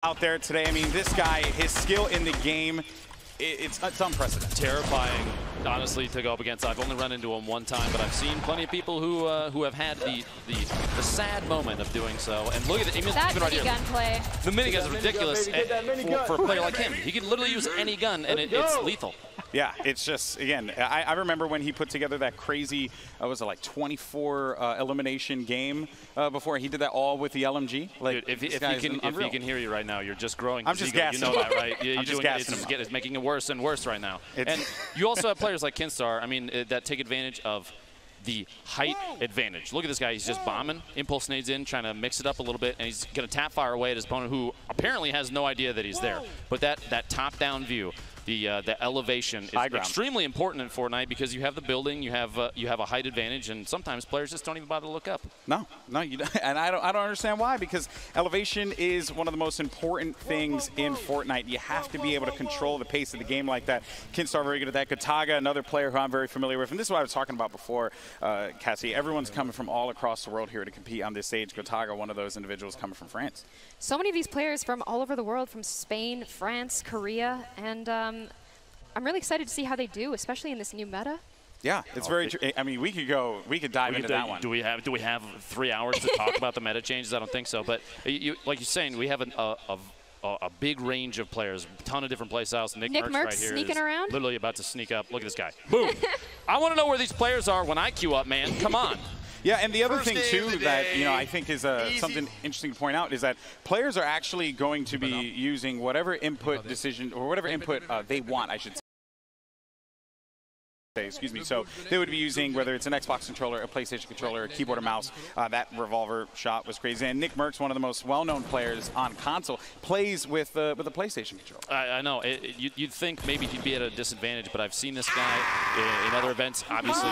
out there today. I mean, this guy, his skill in the game, it's unprecedented. Terrifying, honestly, to go up against. I've only run into him one time, but I've seen plenty of people who have had the sad moment of doing so. And look at it, even that right minigun play. The minigun is ridiculous for a player like him. He can literally use any gun, and it's lethal. Yeah, it's just, again, I remember when he put together that crazy, was it like 24 elimination game before he did that all with the LMG? Like, dude, if he can hear you right now, you're just growing. I'm just gassing. You know that, right? I'm just gassing him. It's making it worse and worse right now. And you also have players like Kinstar, I mean, that take advantage of the height advantage. Look at this guy. He's just bombing. Impulse nades in, trying to mix it up a little bit, and he's going to tap fire away at his opponent, who apparently has no idea that he's there. But that top-down view, the elevation is extremely important in Fortnite because you have the building, you have a height advantage, and sometimes players just don't even bother to look up. No, you don't, and I don't understand why, because elevation is one of the most important things in Fortnite. You have to be able to control the pace of the game like that. Kinstar very good at that. Gotaga, another player who I'm very familiar with, and this is what I was talking about before, Cassie. Everyone's coming from all across the world here to compete on this stage. Gotaga, one of those individuals coming from France. So many of these players from all over the world, from Spain, France, Korea, and I'm really excited to see how they do, especially in this new meta. Yeah, it's very true. I mean, we could dive into that one. Do we have 3 hours to talk about the meta changes? I don't think so. But like you're saying, we have a big range of players, a ton of different play styles. Nick Merckx right here sneaking around, literally about to sneak up. Look at this guy. Boom! I want to know where these players are when I queue up, man. Come on. Yeah, and the other thing, too, that I think is something interesting to point out is that players are actually going to be using whatever input decision or whatever input they want, I should say. Excuse me. So they would be using, whether it's an Xbox controller, a PlayStation controller, a keyboard or mouse. That revolver shot was crazy. And Nick Merckx, one of the most well-known players on console, plays with the PlayStation controller. I know. You'd think maybe he'd be at a disadvantage, but I've seen this guy in other events, obviously,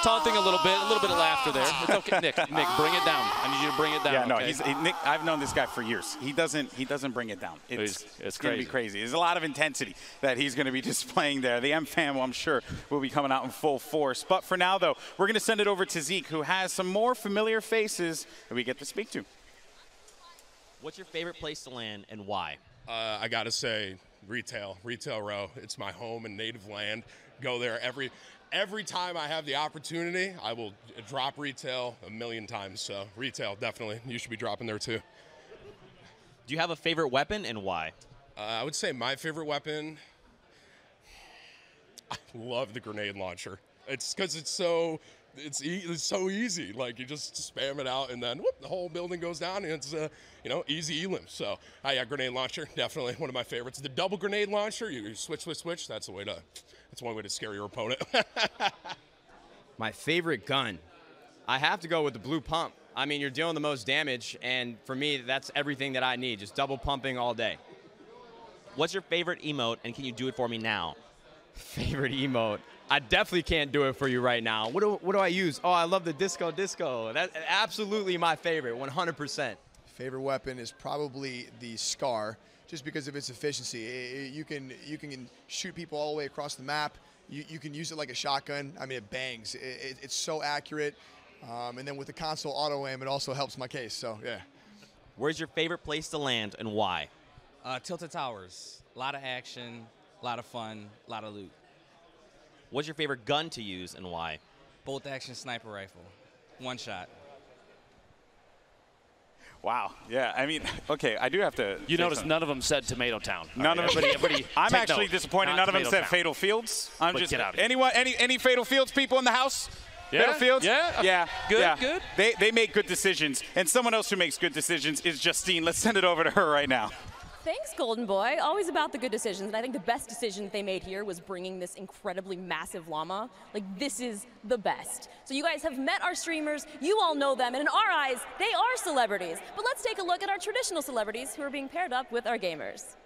taunting a little bit of laughter there. It's okay, Nick, bring it down. I need you to bring it down. Yeah, no, okay? Nick, I've known this guy for years. He doesn't bring it down. It's going to be crazy. There's a lot of intensity that he's going to be displaying there. The M-Fam, I'm sure, will be coming out in full force. But for now, though, we're going to send it over to Zeke, who has some more familiar faces that we get to speak to. What's your favorite place to land and why? I got to say retail row. It's my home and native land. Go there every time I have the opportunity. I will drop retail a million times. So retail, definitely. You should be dropping there too. Do you have a favorite weapon and why? I would say my favorite weapon, I love the grenade launcher. It's because it's so easy. Like, you just spam it out, and then whoop, the whole building goes down, and it's easy elim. So yeah, grenade launcher, definitely one of my favorites. The double grenade launcher, you switch. That's one way to scare your opponent. My favorite gun, I have to go with the blue pump. I mean, you're dealing the most damage, and for me, that's everything that I need. Just double pumping all day. What's your favorite emote, and can you do it for me now? Favorite emote? I definitely can't do it for you right now. What do I use? Oh, I love the disco. That's absolutely my favorite, 100%. Favorite weapon is probably the Scar, just because of its efficiency. You can shoot people all the way across the map. You can use it like a shotgun. I mean, it bangs. It's so accurate. And then with the console auto aim, it also helps my case. So yeah. Where's your favorite place to land and why? Tilted Towers. A lot of action, a lot of fun, a lot of loot. What's your favorite gun to use and why? Bolt action sniper rifle. One shot. Wow. Yeah. I mean, okay. I do have to. You notice none of them said Tomato Town. None of them. I'm actually disappointed. None of them said Fatal Fields. I'm just. Get out of here. Anyone? Any Fatal Fields people in the house? Yeah. Fatal Fields? Yeah. Good. They make good decisions, and someone else who makes good decisions is Justine. Let's send it over to her right now. Thanks, Golden Boy. Always about the good decisions, and I think the best decision they made here was bringing this incredibly massive llama. Like, this is the best. So you guys have met our streamers, you all know them, and in our eyes, they are celebrities. But let's take a look at our traditional celebrities who are being paired up with our gamers.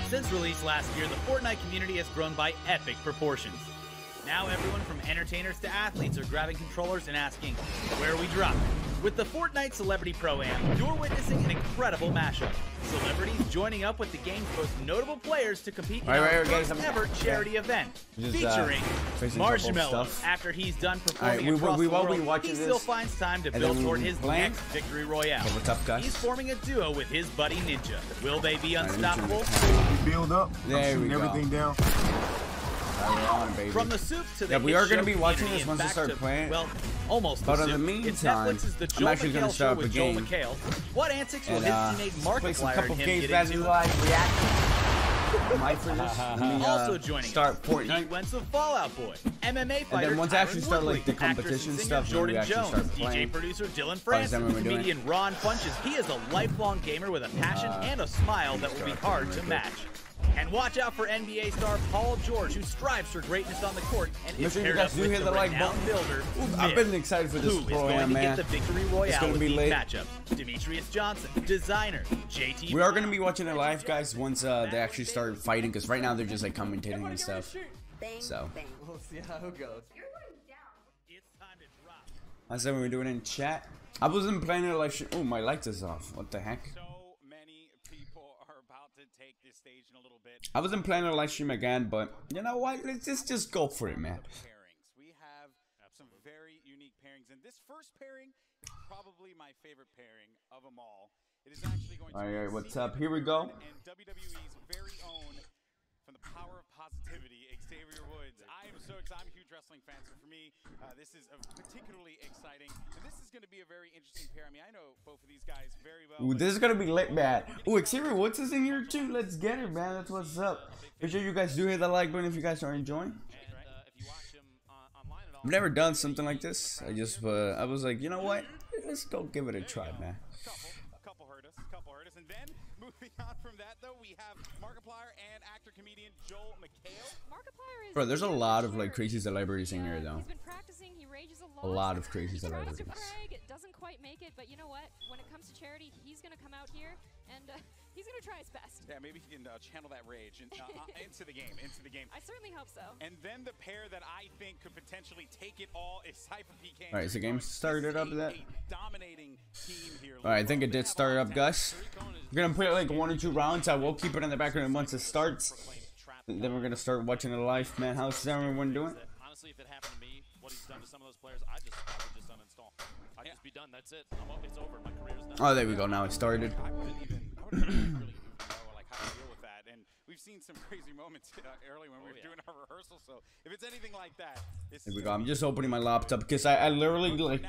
Since release last year, the Fortnite community has grown by epic proportions. Now everyone from entertainers to athletes are grabbing controllers and asking, where we drop? With the Fortnite Celebrity Pro-Am, you're witnessing an incredible mashup. Celebrities joining up with the game's most notable players to compete in our first ever charity event, featuring Marshmello. After he's done performing across the world, he still finds time to build toward his next victory royale. What's up, guys? He's forming a duo with his buddy Ninja. Will they be unstoppable? Build up. There we go. Everything down. On, baby. From the soup to the we are going to be watching this once I start playing. Well, almost. But in the meantime, I'm actually going to start up a game. What antics will his teammate Markiplier and him get into? Also joining start Fortnite. Went some Fallout Boy, MMA fighter. And then once I actually start like the competition stuff, Jordan we actually Jones, start playing. DJ producer Dylan Francis, comedian Ron Funches. He is a lifelong gamer with a passion and a smile that will be hard to match. And watch out for NBA star Paul George, who strives for greatness on the court and is paired up with the renowned builder. I've been excited for this program, man. The victory royale it's going to be late. Matchup. Demetrius Johnson, designer, JT. We are going to be watching it live, guys, once they actually start fighting, because right now they're just like commentating and stuff. So we'll see how it goes. I said we were doing it in chat. I wasn't playing it live. Oh, my light is off. What the heck? I wasn't planning a live stream again, but you know what? Let's just go for it, man. We have some very unique pairings, and this first pairing is probably my favorite pairing of them all. It is actually going to all right, what's up? Here we go. And WWE's very own, from the power of positivity, Xavier Woods. I am so excited. I'm a huge wrestling fan, so for me, this is particularly exciting. And this is going to be a very interesting pair. I mean, I know both of these guys very well. Ooh, this is going to be lit, man. Ooh, Xavier Woods is in here too. Let's get it, man. That's what's up. Make sure you guys do hit the like button if you guys are enjoying. I've never done something like this. I just, I was like, you know what? Let's go give it a try, man. A couple heard us. And then, moving on from that, though, we have Markiplier and actor-comedian Joel McHale. Bro, there's a lot of like crazy celebrities in here, though. He's been practicing. He rages a lot of crazy celebrities. Doesn't quite make it, but you know what? When it comes to charity, he's gonna come out here and he's gonna try his best. Yeah, maybe he can channel that rage into the game. I certainly hope so. And then the pair that I think could potentially take it all is Cypher PK. All right, is the game started up that? Dominating team here. All right, I think it did start up, guys. We're gonna play like 1 or 2 rounds. I will keep it in the background once it starts. And then we're gonna start watching it live, man. How's everyone doing? Honestly, if it happened to me, what he's done to some of those players, I would just uninstall. I'd just be done. That's it. It's over. My career's done. Oh, there we go. Now it started. I wouldn't even know like how to deal with that. And we've seen some crazy moments early when we were doing our rehearsal. So if it's anything like that, here we go. I'm just opening my laptop because I literally like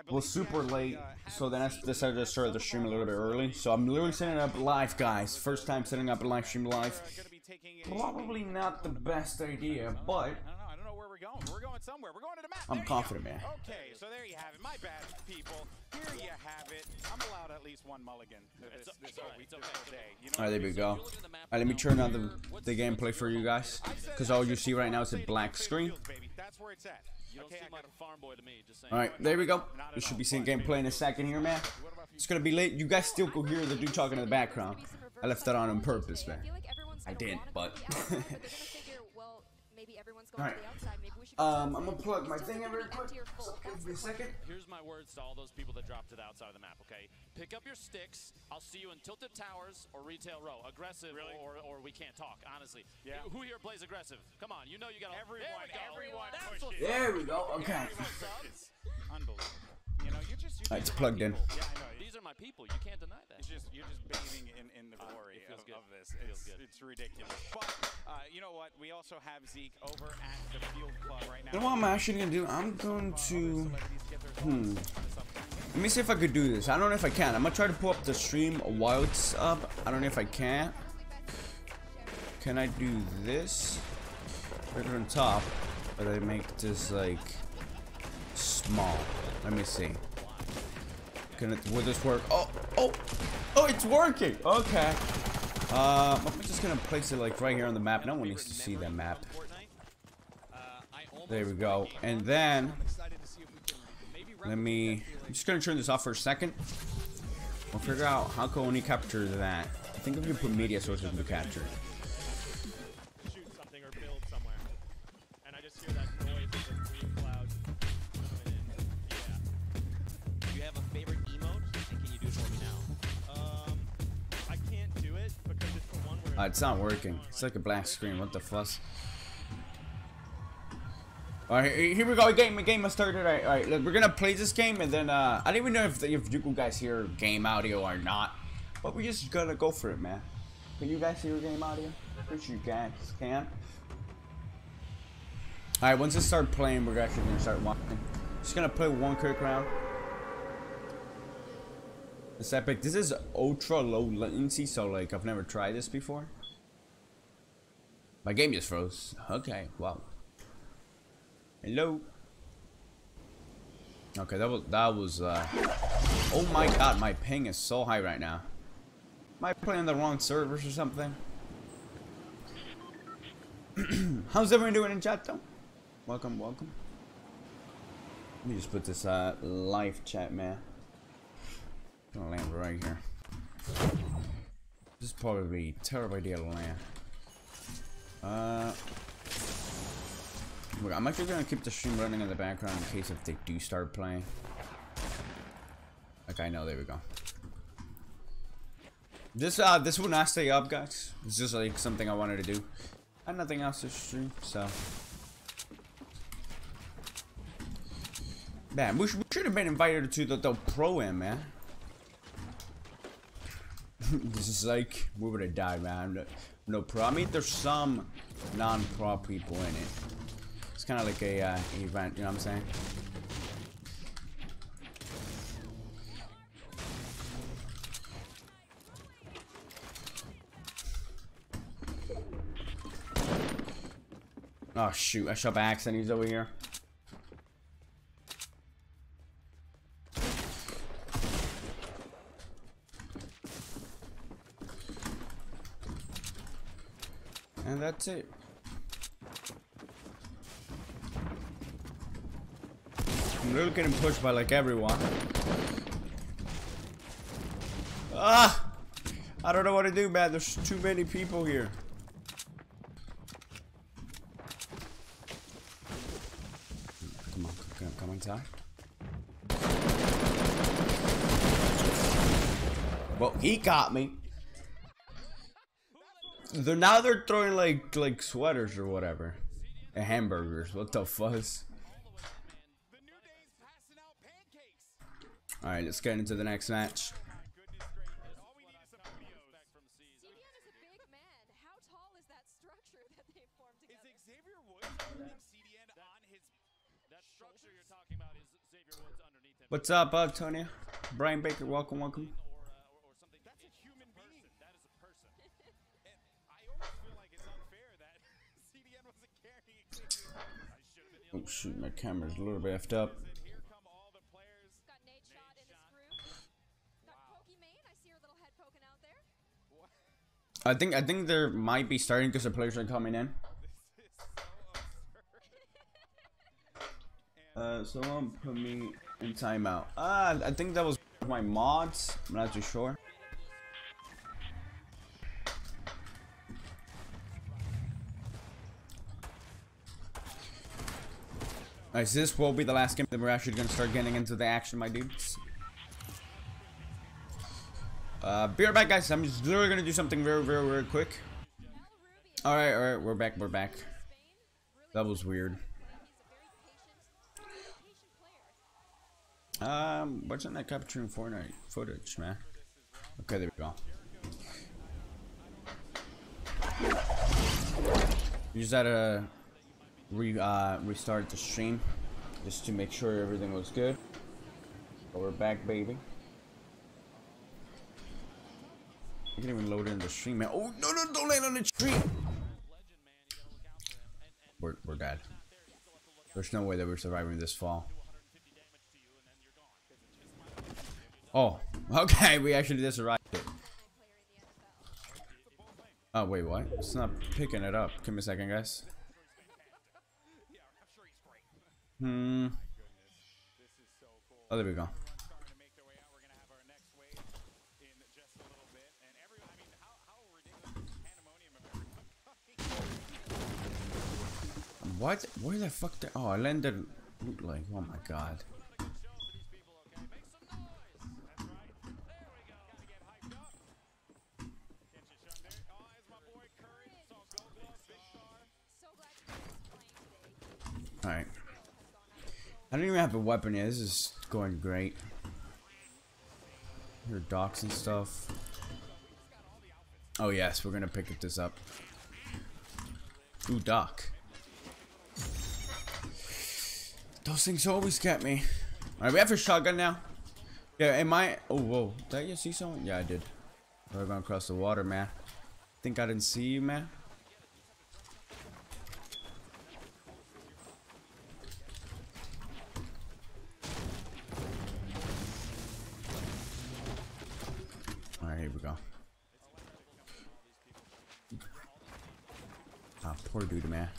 was super late, so then I decided to start the stream a little bit early. So I'm literally setting up live, guys. First time setting up a live stream live. Probably not the best idea, but I don't know where we're going. We're going somewhere. We're going to the map. I'm confident, man. Okay, so there you have it. My bad, people. Here you have it. I'm allowed at least 1 mulligan this whole day. You know, all right, there we go. All right, let me turn on the gameplay for you guys, because all you see right now is a black screen. That's where it's at. You don't seem like a farm boy to me, just saying. All right, there we go. You should be seeing gameplay in a second here, man. It's gonna be late. You guys still could hear the dude talking in the background. I left that on purpose, man. I didn't, but. Alright. I'm gonna plug my thing in very quick. Give me a second. Here's my words to all those people that drop to the outside of the map, okay? Pick up your sticks. I'll see you in Tilted Towers or Retail Row. Aggressive, really? or we can't talk, honestly. Yeah. Who here plays aggressive? Come on, you know you got everyone. There we go. Okay. Unbelievable. You know, you're just it's plugged in. Yeah, I know. These are my people. You can't deny that. You're just bathing in the glory of this. It's ridiculous. But you know what? We also have Zeke over at the Field Club right now. You know what I'm actually gonna do? I'm going to. Let me see if I could do this. I don't know if I can. I'm gonna try to pull up the stream while it's up. I don't know if I can. Can I do this? Right on top, but I make this like small. Let me see. Will this work? Oh, it's working. Okay. I'm just gonna place it like right here on the map. No one needs to see that map. There we go. And then I'm just gonna turn this off for a second. We'll figure out how can only capture that. I think if you put media sources to capture it. Shoot something or build somewhere. And I just hear that noise of the green clouds coming in. Yeah. You have a It's not working. It's like a black screen. What the fuss? Alright, here we go. Game has started. Alright, we're gonna play this game, and then I don't even know if you guys hear game audio or not, but we're just gonna go for it, man. Can you guys hear game audio? Pretty sure you guys can. Alright, once it start playing, we're actually gonna start watching. Just gonna play one quick round. It's epic. This is ultra low latency, so like I've never tried this before. My game just froze. Okay, wow. Hello. Okay, that was oh my god, my ping is so high right now. Am I playing the wrong servers or something? How's everyone doing in chat though? Welcome. Let me just put this live chat, man. I'm gonna land right here. This is probably a terrible idea to land. I'm actually gonna keep the stream running in the background in case if they do start playing. Okay, no, there we go. This will not stay up, guys. It's just like something I wanted to do. I had nothing else to stream, so. Man, we should have been invited to the Pro-Am, man. This is like, we would have died, man. No pro. I mean, there's some non-pro people in it. It's kind of like a event, you know what I'm saying? Oh shoot, I shot by accident. He's over here. And that's it. I'm really getting pushed by like everyone. Ah! I don't know what to do, man. There's too many people here. Come inside. Well, he got me. Now they're throwing like sweaters or whatever, and hamburgers. What the fuzz? All right, let's get into the next match. What's up, Tonya? Brian Baker, welcome. Oh shoot, my camera's a little bit effed up. I think there might be starting because the players are coming in. Someone put me in timeout. I think that was my mods. I'm not too sure. Alright, so this will be the last game that we're actually gonna start getting into the action, my dudes. Be right back, guys. I'm just literally gonna do something very quick. Alright, we're back. That was weird. What's on that capturing Fortnite footage, man? Okay, there we go. You just had to restart the stream just to make sure everything was good. But we're back, baby. I can't even load in the stream, man. Oh no, don't land on the tree. We're dead. There's no way that we're surviving this fall. Oh, okay, we actually just survived it. Oh wait, what? It's not picking it up. Give me a second, guys. Oh, there we go. What? Where the fuck did... Oh, I landed... Like, oh my god. Alright. I don't even have a weapon yet. This is going great. Here are docks and stuff. Oh yes, we're gonna pick this up. Ooh, dock. Those things always get me. Alright, we have a shotgun now. Yeah, am I? Oh, whoa. Did you see someone? Yeah, I did. We're going across the water, man. Think I didn't see you, man? Alright, here we go. Ah, poor dude, man.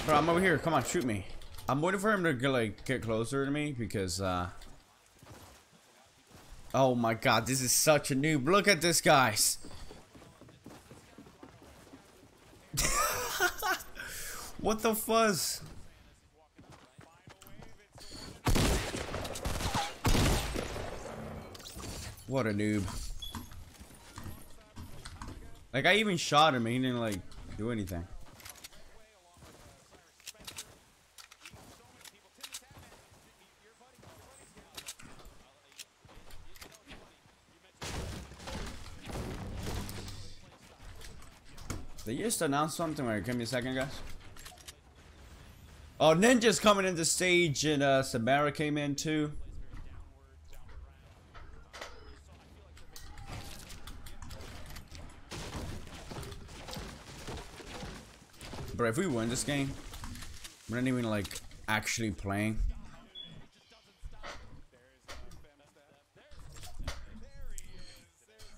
Bro, I'm over here. Come on, shoot me. I'm waiting for him to get closer to me because, oh my god, this is such a noob. Look at this, guys. What the fuzz? What a noob. Like, I even shot him and he didn't, like, do anything. They just announced something. Wait, give me a second, guys. Oh, Ninja's coming into stage, and Samara came in too. Bro, if we win this game, we're not even like actually playing.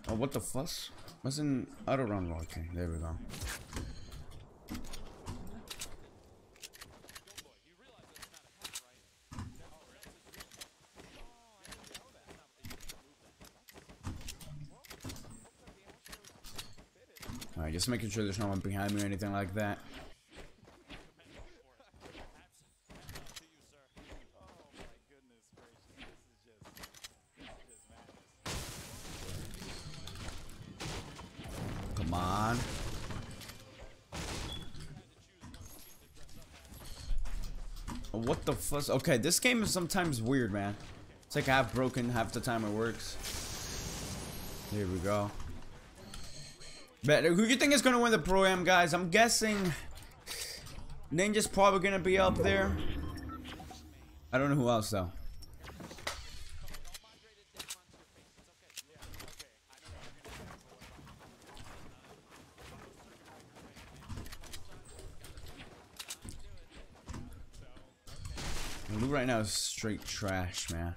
Oh, what the fuss? Wasn't auto run working? There we go. Alright, just making sure there's no one behind me or anything like that. Come on. Oh, what the fuss? Okay, this game is sometimes weird, man. It's like half broken, half the time it works. Here we go. But who do you think is gonna win the Pro-Am, guys? I'm guessing Ninja's probably gonna be up there. I don't know who else though. The loot right now is straight trash, man.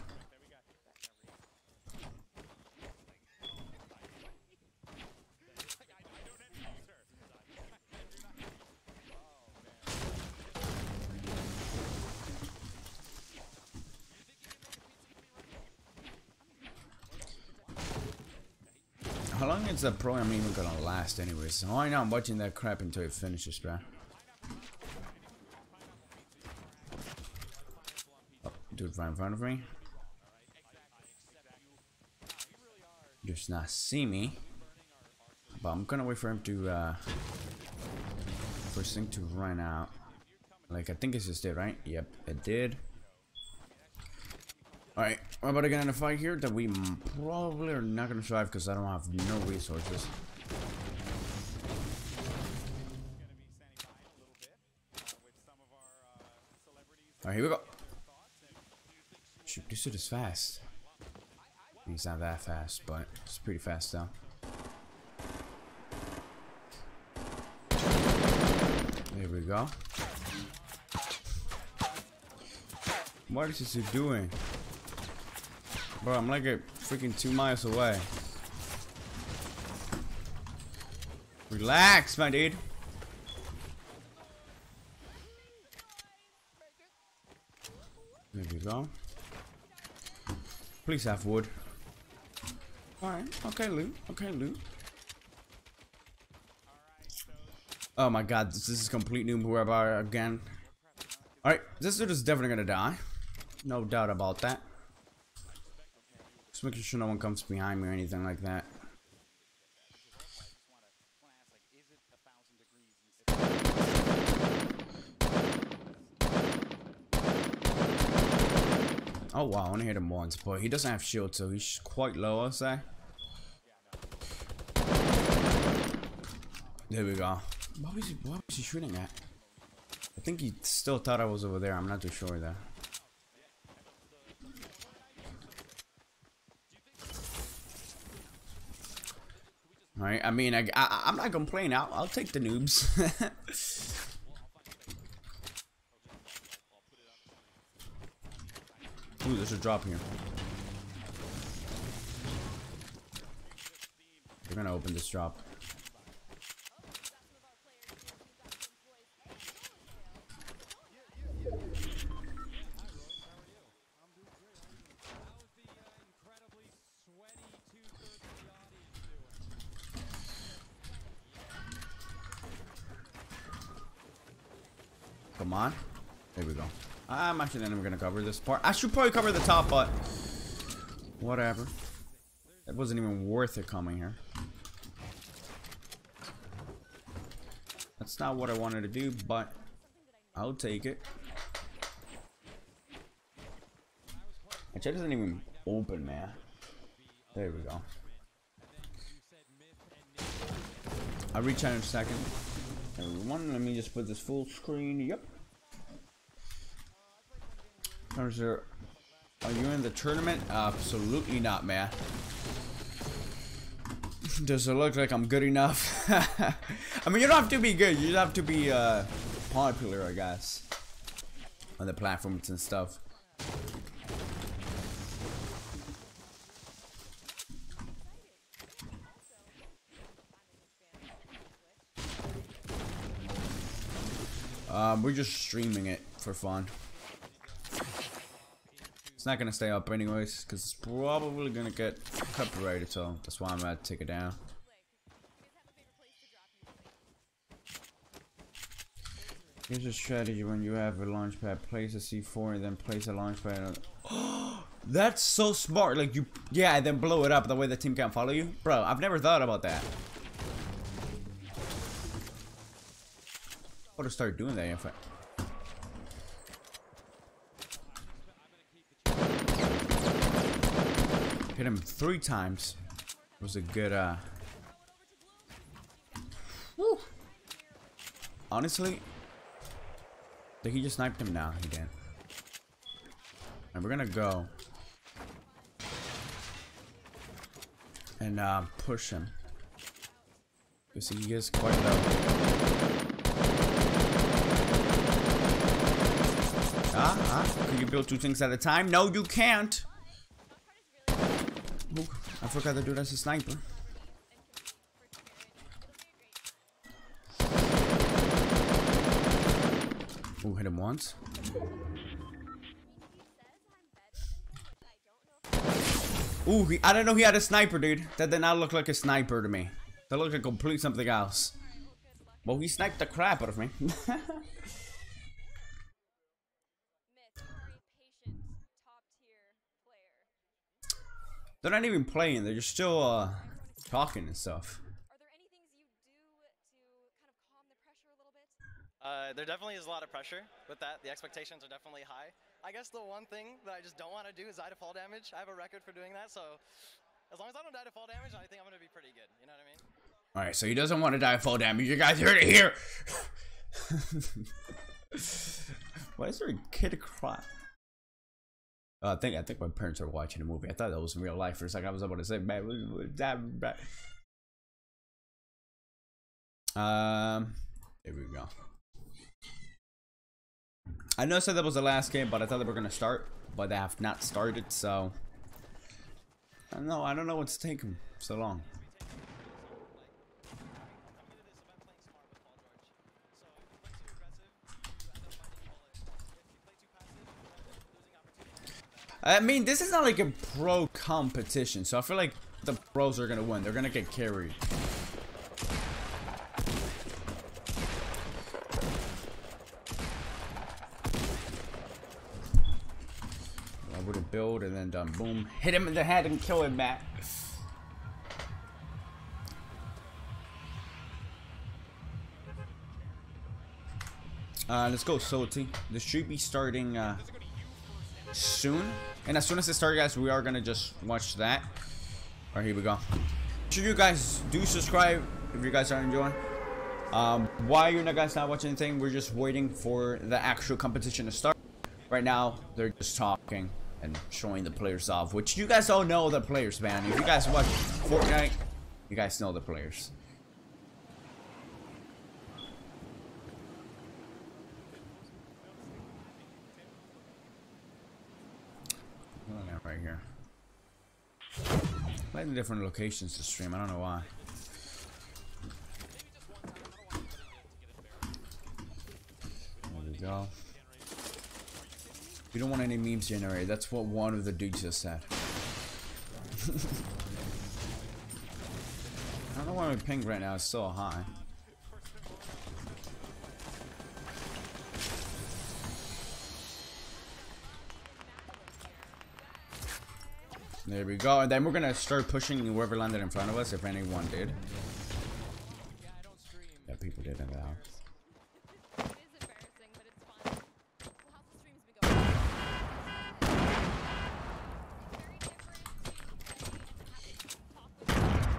How long is the Pro-Am even gonna last anyways? Why not? I'm watching that crap until it finishes, bro. Oh, dude right in front of me. Does not see me. But I'm gonna wait for him to first thing to run out. Like, I think it's just did, right? Yep, it did. Alright, we're about to get in a fight here that we probably are not going to survive because I don't have no resources. Alright, here we go. Shoot, this shit is fast. He's not that fast, but it's pretty fast though. There we go. What is this dude doing? Bro, I'm like a freaking 2 miles away. Relax, my dude. There we go. Please have wood. Alright, okay, loot. Okay, loot. Oh my god, this is complete noob whoever again. Alright, this dude is definitely gonna die. No doubt about that. Just making sure no one comes behind me or anything like that. wow, I only hit him once, but he doesn't have shield, so he's quite low, I'll say. There we go. What was he shooting at? I think he still thought I was over there. I'm not too sure though. Alright, I mean, I'm not complaining. I'll take the noobs. Ooh, there's a drop here. We're gonna open this drop. Come on. There we go. I'm actually not even gonna cover this part. I should probably cover the top, but whatever. It wasn't even worth it coming here. That's not what I wanted to do, but I'll take it. Actually, it doesn't even open, man. There we go. I'll reach out in a second. Everyone, let me just put this full screen. Yep. Are you in the tournament? Absolutely not, man. Does it look like I'm good enough? I mean, you don't have to be good. You just have to be popular, I guess, on the platforms and stuff. We're just streaming it for fun. It's not gonna stay up anyways, because it's probably gonna get copyrighted, so that's why I'm gonna take it down. Here's a strategy when you have a launch pad. Place a C4 and then place a launch pad. That's so smart. Like you, yeah, and then blow it up the way the team can't follow you. Bro, I've never thought about that. I ought to start doing that in fact. Hit him 3 times. It was a good woo. Honestly, I think he just sniped him now. He did. And we're gonna go and push him because he is quite low. Can you build 2 things at a time? No, you can't. Ooh, I forgot the dude has a sniper. Ooh, hit him once. Ooh, I didn't know he had a sniper, dude. That did not look like a sniper to me. That looked like complete something else. Well, he sniped the crap out of me. They're not even playing, they're just still talking and stuff. Are there any things you do to kind of calm the pressure a little bit? There definitely is a lot of pressure with that. The expectations are definitely high. I guess the one thing that I just don't want to do is die to fall damage. I have a record for doing that, so as long as I don't die to fall damage, I think I'm going to be pretty good. You know what I mean? Alright, so he doesn't want to die of fall damage. You guys heard it here! Why is there a kid cry? I think my parents are watching a movie. I thought that was in real life for a second. I was about to say, man, here we go. I know I said that was the last game, but I thought they were gonna start, but they have not started. So I don't know what's taking so long. I mean, this is not like a pro competition, so I feel like the pros are gonna win. They're gonna get carried. I would have build and then done boom, hit him in the head and kill him back. Let's go Soti. This should be starting soon. And as soon as it starts, guys, we are gonna just watch that. Alright, here we go. Make sure you guys do subscribe if you guys are enjoying. Why you're not guys not watching anything, we're just waiting for the actual competition to start. Right now, they're just talking and showing the players off, which you guys all know the players, man. If you guys watch Fortnite, you guys know the players. Right here. Playing different locations to stream. I don't know why. There we go. We don't want any memes generated. That's what one of the dudes just said. I don't know why my ping right now is so high. There we go, and then we're gonna start pushing whoever landed in front of us, if anyone did. Yeah, people did in the house.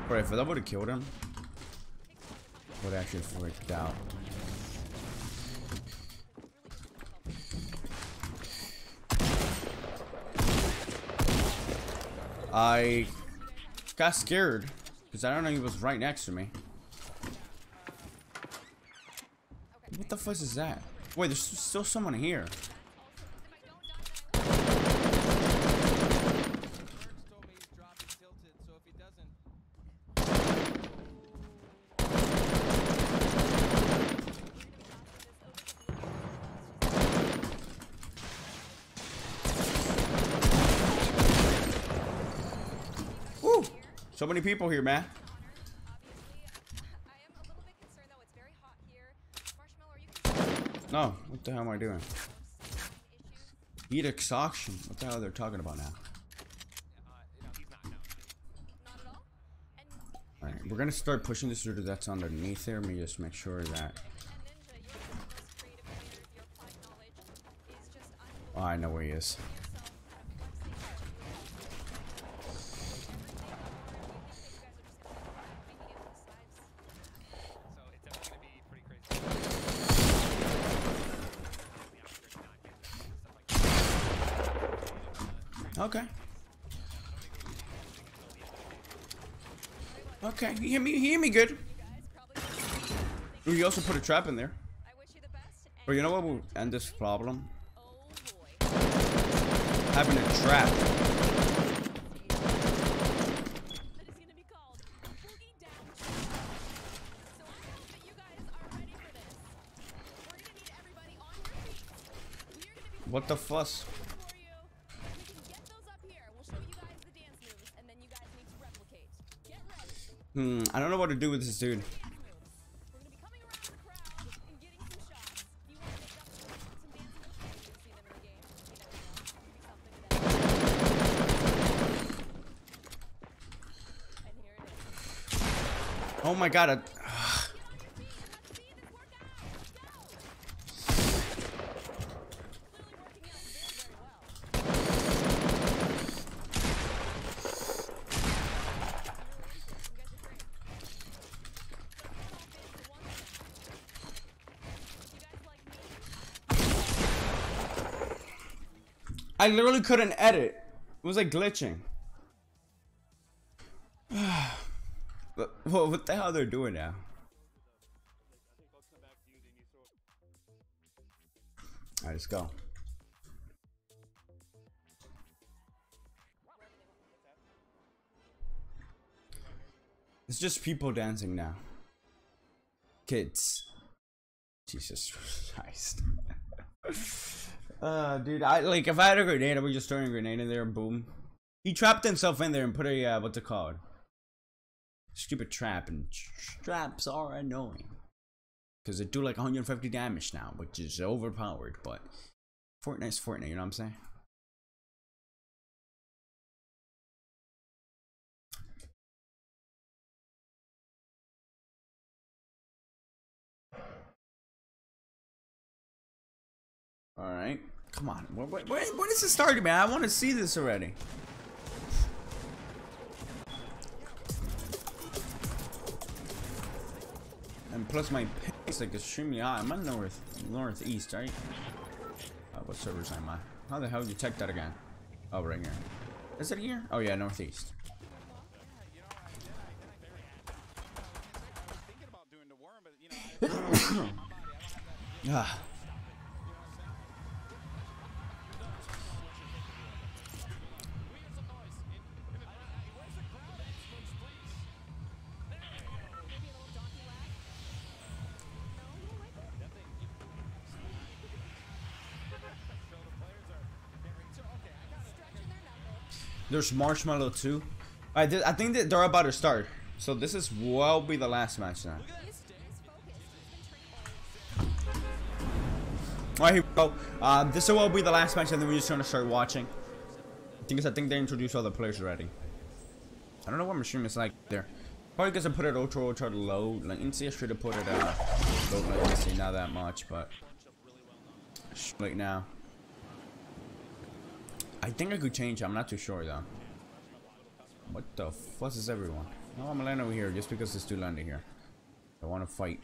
Alright, if that would have killed him, would actually freaked out. I got scared because I don't know he was right next to me. What the fuck is that? Wait, there's still someone here. So many people here, man. No, what the hell am I doing? Eat exhaustion. What the hell are they talking about now? Alright, we're gonna start pushing this dude that's underneath there. Let me just make sure that. Oh, I know where he is. Okay. Okay, he hit me good. Ooh, you also put a trap in there. But you know what will end this problem? Having a trap. What the fuss? I don't know what to do with this dude. Oh my god. I literally couldn't edit. It was like glitching. What the hell they're doing now? Alright, let's go. It's just people dancing now. Kids. Jesus Christ. Dude, if I had a grenade, I would just throw a grenade in there and boom. He trapped himself in there and put a, what's it called? Stupid trap, and traps are annoying. Because they do like 150 damage now, which is overpowered, but Fortnite's Fortnite, you know what I'm saying? Alright. Come on. When is it starting, man? I want to see this already. And plus my ping is like extremely high. I'm on northeast, right? What servers am I? How the hell do you check that again? Oh, right here. Is it here? Oh yeah, northeast. Ah. There's Marshmallow too. I think that they're about to start. So this is will be the last match now. Alright, here we go. This will be the last match, and then we're just gonna start watching. I think they introduced all the players already. I don't know what my stream is like there. Probably because I put it ultra low latency. I should have put it low latency, not that much, but right now. I think I could change it. I'm not too sure though. What the fuss is everyone? No, I'm gonna land over here just because there's two landing here. I want to fight.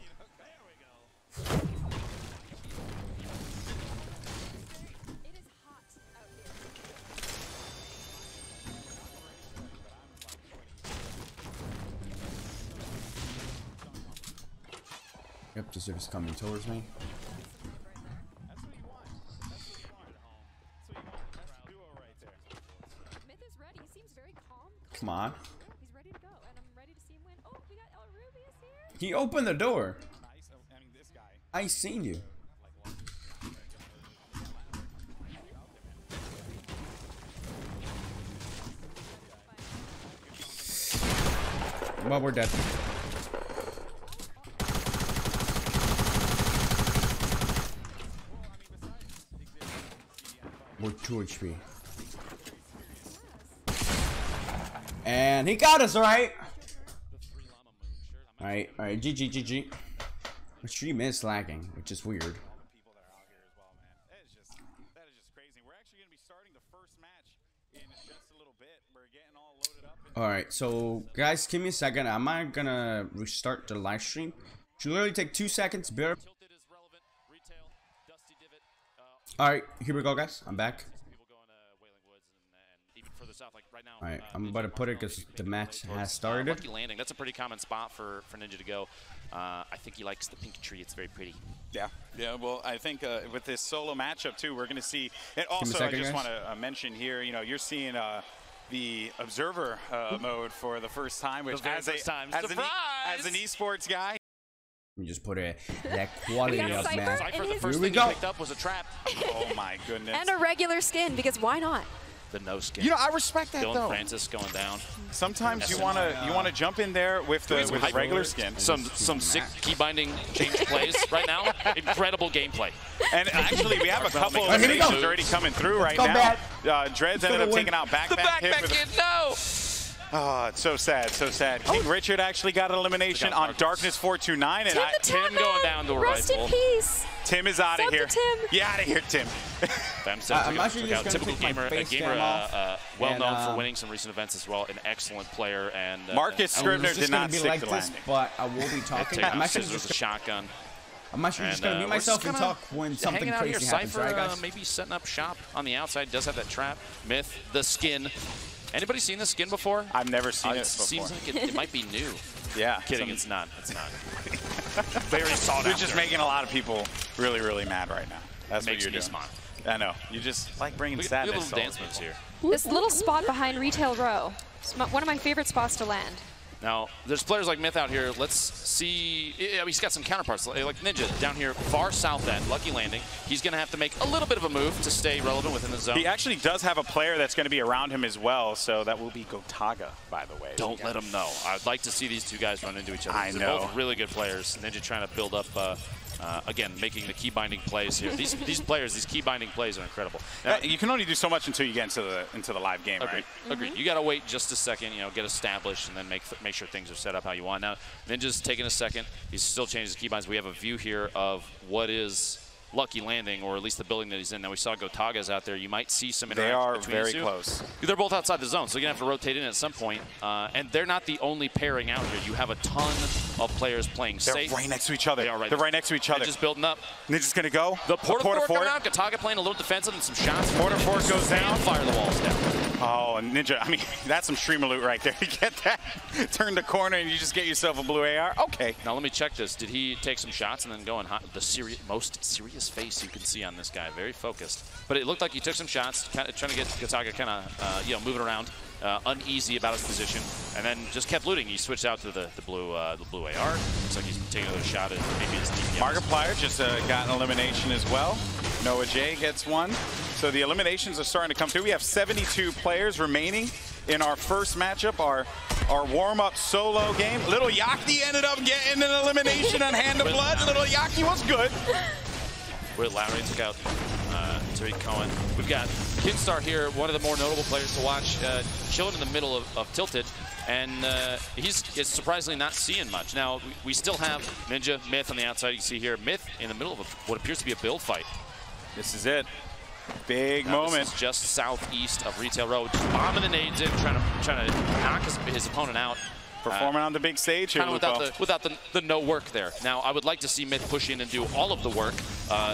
Yep, just if it's coming towards me. Come on. He's ready to go, and I'm ready to see him win. Oh, we got El Rubius here. He opened the door. I seen you. Well, we're dead. We're 2 HP. And he got us, alright? Alright, GG. My stream is lagging, which is weird. Alright, so guys, give me a second. Am I gonna restart the live stream? Should literally take 2 seconds. Alright, here we go, guys. I'm back. Alright, I'm about to put it because the match has started. Lucky landing. That's a pretty common spot for Ninja to go. I think he likes the pink tree. It's very pretty. Yeah. Well, I think with this solo matchup too, we're going to see. And also, I just want to mention here, you know, you're seeing the observer mode for the first time, which as an esports guy. Let me just put that quality up, man. Cypher, the first thing he picked up was a trap. Oh my goodness. And a regular skin, because why not? The no skin. You know, I respect that Dylan though. Francis going down. Sometimes you wanna jump in there with the regular skin. Some sick key binding change plays right now. Incredible gameplay. And actually, we have a couple of eliminations already coming through right now. Dreads ended up taking out backpack. The backpack kid, no. Oh, it's so sad, so sad. King Richard actually got an elimination on Darkness 429, and Tim going down to a Rest in peace. Tim is out of here. Get out of here, Tim. I'm actually just typical gamer, well known for winning some recent events as well. An excellent player, and Marcus Scribner did not stick the landing. But I will be talking. I'm actually just a shotgun. I'm actually just gonna be myself and talk when something crazy happens, right, guys? Maybe setting up shop on the outside. Does have that trap. Myth, the skin. Anybody seen this skin before? I've never seen it before. Seems like it might be new. Yeah. Kidding, it's not. It's not. Very sought after. You're just making a lot of people really, really mad right now. That's what you're doing. Smile. I know. You just like bringing sadness. Little dance moves here. This little spot behind Retail Row. It's one of my favorite spots to land. Now, there's players like Myth out here. Let's see. He's got some counterparts, like Ninja down here, far south end, Lucky Landing. He's going to have to make a little bit of a move to stay relevant within the zone. He actually does have a player that's going to be around him as well, so that will be Gotaga, by the way. Don't let him know. I'd like to see these two guys run into each other. They're both really good players. Ninja trying to build up, again, making the key binding plays here. These players, these key binding plays are incredible. Now, you can only do so much until you get into the live game, right? Agreed. You got to wait just a second, get established, and then make sure things are set up how you want. Now, Ninja's taking a second. He's still changing his keybinds. We have a view here of what is lucky landing, or at least the building that he's in. Now we saw Gotaga's out there. You might see some interaction They are between very the two. close. They're both outside the zone, so you're going to have to rotate in at some point. And they're not the only pairing out here. You have a ton of players playing safe. They're right next to each other. They are right. They're right next to each other. They're just building up. Ninja's going to go. The Porta coming out. Gotaga playing a little defensive and some shots. Porta Fort goes down. Fire the walls down. Oh, and Ninja, I mean, that's some streamer loot right there. You get that, turn the corner, and you just get yourself a blue AR. Okay. Now let me check this. Did he take some shots and then go and the most serious face you can see on this guy? Very focused. But it looked like he took some shots, trying to get Gotaga kind of, moving around, uneasy about his position, and then just kept looting. He switched out to the blue AR. Looks like he's taking another shot at maybe his DPS. Markiplier just got an elimination as well. Noah J gets one. So the eliminations are starting to come through. We have 72 players remaining in our first matchup, our warm-up solo game. Little Yaki ended up getting an elimination on Hand of Blood. Little Yaki was good. Will Lowry took out Tariq Cohen. We've got Kinstar here, one of the more notable players to watch, chilling in the middle of Tilted, and he's surprisingly not seeing much. Now, we still have Ninja, Myth on the outside. You can see here, Myth in the middle of what appears to be a build fight. This is it. Big moment. This is just southeast of Retail Road. Bombing the nades in, trying to knock his opponent out. Performing on the big stage here, without the no work there. Now, I would like to see Myth push in and do all of the work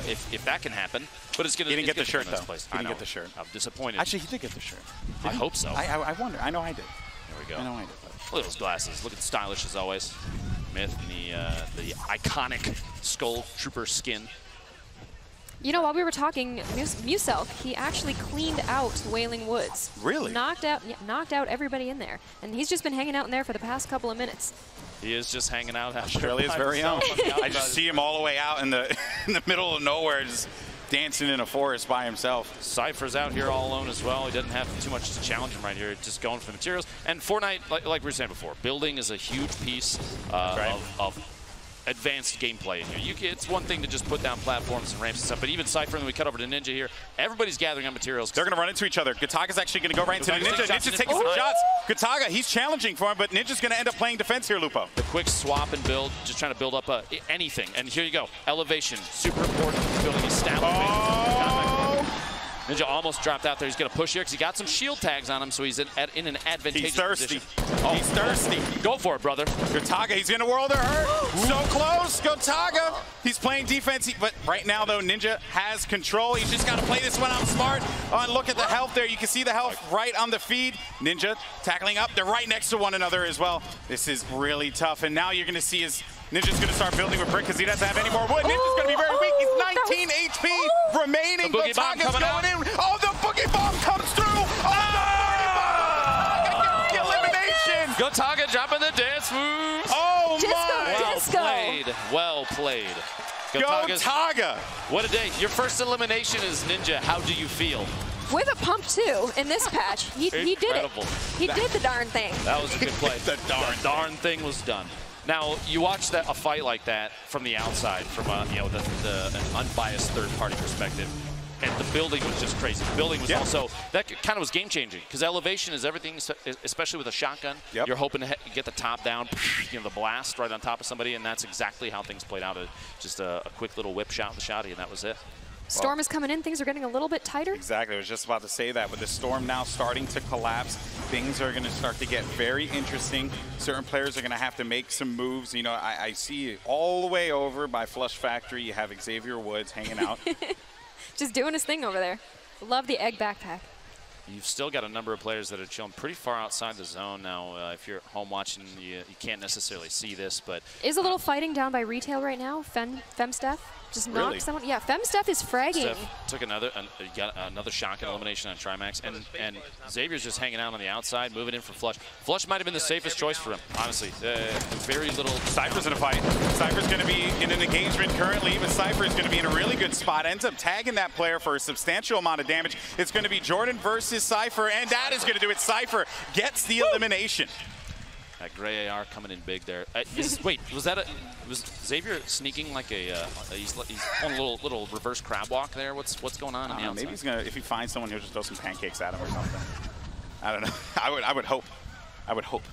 if that can happen. But it's going to. He didn't get the shirt though. Place. He didn't get the shirt. I'm disappointed. Actually, he did get the shirt. I hope so. I wonder. I know I did. There we go. I know I did. Look at those glasses. Look at stylish as always. Myth in the iconic Skull Trooper skin. You know, while we were talking, Muselk, he actually cleaned out Wailing Woods. Really? Knocked out everybody in there. And he's just been hanging out in there for the past couple of minutes. He is just hanging out. Australia's very own. I just see him all the way out in the middle of nowhere, just dancing in a forest by himself. Cypher's out here all alone as well. He doesn't have too much to challenge him right here. Just going for the materials. And Fortnite, like we were saying before, building is a huge piece of advanced gameplay in here. It's one thing to just put down platforms and ramps and stuff, but even Cypher, and then we cut over to Ninja here, everybody's gathering on materials. They're going to run into each other. Gotaga's actually going to go right into the Ninja. Ninja's taking some shots. Gotaga, he's challenging for him, but Ninja's going to end up playing defense here, Lupo. The quick swap and build, just trying to build up anything. And here you go. Elevation, super important. Building establishment. Ninja almost dropped out there. He's going to push here because he got some shield tags on him, so he's in an advantageous position. He's thirsty. Go for it, brother. Gotaga, he's going to whirl their hurt. So close. Gotaga, he's playing defense, but right now, though, Ninja has control. He's just got to play this one out smart. Oh, and look at the health there. You can see the health right on the feed. Ninja tackling up. They're right next to one another as well. This is really tough, and now you're going to see his Ninja's going to start building with brick because he doesn't have any more wood. Ninja's going to be very weak. He's 19 HP remaining. Gotaga's going in. Oh, the boogie bomb comes through. The elimination. Gotaga dropping the dance moves. Oh, my. Well played. Gotaga. What a day. Your first elimination is Ninja. How do you feel? With a pump, too, in this patch. He did it. He did the darn thing. That was a good play. The darn thing was done. Now, you watch a fight like that from the outside, from an unbiased third-party perspective, and the building was just crazy. The building was also, that kind of was game-changing, because elevation is everything, especially with a shotgun. You're hoping to get the top down, the blast right on top of somebody, and that's exactly how things played out. Just a quick little whip shot with the shotty, and that was it. Storm is coming in. Things are getting a little bit tighter. Exactly. I was just about to say that. With the storm now starting to collapse, things are going to start to get very interesting. Certain players are going to have to make some moves. You know, I see all the way over by Flush Factory, you have Xavier Woods hanging out. Just doing his thing over there. Love the egg backpack. You've still got a number of players that are chilling pretty far outside the zone now. If you're at home watching, you can't necessarily see this, but... Is a little fighting down by Retail right now. Femsteph just knocked someone. Yeah, Femsteph is fragging. Steph took another shotgun elimination on Trimax, and Xavier's just hanging out on the outside, moving in for Flush. Flush might have been the safest choice for him, honestly. Very little... Cypher's in a fight. Cypher's going to be in an engagement currently, but Cypher is going to be in a really good spot. Ends up tagging that player for a substantial amount of damage. It's going to be Jordan versus Cypher, and that is going to do it. Cypher gets the elimination. That gray AR coming in big there. Wait, was Xavier sneaking like he's on a little reverse crab walk there? What's going on? Maybe he's gonna, if he finds someone, he'll just throw some pancakes at him or something. I don't know. I would hope. I would hope.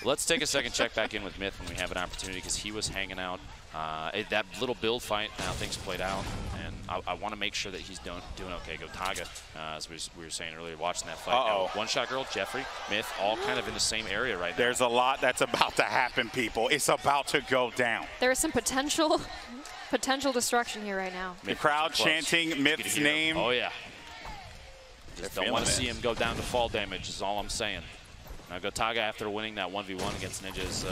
Let's take a second, check back in with Myth when we have an opportunity, because he was hanging out. That little build fight, how things played out, and I want to make sure that he's doing okay. Gotaga, as we were saying earlier, watching that fight. One Shot Girl, Jeffrey, Myth, all kind of in the same area right now. There's a lot that's about to happen, people. It's about to go down. There is some potential destruction here right now. The crowd chanting Myth's name. Oh, yeah. Just don't want to see him go down to fall damage is all I'm saying. Now Gotaga, after winning that 1v1 against Ninjas,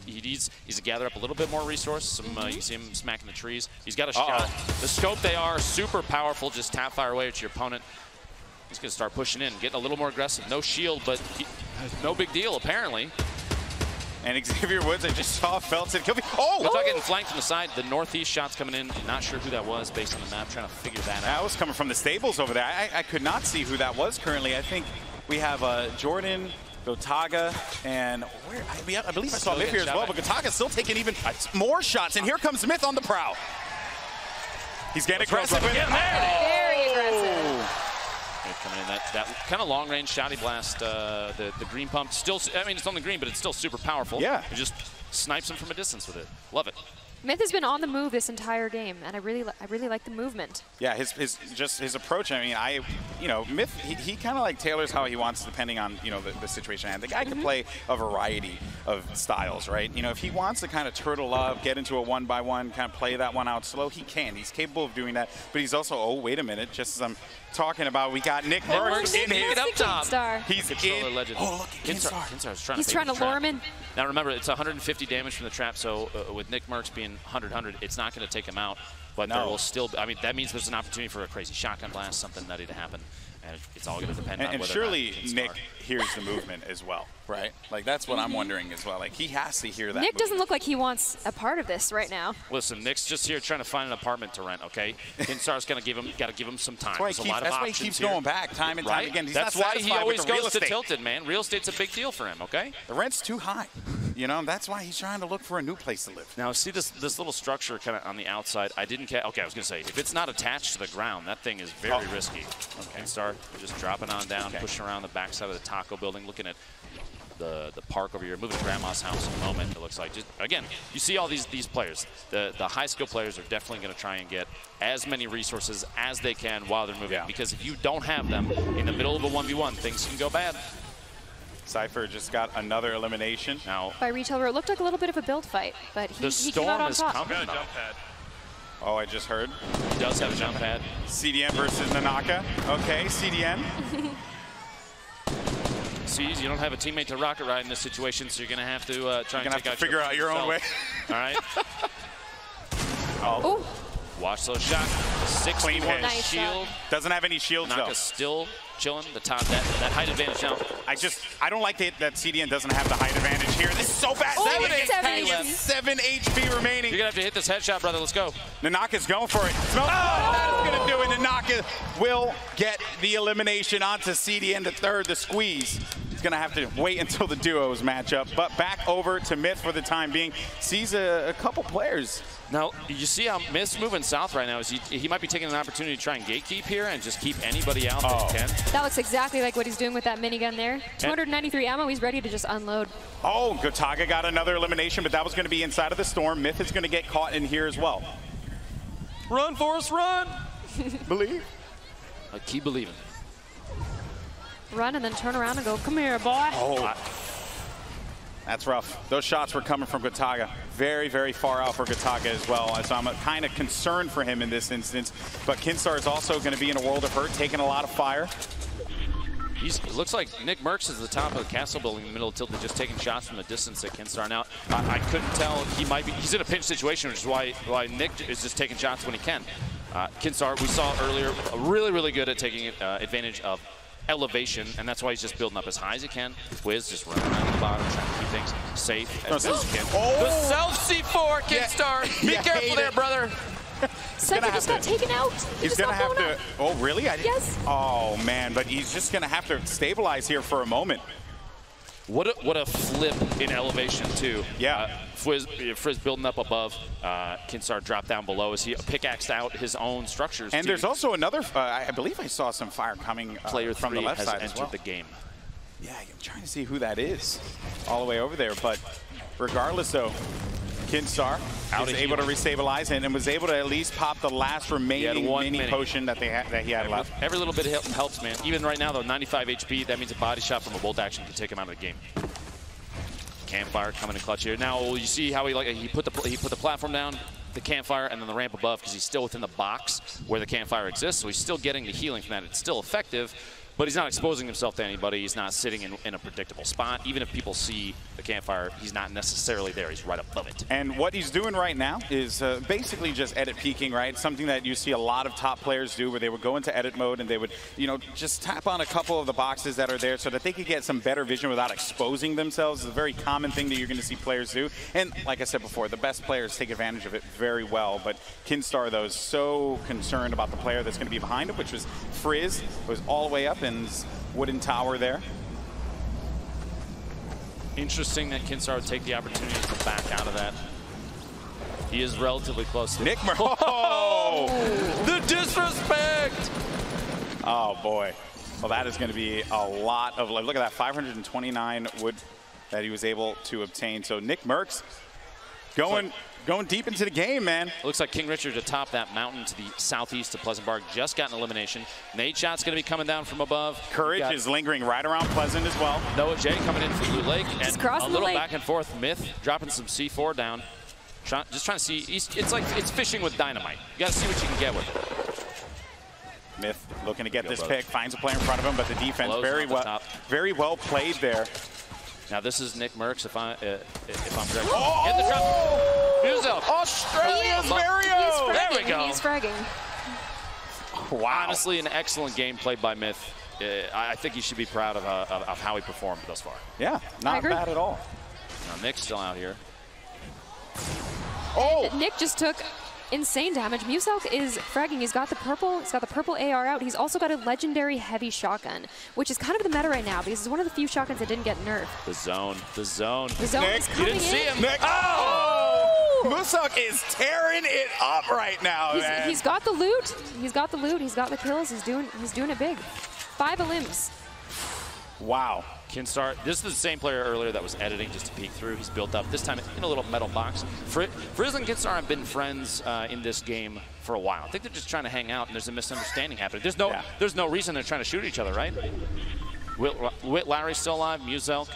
he needs to gather up a little bit more resource. You see him smacking the trees. He's got a shot. The scope, they are super powerful. Just tap fire away at your opponent. He's going to start pushing in, getting a little more aggressive. No shield, but no big deal, apparently. And Xavier Woods, I just saw Felton. Gotaga getting flanked from the side. The northeast shot's coming in. Not sure who that was based on the map. Trying to figure that out. That was coming from the stables over there. I could not see who that was currently. I think we have Jordan, Gotaga, and I believe I saw Myth here as well, but Gotaga's still taking even more shots, and here comes Myth on the prowl. He's getting aggressive with it. Very aggressive. Coming in that kind of long-range shotty blast, the green pump. Still, I mean, it's on the green, but it's still super powerful. Yeah. It just snipes him from a distance with it. Love it. Myth has been on the move this entire game, and I really like the movement. Yeah, his approach. I mean, Myth he kind of like tailors how he wants depending on the situation. And the guy can play a variety of styles, right? If he wants to kind of turtle up, get into a 1-by-1, kind of play that one out slow, he can. He's capable of doing that. But he's also, oh wait a minute, just as I'm talking about, we got Nick Merckx in here. Up top. He's in. Legend. Oh look, Kinstar. He's trying to lure him in. Now remember, it's 150 damage from the trap, so with Nick Merckx being 100, it's not going to take him out. But there will still, I mean, that means there's an opportunity for a crazy shotgun blast, something nutty to happen. And it's all going to depend on whether surely Nick hears the movement as well, right? Like, that's what I'm wondering as well. Like, he has to hear that Nick doesn't look like he wants a part of this right now. Listen, Nick's just here trying to find an apartment to rent, okay? Kinstar's got to give him some time. That's why he keeps going back time and time again. He's that's not why he always goes to estate. Tilted, man. Real estate's a big deal for him, okay? The rent's too high. That's why he's trying to look for a new place to live. Now, see this little structure kind of on the outside. I didn't catch. Okay, I was going to say, if it's not attached to the ground, that thing is very risky. Okay. Kinstar just dropping on down, pushing around the backside of the taco building, looking at the park over here, moving to Grandma's house in a moment, it looks like. Just, again, you see all these players. The high skill players are definitely going to try and get as many resources as they can while they're moving. Because if you don't have them in the middle of a 1v1, things can go bad. Cypher just got another elimination. Now, by Retailer, it looked like a little bit of a build fight, but he came out on top. Coming. Jump pad. Oh, I just heard. He does have a jump pad. CDN versus Nanaka. Okay, CDN. Sees you don't have a teammate to rocket ride in this situation, so you're going to have to try and figure out your own way. All right. Oh. Watch those shots. 61 nice shield. Doesn't have any shields though. Naka's still chilling. The top that height advantage now. I don't like that CDN doesn't have the height advantage here. This is so bad. 7 HP remaining. You're gonna have to hit this headshot, brother. Let's go. Nanaka's going for it. That's gonna do it. Nanaka will get the elimination onto CDN to third. The squeeze. He's gonna have to wait until the duos match up. But back over to Myth for the time being. Sees a couple players. Now, you see how Myth's moving south right now. Is he might be taking an opportunity to try and gatekeep here and just keep anybody out that he can. That looks exactly like what he's doing with that minigun there. 293 ammo, he's ready to just unload. Oh, Gotaga got another elimination, but that was going to be inside of the storm. Myth is going to get caught in here as well. Run, Forrest, run! Believe. I keep believing. Run and then turn around and go, come here, boy. Oh. That's rough. Those shots were coming from Gotaga. Very, very far out for Gotaga as well. So I'm kind of concerned for him in this instance. But Kinstar is also going to be in a world of hurt, taking a lot of fire. It looks like Nick Merckx is at the top of the castle building in the middle of Tilted, just taking shots from the distance at Kinstar. Now, I couldn't tell. He's in a pinch situation, which is why Nick is just taking shots when he can. Kinstar, we saw earlier, really, really good at taking advantage of elevation, and that's why he's just building up as high as he can. Wiz just running around the bottom, trying to keep things safe as best he can. The self C4, Kinstar. Be careful there, brother. Cypher just got taken out. He's going to have to. Oh, really? Yes. Oh, man. But he's just going to have to stabilize here for a moment. What a flip in elevation, too. Yeah. Frizz building up above. Kinstar dropped down below as he pickaxed out his own structures. And there's also another, I believe I saw some fire coming from the left side as well. The game. Yeah, I'm trying to see who that is all the way over there. But regardless, though, Kinstar was able to restabilize and was able to at least pop the last remaining mini potion that he had left. Every little bit helps, man. Even right now, though, 95 HP, that means a body shot from a bolt action can take him out of the game. Campfire coming in clutch here. Now you see how he put the platform down, the campfire, and then the ramp above because he's still within the box where the campfire exists. So he's still getting the healing from that. It's still effective, but he's not exposing himself to anybody. He's not sitting in a predictable spot. Even if people see the campfire, he's not necessarily there. He's right above it. And what he's doing right now is basically just edit peeking, right? Something that you see a lot of top players do where they would go into edit mode and they would, you know, just tap on a couple of the boxes that are there so that they could get some better vision without exposing themselves. It's a very common thing that you're going to see players do. And like I said before, the best players take advantage of it very well. But Kinstar, though, is so concerned about the player that's going to be behind him, which was Frizz, was all the way up in his wooden tower there. Interesting that Kinstar would take the opportunity to back out of that. He is relatively close to Nick Oh! The disrespect! Oh, boy. Well, that is going to be a lot of... Look at that, 529 wood that he was able to obtain. So Nick Merckx going deep into the game, man. Looks like King Richard atop that mountain to the southeast of Pleasant Park just got an elimination. Nade shot's going to be coming down from above. Courage is lingering right around Pleasant as well. Noah J coming in from Blue Lake. And a little lake. back and forth. Myth dropping some C4 down. Just trying to see. It's fishing with dynamite. You got to see what you can get with it. Myth looking to get this pick. Finds a player in front of him, but the defense very well played there. Now this is Nick Merckx, if I'm correct. Oh! In the drop. Australia's Mario! There we go. He's fragging. Wow. Honestly, an excellent game played by Myth. I think he should be proud of how he performed thus far. Yeah, not bad at all. Now Nick's still out here. Oh! And Nick just took insane damage. Muselk is fragging. He's got the purple AR out. He's also got a legendary heavy shotgun, which is kind of the meta right now because it's one of the few shotguns that didn't get nerfed. The zone. The zone is coming you didn't see him. Nick. Oh! Muselk is tearing it up right now, man. He's got the loot. He's got the loot. He's got the kills. He's doing it big. 5 elims. Wow. Kinstar, this is the same player earlier that was editing just to peek through. He's built up, this time in a little metal box. Frizz and Kinstar have been friends in this game for a while. I think they're just trying to hang out and there's a misunderstanding happening. There's no reason they're trying to shoot each other, right? Whit Larry's still alive, Muselk,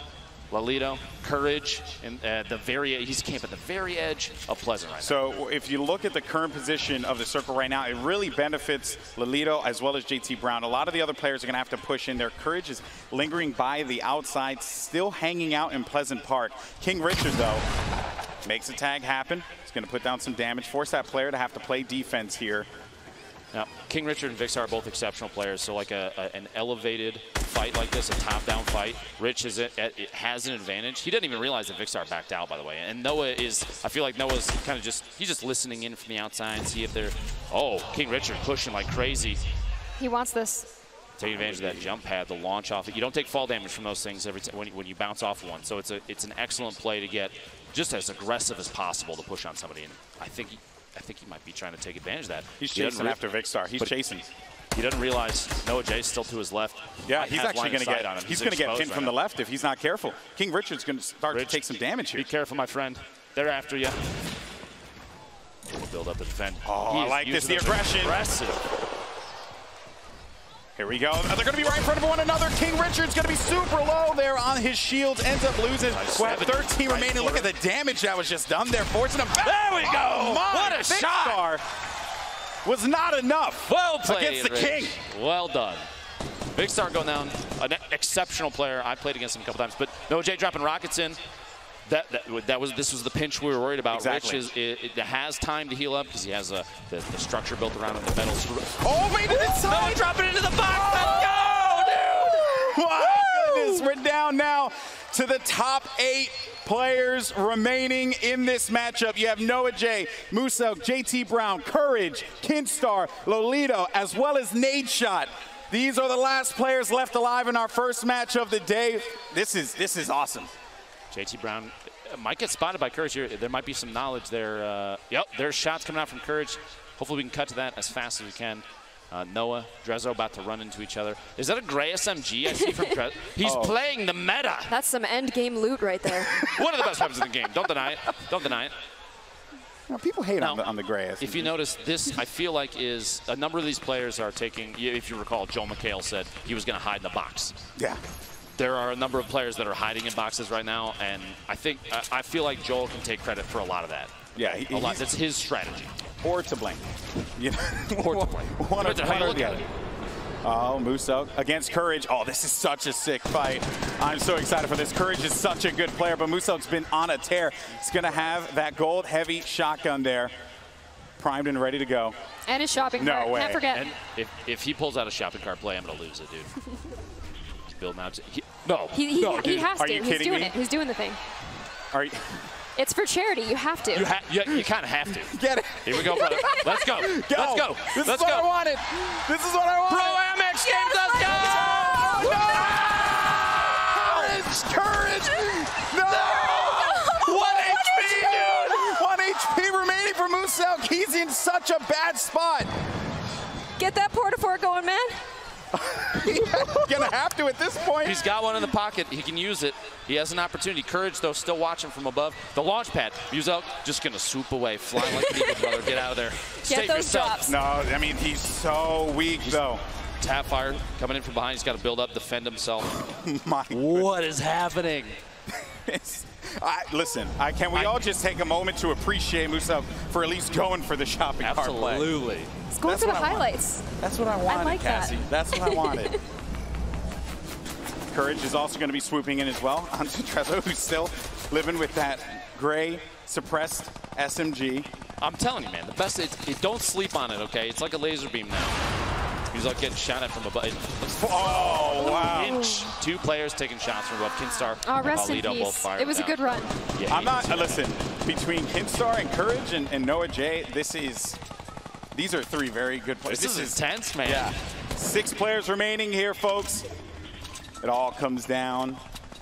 Lalito, Courage, and he's camped at the very edge of Pleasant right now. So if you look at the current position of the circle right now, it really benefits Lalito as well as JT Brown. A lot of the other players are going to have to push in there. Courage is lingering by the outside, still hanging out in Pleasant Park. King Richard, though, makes a tag happen. He's going to put down some damage, force that player to have to play defense here. Now, King Richard and Vixar are both exceptional players, so like an elevated fight like this, a top-down fight, Rich has an advantage. He didn't even realize that Vixar backed out, by the way. And Noah I feel like Noah's kind of he's just listening in from the outside and see if they're, King Richard pushing like crazy. He wants this. Taking advantage of that jump pad, the launch off it. You don't take fall damage from those things every time when you bounce off one. So it's an excellent play to get just as aggressive as possible to push on somebody. And I think he might be trying to take advantage of that. He's chasing after Vixar. He's chasing. He doesn't realize Noah J's still to his left. Yeah, he's actually going to get he's going to get pinned from the left if he's not careful. King Richard's going to start to take some damage here. Be careful, my friend. They're after you. We'll build up the defend. Oh, I like this. The aggression. Aggressive. Here we go. They're going to be right in front of one another. King Richard's going to be super low there on his shields. Ends up losing. Well, 13 remaining. Look at the damage that was just done there. Forcing him back. There we go. What a shot. Was not enough. Well played, against the King. Well done. Vixar going down. An exceptional player. I played against him a couple times. But Noah J dropping rockets in. This was the pinch we were worried about. Exactly. Rich has time to heal up because he has the structure built around him, the metal. Oh, wait, inside. Noah dropping into the box. Let's go, dude. My goodness, we're down now to the top 8 players remaining in this matchup. You have Noah J, Muselk, JT Brown, Courage, Kinstar, Lolito, as well as Nadeshot. These are the last players left alive in our first match of the day. This is awesome. JT Brown might get spotted by Courage here. There might be some knowledge there. Yep, there's shots coming out from Courage. Hopefully we can cut to that as fast as we can. Noah, Drezzo about to run into each other. Is that a gray SMG I see from Drezzo? He's playing the meta. That's some end game loot right there. One of the best weapons in the game. Don't deny it. Don't deny it. You know, people hate now, on the gray. If you notice, this I feel like is a number of these players are taking. If you recall, Joel McHale said he was going to hide in the box. Yeah. There are a number of players that are hiding in boxes right now, and I feel like Joel can take credit for a lot of that. Yeah, a lot. That's his strategy. Or to blame. You know, or to blame. One or the other. It. Oh, Muso against Courage. Oh, this is such a sick fight. I'm so excited for this. Courage is such a good player, but Muso's been on a tear. He's going to have that gold heavy shotgun there, primed and ready to go. And his shopping cart. No way. Can't forget. And if he pulls out a shopping cart play, I'm going to lose it, dude. He's building out. He has to. He's doing it. He's doing the thing. Are you? It's for charity. You have to. You kind of have to. Get it. Here we go, brother. Let's go. Let's go. This Let's is what go. I wanted. This is what I wanted. Pro Amex Games, let's go. Courage. No. 1 HP, dude. 1 HP remaining for Muso. He's in such a bad spot. Get that Port-a-Fort going, man. He's gonna have to at this point. He's got one in the pocket. He can use it. He has an opportunity. Courage, though, still watching from above. The launch pad. Muso just gonna swoop away, flying like an eagle, brother. Get out of there. Get those drops. No, I mean he's so weak though. Tap fire coming in from behind. He's got to build up, defend himself. My what is happening? Listen, can we all just take a moment to appreciate Muso for at least going for the shopping cart play? Absolutely. He's going for the highlights. That's what I wanted, like Cassie. that. That's what I wanted. Courage is also going to be swooping in as well onto Trezor, who's still living with that gray suppressed SMG. I'm telling you, man, the best. Don't sleep on it, okay? It's like a laser beam now. He's like getting shot at from above. Oh, wow. Inch. 2 players taking shots from above. Kinstar. Oh, rest in peace. It was a good run. Yeah, I'm not. Listen, between Kinstar and Courage and Noah J, these are 3 very good players. This is intense, man. Yeah. 6 players remaining here, folks. It all comes down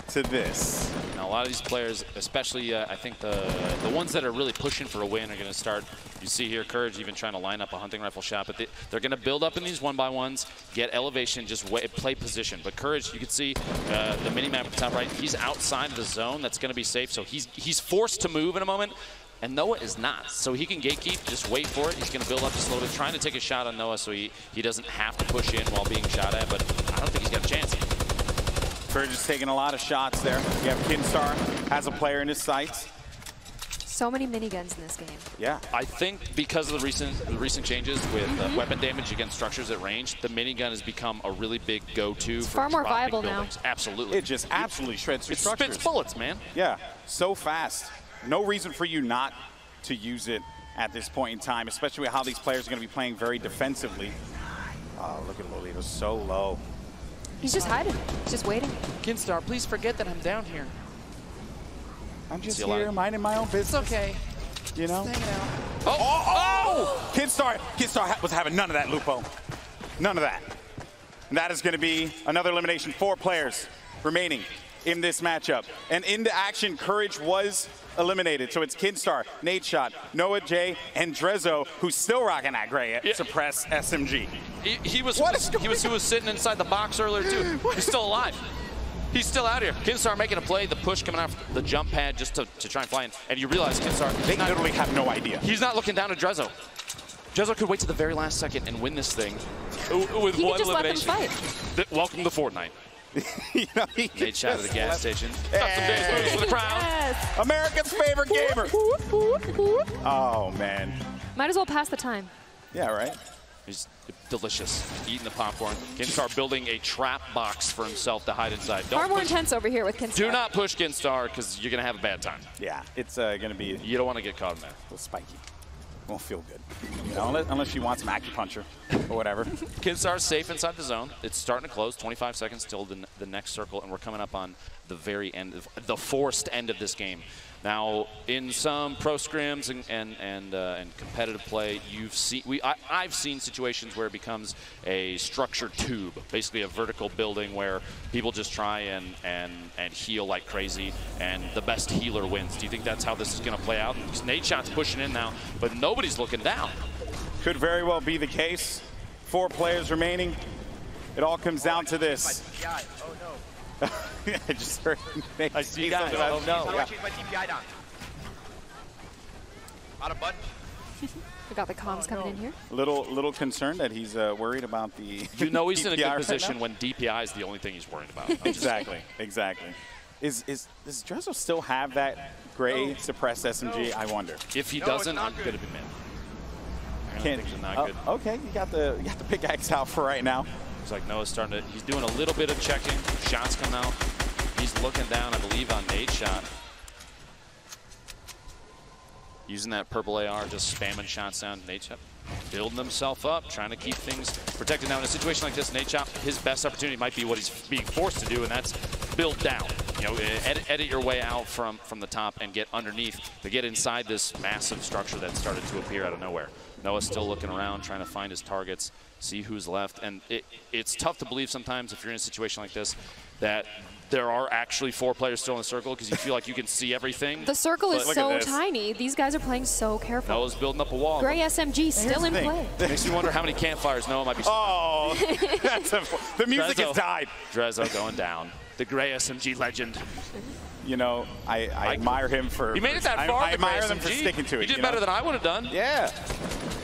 to this. Now, a lot of these players, especially I think the ones that are really pushing for a win are going to start. You see here, Courage even trying to line up a hunting rifle shot, but they're going to build up in these 1-by-1s, get elevation, just play position. But Courage, you can see the mini-map at the top right, he's outside of the zone. That's going to be safe, so he's forced to move in a moment. And Noah is not, so he can gatekeep, just wait for it. He's going to build up just a little bit, trying to take a shot on Noah so he doesn't have to push in while being shot at, but I don't think he's got a chance. Courage is taking a lot of shots there. You have Kinstar has a player in his sights. So many miniguns in this game. Yeah. I think because of the recent changes with weapon damage against structures at range, the minigun has become a really big go-to for far more viable buildings. now. Absolutely. It just absolutely shreds through structures. It spits bullets, man. Yeah, so fast. No reason for you not to use it at this point in time, especially with how these players are going to be playing very defensively. Oh, look at Lolito, so low. He's just hiding. He's just waiting. Kinstar, please forget that I'm down here. I'm just here minding my own business. It's okay. You know? Just hanging out. Oh! Kinstar was having none of that, Lupo. None of that. And that is going to be another elimination. 4 players remaining in this matchup. And into action, Courage was eliminated. So it's Kinstar, Nate Shot, Noah J, and Drezzo, who's still rocking that gray suppressed SMG. He was sitting inside the box earlier too. He's still alive. He's still out here. Kinstar making a play, the push coming off the jump pad just to try and fly in. And you realize Kinstar, they literally have no idea. He's not looking down at Drezzo. Drezzo could wait to the very last second and win this thing with he one just elimination. Let them fight. Welcome to Fortnite. You know, Nate shot at the gas station. Got some days moves for the crowd. Yes. America's favorite gamer. Oh, man. Might as well pass the time. Yeah, right? He's delicious. Eating the popcorn. Kinstar building a trap box for himself to hide inside. Far more intense over here with Kinstar. Do not push Kinstar because you're going to have a bad time. Yeah, it's going to be... You don't want to get caught in that. A little spiky. Won't feel good. You know, unless you want some acupuncture or whatever. Kinstar's safe inside the zone. It's starting to close. 25 seconds till the next circle, and we're coming up on the very end, the forced end of this game. Now, in some pro scrims and competitive play, I've seen situations where it becomes a structured tube, basically a vertical building where people just try and heal like crazy, and the best healer wins. Do you think that's how this is going to play out? Because Nate Shot's pushing in now, but nobody's looking down. Could very well be the case. 4 players remaining. It all comes down to this. Oh no. I just heard Nate. I see that. Oh no. How do I change my TPI down? Out of button. We got the comms coming in here. Little concerned that he's worried about the. You know he's in a good DPI position right when DPI is the only thing he's worried about. Exactly. Does Drezzo still have that gray suppressed SMG? I wonder. If he doesn't, I'm going to be mad. I think they're not good. Okay, you got the pickaxe out for right now. It's like Noah's starting to. He's doing a little bit of checking. Shots come out. He's looking down, I believe, on Nate's shot. Using that purple AR, just spamming shots down. Nate Chop building himself up, trying to keep things protected. Now, in a situation like this, Nate Chop, his best opportunity might be what he's being forced to do, and that's build down. You know, edit your way out from the top and get underneath to get inside this massive structure that started to appear out of nowhere. Noah's still looking around, trying to find his targets, see who's left. And it's tough to believe sometimes if you're in a situation like this that there are actually 4 players still in the circle because you feel like you can see everything. The circle is so tiny. These guys are playing so careful. Noah's building up a wall. Gray SMG still in play. Makes you wonder how many campfires Noah might be. Oh, the music has died. Drezzo going down. The Gray SMG legend. You know, I admire him for. He made it that far. I admire them for sticking to it. He did better than I would have done. Yeah.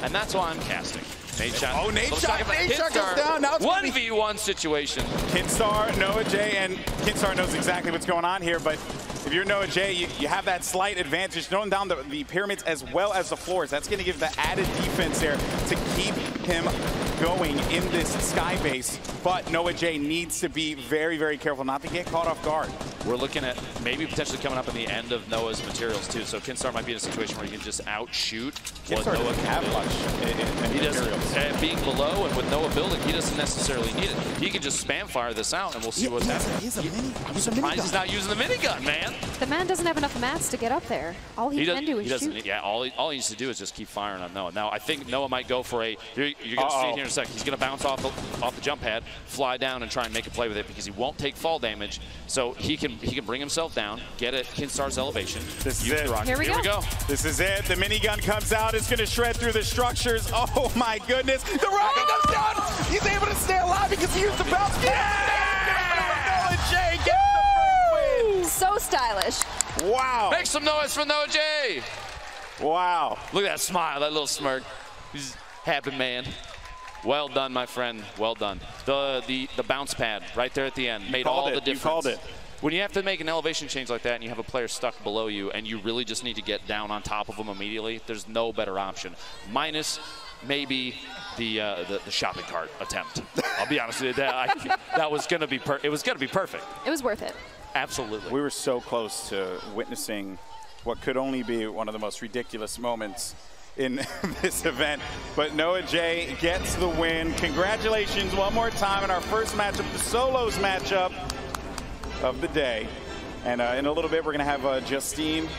And that's why I'm casting. Nate shot. Oh, Nate shot. Nate shot goes down. Now it's 1v1 situation. Kinstar, Noah J, and Kinstar knows exactly what's going on here, but if you're Noah J, you have that slight advantage throwing down the pyramids as well as the floors. That's going to give the added defense there to keep him going in this sky base. But Noah J needs to be very, very careful not to get caught off guard. We're looking at maybe potentially coming up in the end of Noah's materials too. So Kinstar might be in a situation where he can just outshoot what Noah can have much. He doesn't. Being below and with Noah building, he doesn't necessarily need it. He can just spam fire this out, and we'll see what's happening. I'm surprised he's not using the minigun, man. The man doesn't have enough mats to get up there. All he can do is shoot. Yeah, all he needs to do is just keep firing on Noah. Now, I think Noah might go for a. You're going to see it here in a second. He's going to bounce off the jump pad, fly down, and try and make a play with it because he won't take fall damage. So he can bring himself down, get at Kinstar's elevation. This is it. Here we go. This is it. The minigun comes out. It's going to shred through the structures. Oh my goodness. The rocket goes down. He's able to stay alive because he used the bounce. Yeah! Noah J gets the first win. So stylish. Wow. Make some noise for Noah J. Wow. Look at that smile, that little smirk. He's a happy man. Well done, my friend. Well done. The bounce pad right there at the end made all the difference. You called it. When you have to make an elevation change like that and you have a player stuck below you and you really just need to get down on top of them immediately, there's no better option. Minus maybe the shopping cart attempt. I'll be honest with you, that was going to be it was going to be perfect. It was worth it. Absolutely. We were so close to witnessing what could only be one of the most ridiculous moments in this event, but Noah J gets the win. Congratulations one more time in our first matchup, the solos matchup of the day. And in a little bit, we're going to have Justine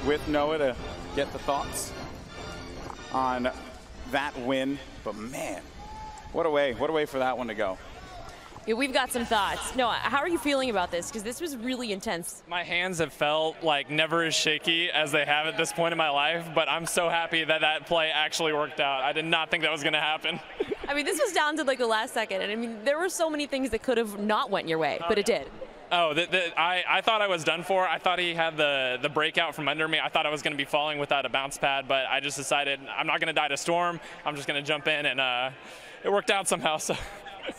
with Noah to get the thoughts on that win. But man, what a way for that one to go. Yeah, we've got some thoughts. Noah, how are you feeling about this? Because this was really intense. My hands have felt like never as shaky as they have at this point in my life, but I'm so happy that that play actually worked out. I did not think that was going to happen. I mean, this was down to like the last second, and I mean, there were so many things that could have not went your way, but it did. Oh, I thought I was done for. I thought he had the breakout from under me. I thought I was going to be falling without a bounce pad, but I just decided I'm not going to die to storm. I'm just going to jump in, and it worked out somehow. So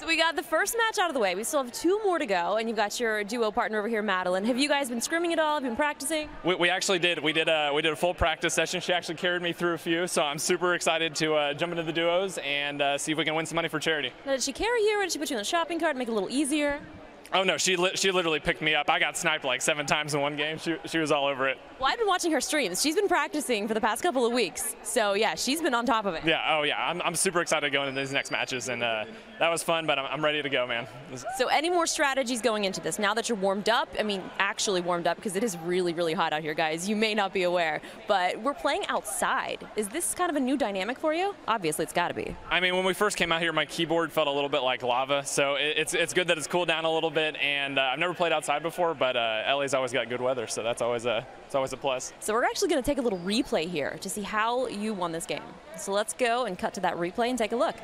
we got the first match out of the way. We still have 2 more to go, and you've got your duo partner over here, Madeline. Have you guys been scrimming at all? Have you been practicing? We actually did. We did a full practice session. She actually carried me through a few, so I'm super excited to jump into the duos and see if we can win some money for charity. Now, did she carry you, or did she put you on the shopping cart to make it a little easier? Oh, no, she literally picked me up. I got sniped like 7 times in one game. She was all over it. Well, I've been watching her streams. She's been practicing for the past couple of weeks. So, yeah, she's been on top of it. Yeah, oh, yeah. I'm super excited going into these next matches, and that was fun, but I'm ready to go, man. So any more strategies going into this? Now that you're warmed up, I mean, actually warmed up, because it is really, really hot out here, guys. You may not be aware, but we're playing outside. Is this kind of a new dynamic for you? Obviously, it's got to be. I mean, when we first came out here, my keyboard felt a little bit like lava, so it's good that it's cooled down a little bit, and I've never played outside before, but LA's always got good weather, so that's always a plus. So we're actually going to take a little replay here to see how you won this game. So let's go and cut to that replay and take a look.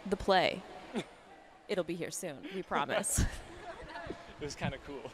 The play. It'll be here soon, we promise. It was kind of cool.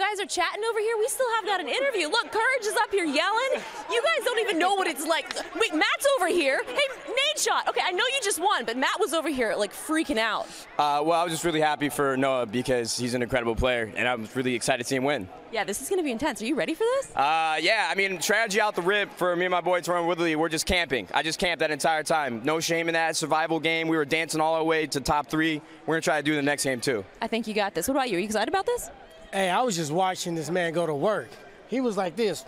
guys are chatting over here. We still have got an interview. Look, Courage is up here yelling. You guys don't even know what it's like. Wait, Matt's over here. Hey, nade shot. Okay, I know you just won, but Matt was over here like freaking out. Well, I was just really happy for Noah because he's an incredible player, and I was really excited to see him win. Yeah, this is going to be intense. Are you ready for this? Yeah, I mean, strategy out the rip for me and my boy Torin Woodley. We're just camping. I just camped that entire time. No shame in that. Survival game. We were dancing all our way to top 3. We're going to try to do the next game, too. I think you got this. What about you? Are you excited about this? Hey, I was just watching this man go to work. He was like this.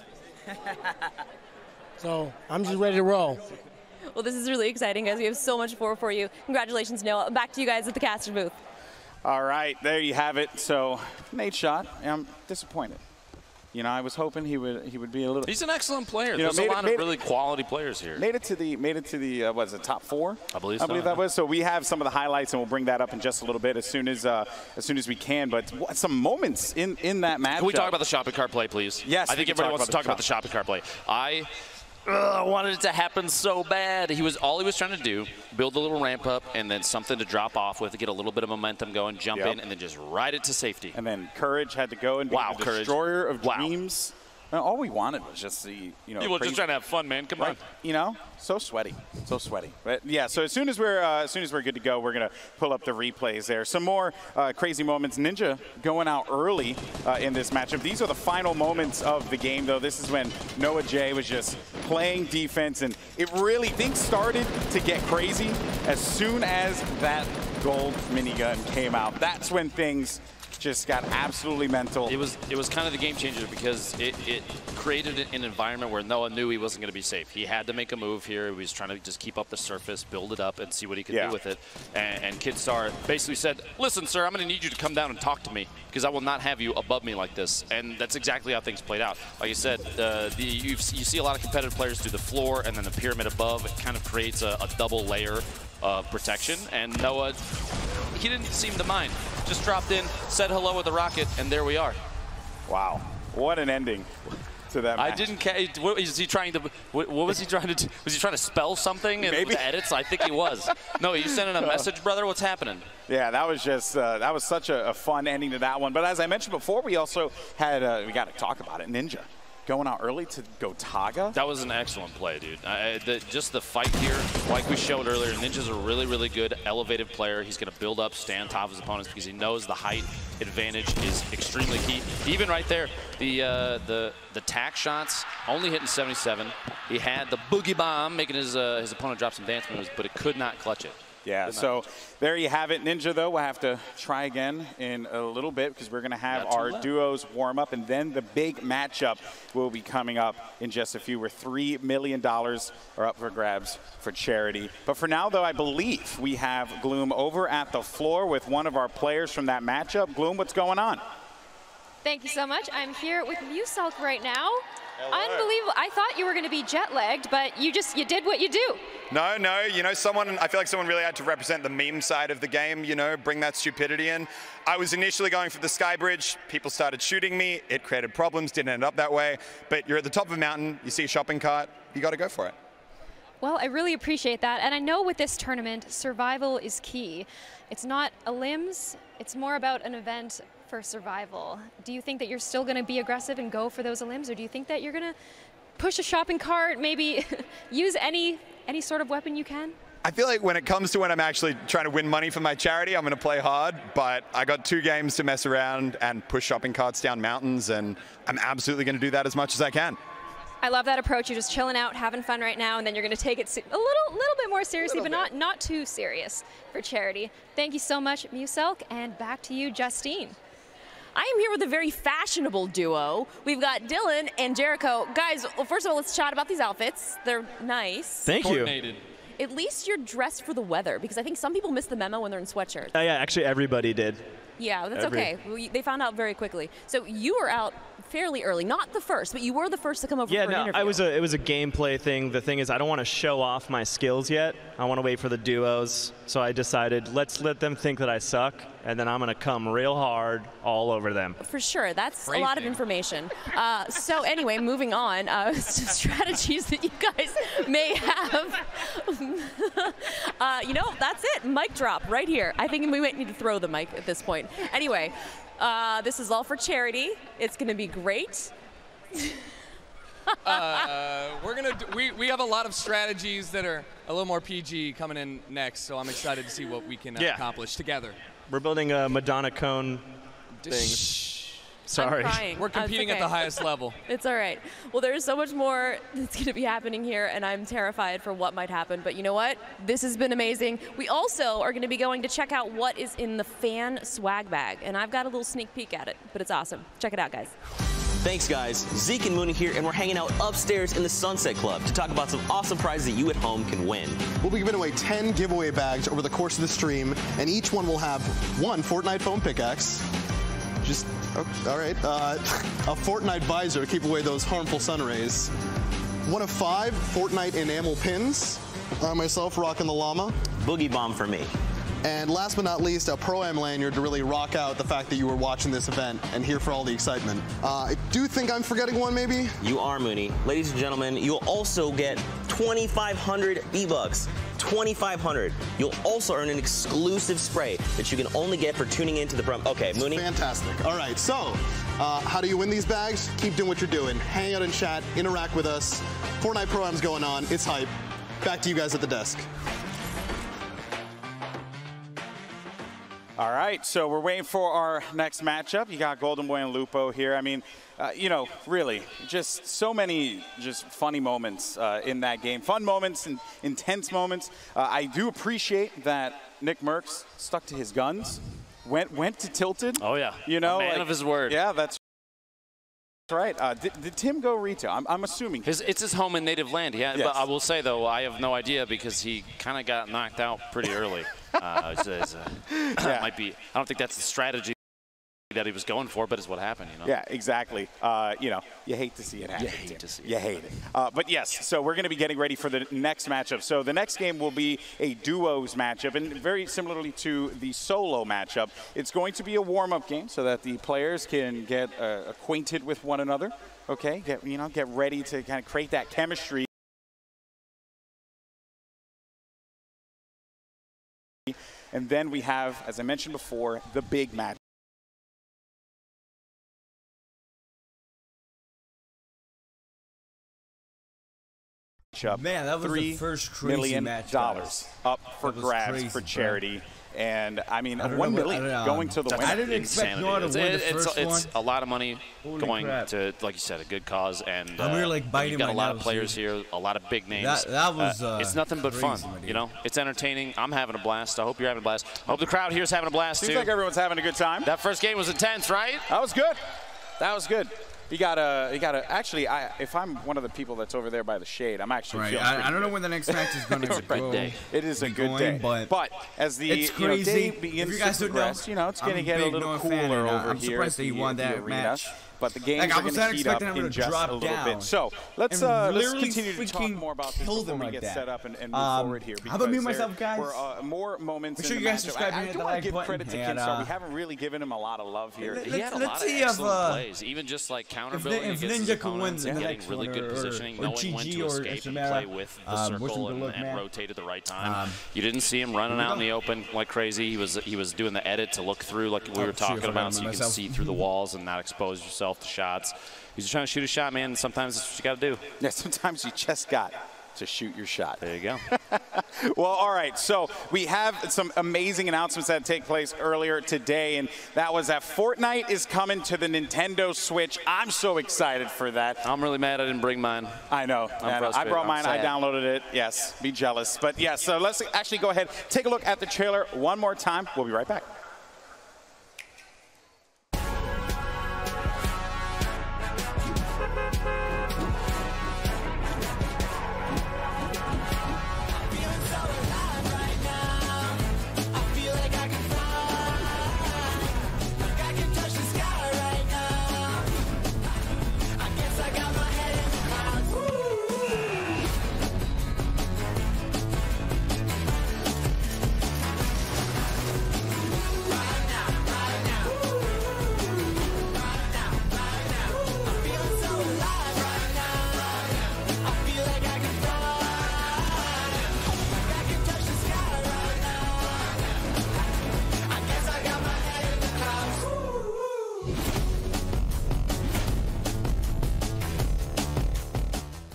So I'm just ready to roll. Well, this is really exciting, guys. We have so much for you. Congratulations, Noah. Back to you guys at the caster booth. All right, there you have it. So, nade shot. I'm disappointed. You know, I was hoping he would be a little. He's an excellent player. There's a lot of really quality players here. Made it to the what is it, top 4? I believe so. I believe that was. So we have some of the highlights, and we'll bring that up in just a little bit as soon as we can. But some moments in that match. Can we talk about the shopping cart play, please? Yes. I think everybody wants to talk about the shopping cart play. I wanted it to happen so bad. All he was trying to do, build a little ramp up, and then something to drop off with to get a little bit of momentum going, jump in, and then just ride it to safety. And then Courage had to go and be the destroyer of dreams. And all we wanted was just the, People were just trying to have fun, man. Come on. So sweaty, so sweaty. But yeah, so as soon as we're good to go, we're gonna pull up the replays there. Some more crazy moments. Ninja going out early in this matchup. These are the final moments of the game, though. This is when Noah J was just playing defense, and things started to get crazy as soon as that gold minigun came out. That's when things just got absolutely mental. It was kind of the game changer because it created an environment where Noah knew he wasn't going to be safe. He had to make a move here. He was trying to just keep up the surface, build it up, and see what he could do with it. And Kidstar basically said, listen, sir, I'm going to need you to come down and talk to me because I will not have you above me like this. And that's exactly how things played out. Like you said, you see a lot of competitive players do the floor and then the pyramid above. It kind of creates a double layer of protection. And Noah, he didn't seem to mind. Just dropped in, said hello with a rocket, and there we are. Wow. What an ending to that match. I didn't. What is he trying to? What was he trying to do? Was he trying to spell something in the edits? I think he was. No, you sending a message, brother? What's happening? Yeah, that was just that was such a fun ending to that one. But as I mentioned before, we also had we got to talk about it. Ninja going out early to go Taga. That was an excellent play, dude. Just the fight here, like we showed earlier, Ninja's a really, really good elevated player. He's going to build up, stand top of his opponents because he knows the height advantage is extremely key. Even right there, the tack shots only hitting 77. He had the boogie bomb making his opponent drop some dance moves, but it could not clutch it. Yeah, so there you have it. Ninja, though, we'll have to try again in a little bit because we're going to have our duos warm up, and then the big matchup will be coming up in just a few. Where $3 million are up for grabs for charity. But for now, though, I believe we have Gloom over at the floor with one of our players from that matchup. Gloom, what's going on? Thank you so much. I'm here with Muselk right now. Hello. Unbelievable. I thought you were going to be jet-lagged, but you did what you do. No, I feel like someone really had to represent the meme side of the game, bring that stupidity in. I was initially going for the sky bridge. People started shooting me. It created problems, didn't end up that way. But you're at the top of a mountain, you see a shopping cart, you got to go for it. Well, I really appreciate that. And I know with this tournament, survival is key. It's not a limbs, it's more about an event for survival. Do you think that you're still going to be aggressive and go for those limbs, or do you think that you're going to push a shopping cart, maybe use any sort of weapon you can? I feel like when it comes to when I'm actually trying to win money for my charity, I'm going to play hard, but I got 2 games to mess around and push shopping carts down mountains, and I'm absolutely going to do that as much as I can. I love that approach. You're just chilling out, having fun right now, and then you're going to take it a little bit more seriously, but not too serious for charity. Thank you so much, Muselk, and back to you, Justine. I am here with a very fashionable duo. We've got Dylan and Jericho. Guys, well, first of all, let's chat about these outfits. They're nice. Thank you. At least you're dressed for the weather, because I think some people miss the memo when they're in sweatshirts. Yeah, actually everybody did. Yeah, that's okay. They found out very quickly. So you were out fairly early, not the first, but you were the first to come over for an interview. It was a gameplay thing. The thing is, I don't want to show off my skills yet. I want to wait for the duos. So I decided, let's let them think that I suck, and then I'm going to come real hard all over them. For sure. That's a lot of information. So anyway, moving on. Strategies that you guys may have. You know, that's it. Mic drop right here. I think we might need to throw the mic at this point. Anyway, this is all for charity. It's going to be great. We have a lot of strategies that are a little more PG coming in next, so I'm excited to see what we can accomplish together. We're building a Madonna cone thing. Sorry. I'm crying. We're competing at the highest level. It's all right. Well, there's so much more that's going to be happening here, and I'm terrified for what might happen. But you know what? This has been amazing. We also are going to be going to check out what is in the fan swag bag, and I've got a little sneak peek at it, but it's awesome. Check it out, guys. Thanks, guys. Zeke and Mooney here, and we're hanging out upstairs in the Sunset Club to talk about some awesome prizes that you at home can win. We'll be giving away 10 giveaway bags over the course of the stream, and each one will have one Fortnite foam pickaxe, all right, a Fortnite visor to keep away those harmful sun rays, one of 5 Fortnite enamel pins, myself rocking the llama. Boogie bomb for me. And last but not least, a Pro-Am lanyard to really rock out the fact that you were watching this event and here for all the excitement. I do think I'm forgetting one, maybe? You are, Mooney. Ladies and gentlemen, you'll also get 2,500 V-Bucks. 2,500. You'll also earn an exclusive spray that you can only get for tuning into the promo. Okay, Mooney. Fantastic. All right, so how do you win these bags? Keep doing what you're doing. Hang out and chat, interact with us. Fortnite Pro-Am's going on. It's hype. Back to you guys at the desk. All right, so we're waiting for our next matchup. You got Golden Boy and Lupo here. I mean, you know, really, just so many just funny moments in that game. Fun moments and intense moments. I do appreciate that Nick Merckx stuck to his guns, went to Tilted. Oh, yeah. You know, a man of his word. Yeah, that's right. Did Tim go retail? I'm assuming. It's his home and native land. Yeah, Yes. but I will say, though, I have no idea because he kind of got knocked out pretty early. Might be. I don't think that's the strategy that he was going for, but it's what happened, you know? Yeah, exactly. You know, you hate to see it happen. You hate it. But yes, so we're going to be getting ready for the next matchup. So the next game will be a duos matchup, and very similarly to the solo matchup, it's going to be a warm-up game so that the players can get acquainted with one another. Okay, get ready to kind of create that chemistry. And then we have, as I mentioned before, the big match. Man, that was the first crazy $3 million match, up for grabs for charity. And I mean, $1 million going to the winner. I didn't expect Noah to win the first one. It's a lot of money going to, like you said, a good cause. And I'm really biting you've got a my lot of nails, players dude. here, a lot of big names. That was it's nothing but fun. crazy, You know, it's entertaining. I'm having a blast. I hope you're having a blast. I hope the crowd here is having a blast Seems too. like everyone's having a good time. That first game was intense, right? That was good. That was good. You gotta. Actually, if I'm one of the people that's over there by the shade, I'm actually feeling I don't know when the next match is going to go. It is a good day. But as the day begins to progress, it's going to get a little cooler over I'm here. surprised that you won that match. But the games are going to heat up in just a little bit. So let's continue to talk more about this before we get set up and move forward here. How about me myself, guys? For more moments Make sure in you guys the matchup. subscribe I do want to give credit to Kinstar. We haven't really given him a lot of love here. He had a lot of excellent plays, even just like counter building against his opponents and getting really good positioning, knowing when to escape and play with the circle and rotate at the right time. You didn't see him running out in the open like crazy. He was doing the edit to look through like we were talking about, so you can see through the walls and not expose yourself to shots. He's trying to shoot a shot, man, and sometimes that's what you got to do. Yeah, sometimes you just got to shoot your shot. There you go. Well, all right, so we have some amazing announcements that take place earlier today, and that was that Fortnite is coming to the Nintendo Switch. I'm so excited for that. I'm really mad I didn't bring mine. I know. I brought mine. I downloaded it. Yes, be jealous. But, yeah, so let's actually go ahead, take a look at the trailer one more time. We'll be right back.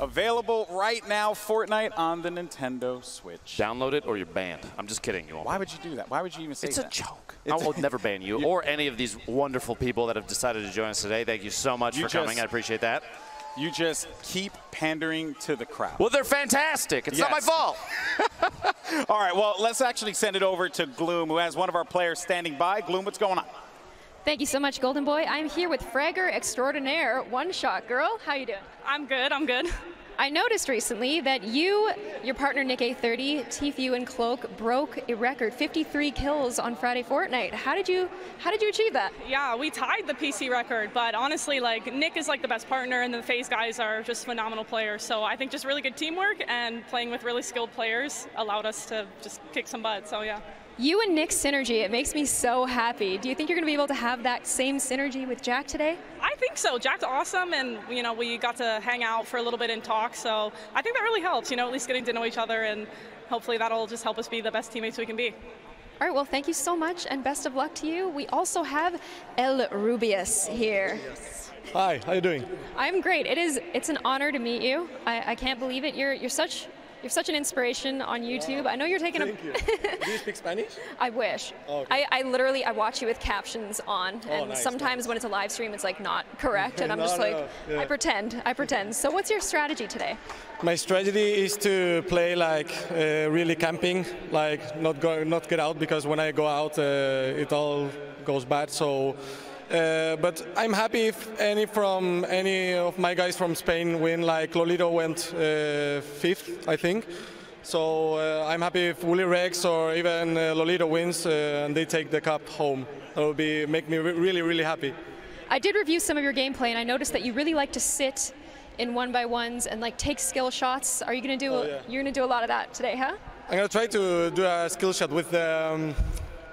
Available right now, Fortnite on the Nintendo Switch. Download it or you're banned. I'm just kidding. You won't. Why would you do that? Why would you even say that? It's a joke. I will never ban you or any of these wonderful people that have decided to join us today. Thank you so much for coming. I appreciate that. You just keep pandering to the crowd. Well, they're fantastic. It's not my fault. All right, well, let's actually send it over to Gloom, who has one of our players standing by. Gloom, what's going on? Thank you so much, Golden Boy. I'm here with Fragger Extraordinaire, One Shot Girl. How you doing? I'm good, I'm good. I noticed recently that you, your partner Nick A30, Tfue, and Cloak broke a record, 53 kills on Friday Fortnite. How did you achieve that? Yeah, we tied the PC record, but honestly, like, Nick is like the best partner, and the FaZe guys are just phenomenal players. So I think just really good teamwork and playing with really skilled players allowed us to just kick some butt, so yeah. You and Nick's synergy, it makes me so happy. Do you think you're going to be able to have that same synergy with Jack today? I think so. Jack's awesome, and you know, we got to hang out for a little bit and talk, so I think that really helps, you know, at least getting to know each other, and hopefully that'll just help us be the best teammates we can be. All right, well, thank you so much, and best of luck to you. We also have El Rubius here. Hi, how you doing? I'm great. It's an honor to meet you. I can't believe it. You're such an inspiration on YouTube. I know you're taking Thank you. Do you speak Spanish? I wish. Oh, okay. I literally watch you with captions on, and nice, sometimes when it's a live stream, it's like not correct, and I'm just Yeah. I pretend. So what's your strategy today? My strategy is to play like really camping, like not get out, because when I go out, it all goes bad. So. But I'm happy if any of my guys from Spain win. Like Lolito went 5th, I think. So I'm happy if Willy Rex or even Lolito wins and they take the cup home. That would make me really, really happy. I did review some of your gameplay, and I noticed that you really like to sit in 1-by-1s and like take skill shots. Are you gonna do? You're gonna do a lot of that today, huh? I'm gonna try to do a skill shot with the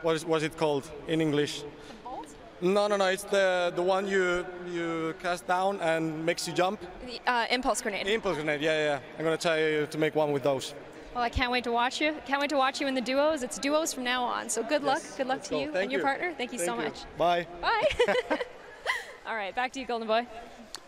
what's it called in English? No, it's the one you cast down and makes you jump. The impulse grenade. Impulse grenade, yeah. I'm gonna try to make one with those. Well, I can't wait to watch you. Can't wait to watch you in the duos. It's duos from now on. So good luck. Good luck to you and your partner. Thank you so much. Bye. Bye. All right, back to you, Golden Boy.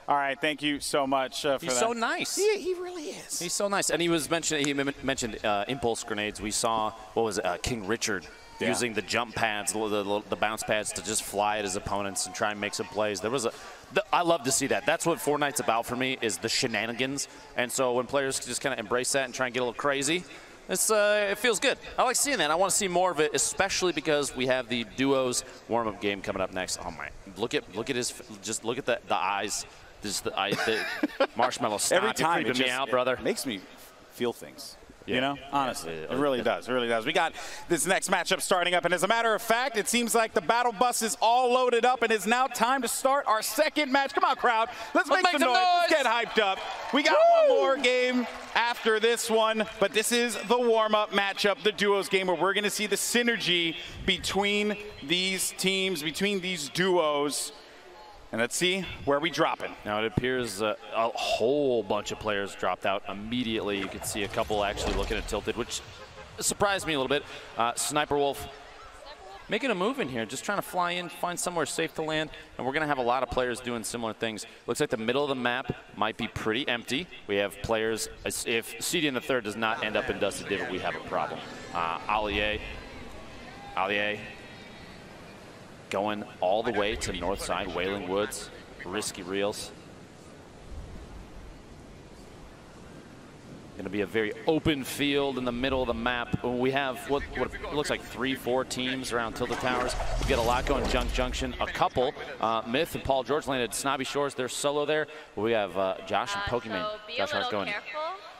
All right, thank you so much for He's that. so nice. He really is. He's so nice. And he mentioned impulse grenades. We saw, what was it, King Richard using the jump pads, the bounce pads to just fly at his opponents and try and make some plays. I love to see that. That's what Fortnite's about for me, is the shenanigans. And so when players just kind of embrace that and try and get a little crazy, it feels good. I like seeing that. I want to see more of it, especially because we have the duos warm-up game coming up next. Oh my! Look at the eyes. Just the marshmallow. Stop. Every time you're creeping me out, brother. Makes me feel things. Yeah. You know, honestly, it really does. It really does. We got this next matchup starting up, and as a matter of fact, it seems like the battle bus is all loaded up, and it's now time to start our second match. Come on, crowd. Let's make some noise. Let's get hyped up. We got one more game after this one, but this is the warm-up matchup, the duos game, where we're going to see the synergy between these teams, between these duos. And let's see where we dropping. Now it appears a whole bunch of players dropped out immediately. You can see a couple actually looking at Tilted, which surprised me a little bit. Sniper Wolf making a move in here, just trying to fly in, find somewhere safe to land. And we're going to have a lot of players doing similar things. Looks like the middle of the map might be pretty empty. We have players, if CD in the third does not end up in Dusty Divot, we have a problem. Allier going all the way to north side, Wailing Woods, risky reels. Going to be a very open field in the middle of the map. We have what looks like 3-4 teams around Tilted Towers. We got a lot going. Junk Junction, a couple. Myth and Paul George landed Snobby Shores. They're solo there. We have Josh and Pokemon. So Josh Hart's going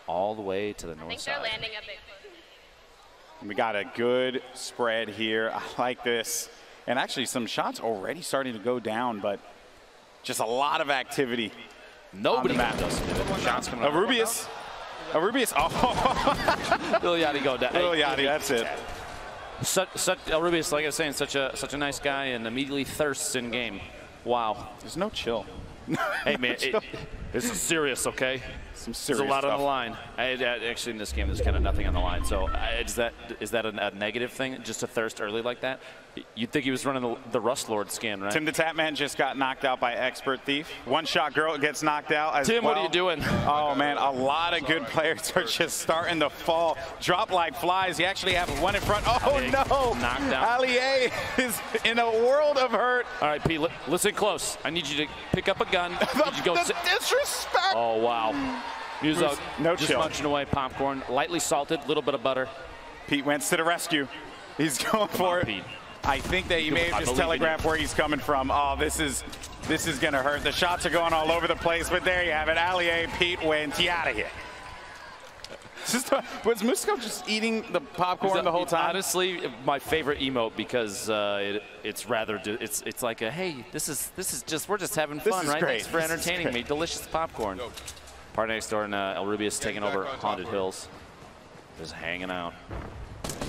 all the way to the north side. Landing a bit. We got a good spread here. I like this. And actually some shots already starting to go down, but just a lot of activity. Nobody does it. Shots coming up. Rubius. Oh. Lil Yachty go down. Lil Yachty, that's it. Rubius, like I was saying, such a nice guy and immediately thirsts in game. Wow. There's no chill. Hey man, This is serious, okay? Some serious There's a lot stuff on the line. Actually, in this game, there's kind of nothing on the line. So is that a negative thing, just to thirst early like that? You'd think he was running the Rust Lord skin, right? Tim the Tapman just got knocked out by Expert Thief. One Shot Girl gets knocked out as Tim, well. what are you doing? Oh, man, a lot of good players are just starting to fall. Drop like flies. You actually have one in front. Oh, no. Knocked out. Allier is in a world of hurt. All right, Pete, listen close. I need you to pick up a gun. the disrespect. Oh, wow. Muzo, no just chill. munching away popcorn, lightly salted, little bit of butter. Pete went to the rescue. He's going for it. Pete. I think that he may have just telegraphed where he's coming from. Oh, this is going to hurt. The shots are going all over the place, but there you have it. Allier, Pete wins. He out of here. Was Musco just eating the popcorn the whole time? Honestly, my favorite emote because it's rather it's like a hey, this is just we're just having fun, right? Great. Thanks for entertaining me. Delicious popcorn. Party next door, and El Rubius taking over Haunted Hills. Just hanging out.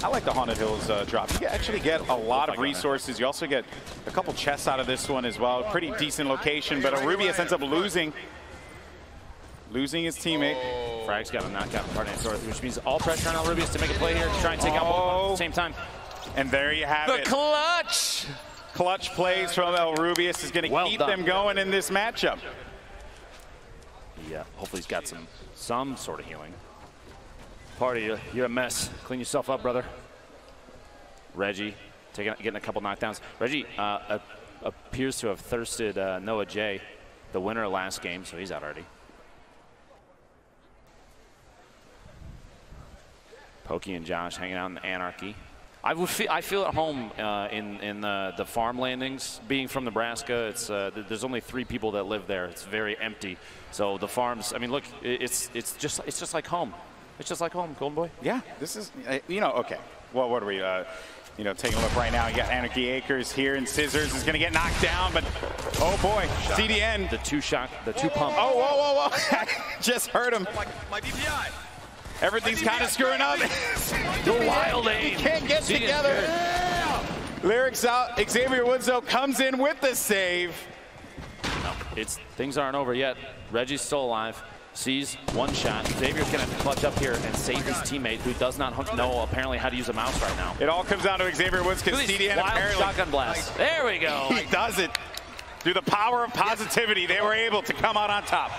I like the Haunted Hills drop. You actually get a lot of resources. You also get a couple chests out of this one as well. Pretty decent location, but Rubius ends up losing his teammate. Frag's got a knockout in Party next door, which means all pressure on El Rubius to make a play here to try and take out both at the same time. And there you have it. The clutch! Clutch plays from El Rubius is going to keep them going in this matchup. Yeah, hopefully he's got some sort of healing. Party, you're a mess. Clean yourself up, brother. Reggie getting a couple knockdowns. Reggie appears to have thirsted Noah J, the winner of last game, so he's out already. Pokey and Josh hanging out in the Anarchy. I feel at home in the farm landings. Being from Nebraska, it's there's only 3 people that live there. It's very empty. So the farms. I mean, look, it's just like home. It's just like home, Golden Boy. Yeah, this is okay. Well, what are we? Taking a look right now. You got Anarchy Acres here, and Scissors is going to get knocked down, but oh boy, CDN. The two pump. Oh, whoa. Just heard him. My DPI. Everything's kind of screwing up. The wild aim. He can't get together. Yeah. Lyrics out. Xavier Woods, though, comes in with the save. No, things aren't over yet. Reggie's still alive. Sees one shot. Xavier's going to have to clutch up here and save his teammate, who does not know apparently how to use a mouse right now. It all comes down to Xavier Woods because CDN apparently. Shotgun blast. There we go. He does it. Through the power of positivity, they were able to come out on top.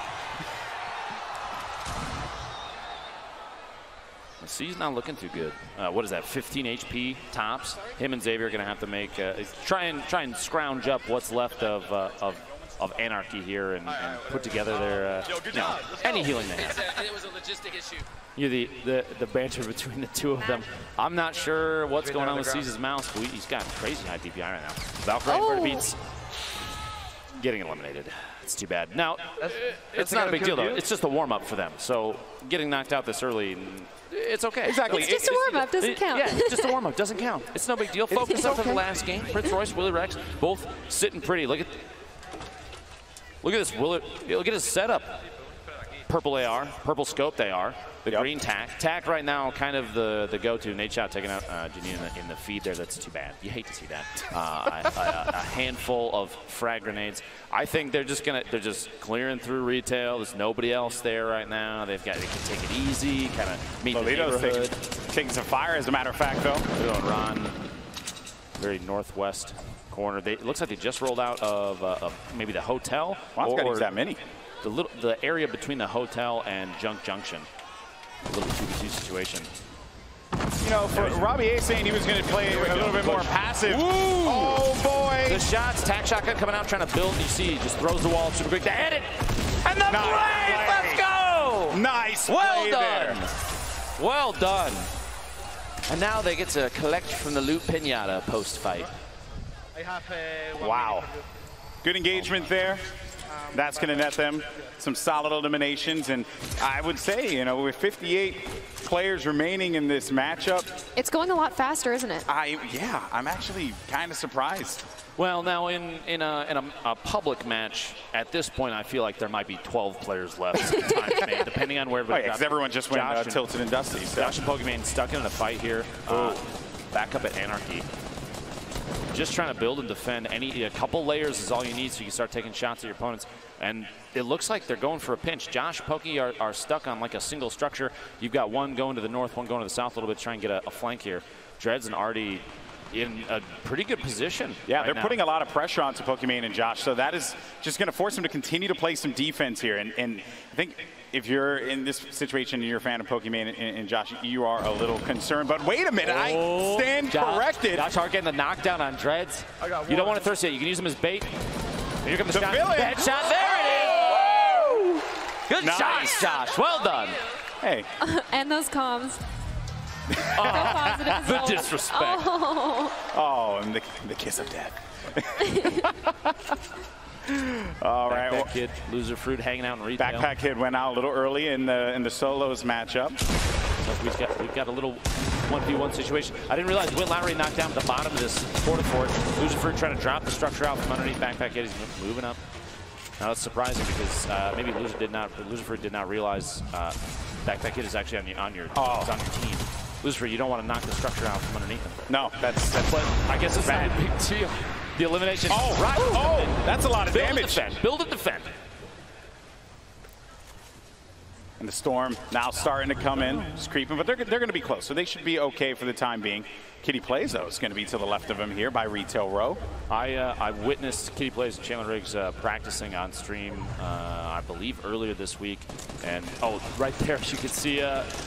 C's not looking too good. What is that? 15 HP tops. Him and Xavier are going to have to make try and scrounge up what's left of Anarchy here and put together their any healing they have. It was a logistic issue. The banter between the two of them. I'm not sure what's going on with C's mouse. He's got crazy high DPI right now. Valkyrie beats getting eliminated. It's too bad. Now, it's not a big deal, though. It's just a warm-up for them. So getting knocked out this early, it's okay. Exactly. It's just a warm-up. Doesn't count. Yeah, it's just a warm-up. Doesn't count. It's no big deal. Focus up on the last game. Prince Royce, Willie Rex, both sitting pretty. Look at this. Look at his setup. Purple AR, purple scope they are. The green tack. Tack right now kind of the go-to. Nate Shot taking out Janine in the feed there. That's too bad. You hate to see that. A handful of frag grenades. I think they're just clearing through retail. There's nobody else there right now. They can take it easy, kind of meet the neighborhood. Taking some fire, as a matter of fact, though. They're going Ron, very northwest corner. It looks like they just rolled out of maybe the hotel. Well, got to use that many. The area between the hotel and Junk Junction. A little 2v2 situation. For Robbie A saying he was going to play a little bit more passive. Ooh. Oh, boy. The shots, tack shotgun coming out, trying to build. You see, he just throws the wall super quick to hit it. And the play! Let's go! Nice well done. There. Well done. And now they get to collect from the loot pinata post-fight. Wow. Good engagement there. That's going to net them some solid eliminations. And I would say, with 58 players remaining in this matchup. It's going a lot faster, isn't it? Yeah, I'm actually kind of surprised. Well, now in a public match, at this point, I feel like there might be 12 players left, depending on where. Because everyone just went tilted and dusty. So. Josh and Pokemon stuck in a fight here. Back up at Anarchy. just trying to build and defend. A couple layers is all you need so you can start taking shots at your opponents. And it looks like they're going for a pinch. Josh, Pokey are stuck on like a single structure. You've got one going to the north, one going to the south a little bit, trying to get a flank here. Dreads and Artie in a pretty good position. Yeah, they're putting a lot of pressure onto Pokimane and Josh, so that is just going to force him to continue to play some defense here. And I think if you're in this situation and you're a fan of Pokimane and Josh, you are a little concerned. But wait a minute, I stand corrected. Josh Hart getting the knockdown on Dreads. You don't want to thirst it. You can use him as bait. And here comes the shot. Bad shot. There it is. Good shot, Josh. Well done. Hey. And those comms. The disrespect. Oh, and the kiss of death. All right. Backpack Kid, loser fruit hanging out in retail. Backpack Kid went out a little early in the solos matchup. So we've got a little 1v1 situation. I didn't realize Will Lowry knocked down at the bottom of this quarter fort. Loser fruit trying to drop the structure out from underneath Backpack Kid. He's moving up. Now that's surprising because maybe Loser fruit did not realize Backpack Kid is actually on your team. Loser, you don't want to knock the structure out from underneath him. No, that's but I guess it's not a big deal. The elimination. Oh, right. Oh, that's a lot of damage. Build and defend. And the Storm now starting to come in, just creeping, but they're going to be close, so they should be okay for the time being. Kitty Plays, though, is going to be to the left of him here by Retail Row. I witnessed Kitty Plays and Chandler Riggs practicing on stream, I believe, earlier this week. And, right there, you can see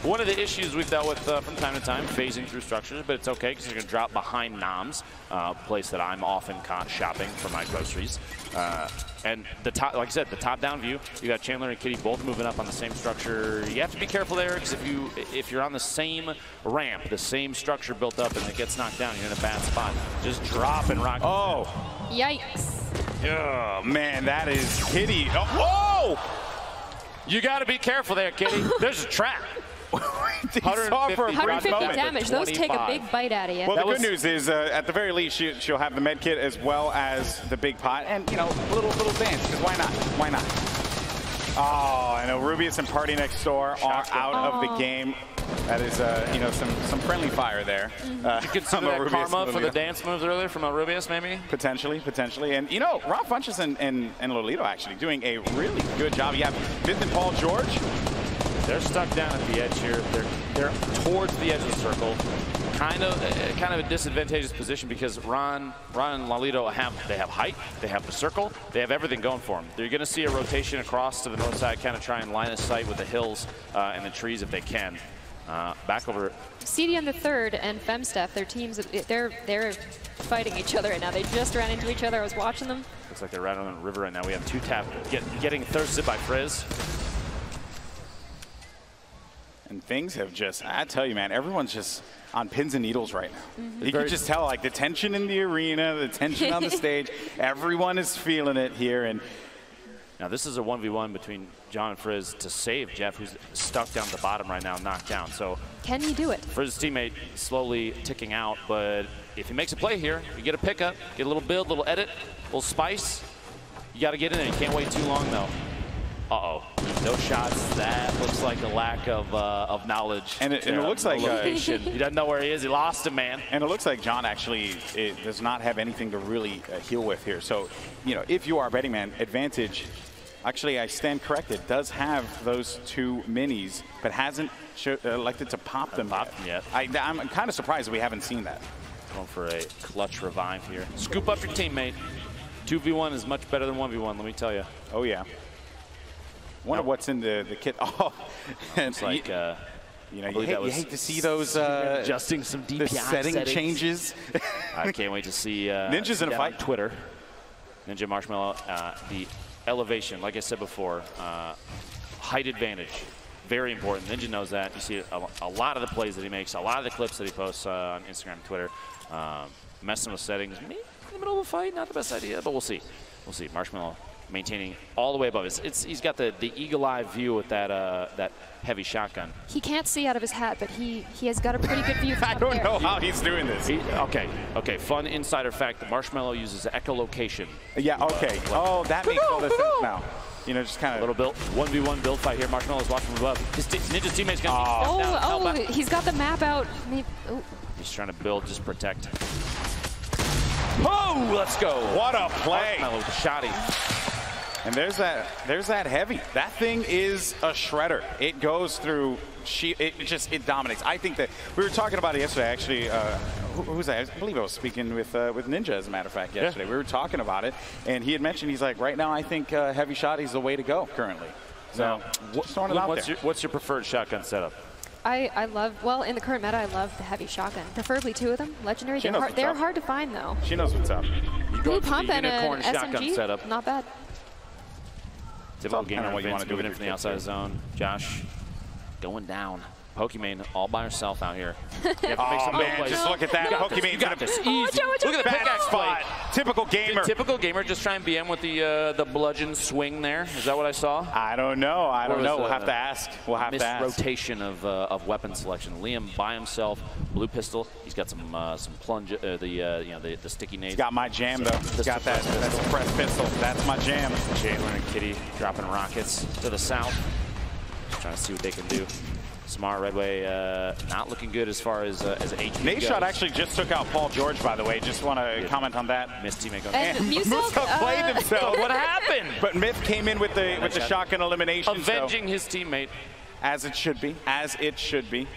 one of the issues we've dealt with from time to time, phasing through structures, but it's okay because they're going to drop behind Noms, a place that I'm often caught shopping for my groceries. And the top, like I said, the top-down view, you got Chandler and Kitty both moving up on the same structure. You have to be careful there because if you're on the same ramp, the same structure built up, and it gets knocked down, you're in a bad spot. Just drop and rock. Oh. Yikes. Oh, man, that is Kitty. Oh! You got to be careful there, Kitty. There's a trap. 150 damage. Those take a big bite out of you. Well, the good news is, at the very least, she'll have the med kit as well as the big pot, and little dance. Because why not? Why not? Oh, I know Rubius and Party Next Door are out of the game. That is, some friendly fire there. You consider that karma for the dance moves earlier from Rubius, maybe? Potentially. And, Rob Funches and Lolito actually doing a really good job. You have Vincent Paul George. They're stuck down at the edge here. They're towards the edge of the circle. Kind of a disadvantageous position because Ron and Lolito have height, they have the circle, they have everything going for them. They're going to see a rotation across to the north side, kind of try and line of sight with the hills and the trees if they can. Back over. CD on the third and Femsteph, their teams, they're fighting each other right now. They just ran into each other. I was watching them. Looks like they're right on the river right now. We have two tap getting thirsted by Frizz. And things have just, I tell you, man, everyone's just on pins and needles right now. Mm-hmm. You can just tell, like, the tension in the arena, the tension on the stage. Everyone is feeling it here. And now this is a 1v1 between John and Frizz to save Jeff, who's stuck down at the bottom right now, knocked down. So can he do it? Frizz's teammate slowly ticking out, but if he makes a play here, you get a pickup, get a little build, a little edit, a little spice. You got to get in there. You can't wait too long, though. Uh-oh, no shots. That looks like a lack of knowledge. And it looks like he doesn't know where he is. He lost him, man. And it looks like John actually does not have anything to really heal with here. So, if you are a betting man, advantage. Actually, I stand corrected. Does have those two minis, but hasn't elected to pop them yet. I'm kind of surprised that we haven't seen that. Going for a clutch revive here. Scoop up your teammate. 2v1 is much better than 1v1, let me tell you. Oh, yeah. Wonder what's in the kit. Oh, it's like you hate to see those adjusting some DPI setting settings. Changes. I can't wait to see Ninja's in a fight. On Twitter. Ninja Marshmallow, the elevation, like I said before, height advantage, very important. Ninja knows that. You see a lot of the plays that he makes, a lot of the clips that he posts on Instagram and Twitter. Messing with settings, maybe in the middle of a fight, not the best idea, but we'll see. We'll see. Marshmallow maintaining all the way above. He's got the eagle-eye view with that heavy shotgun. He can't see out of his hat, but he has got a pretty good view from I don't know how he's doing this. Okay. Fun insider fact: the Marshmallow uses echolocation. Yeah. Okay. That makes all the sense now. Just kind of a little build 1v1 build fight here. Marshmallow's watching from above. His Ninja's teammate's gonna he's got the map out. He's trying to build, just protect. Oh, let's go. What a play. Marshmallow with the shotty. And there's that heavy. That thing is a shredder. It goes through, it dominates. I think that, we were talking about it yesterday, actually. Who was that? I believe I was speaking with Ninja, as a matter of fact, yesterday. Yeah. We were talking about it, and he had mentioned, he's like, right now I think heavy shotty is the way to go currently. So, what's your preferred shotgun setup? I love, well, in the current meta, I love the heavy shotgun. Preferably 2 of them. Legendary, they're hard to find, though. She knows what's up. Blue pump and an shotgun SMG, setup. Not bad. Typical gamer, what you want to do moving in from the outside zone. Josh going down. Pokimane all by herself out here. Oh, man, just look at that. Pokimane got this easy. Look at the pickaxe spot. Typical gamer. Typical gamer, just try and BM with the bludgeon swing there. Is that what I saw? I don't know. I don't know. We'll have to ask. We'll have to ask. Rotation of weapon selection. Liam by himself, blue pistol. He's got some plunge, the sticky nades. He's got my jam though. He's got that suppressed pistol. That's my jam. Chandler and Kitty dropping rockets to the south. Just trying to see what they can do. Smart Redway not looking good as far as HP Nayshot actually just took out Paul George, by the way. Just want to comment on that. Missed teammate goes. And Musel played himself. What happened? But Myth came in with the shotgun elimination. Avenging his teammate. As it should be. As it should be.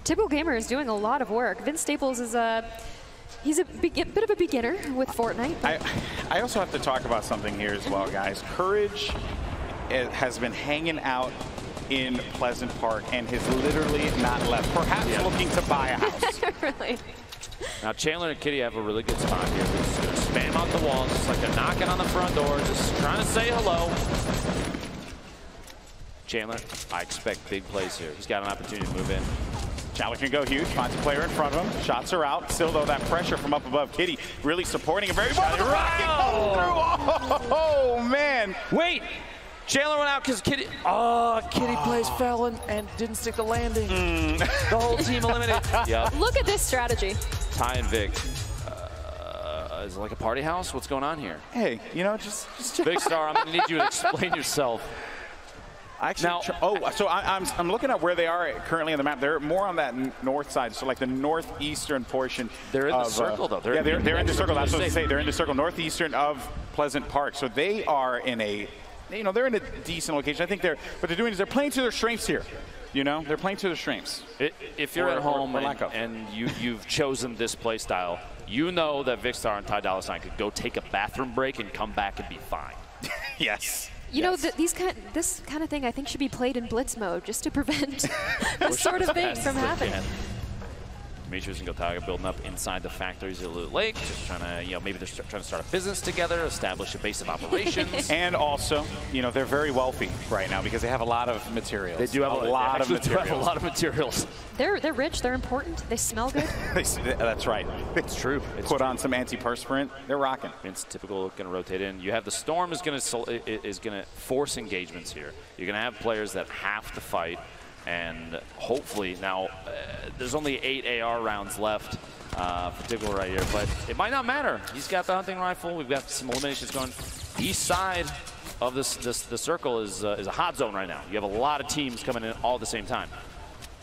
Typical gamer is doing a lot of work. Vince Staples is he's a bit of a beginner with Fortnite. I also have to talk about something here as well, guys. Courage has been hanging out in Pleasant Park and has literally not left. Perhaps looking to buy a house. Really? Now Chandler and Kitty have a really good spot here. They're just going to spam out the walls, just like they're knocking on the front door, just trying to say hello. Chandler, I expect big plays here. He's got an opportunity to move in. Chandler can go huge, finds a player in front of him. Shots are out. Still, though, that pressure from up above. Kitty really supporting him very well. Oh, man. Wait. Chandler went out because Kitty plays fell and didn't stick the landing. The whole team eliminated. Yep. Look at this strategy. Ty and Vic. Is it like a party house? What's going on here? Hey, you know, just Big Star, I'm going to need you to explain yourself. Actually, so I'm looking at where they are currently on the map. They're more on that north side, so like the northeastern portion. They're in the circle, though. They're in the circle. That's what I say. They're in the circle northeastern of Pleasant Park. So they are in a, they're in a decent location. I think what they're doing is they're playing to their strengths here. You know, they're playing to their strengths. If you're at home and you've chosen this play style, you know that Vicstar and Ty Dolla $ign could go take a bathroom break and come back and be fine. Yes. You know, this kind of thing I think should be played in blitz mode just to prevent this sort of thing from happening. Demetrius and Gotaga building up inside the factories at Loot Lake, just trying to, maybe they're trying to start a business together, establish a base of operations. And also, they're very wealthy right now because they have a lot of materials. They do have a lot of materials. Have a lot of materials. They're rich, they're important, they smell good. That's right. It's true. Put on some antiperspirant, they're rocking. It's typical, going to rotate in. You have the Storm is going to force engagements here. You're going to have players that have to fight. And hopefully now, there's only 8 AR rounds left for Diggle right here, but it might not matter. He's got the hunting rifle. We've got some eliminations going. East side of the circle is a hot zone right now. You have a lot of teams coming in all at the same time.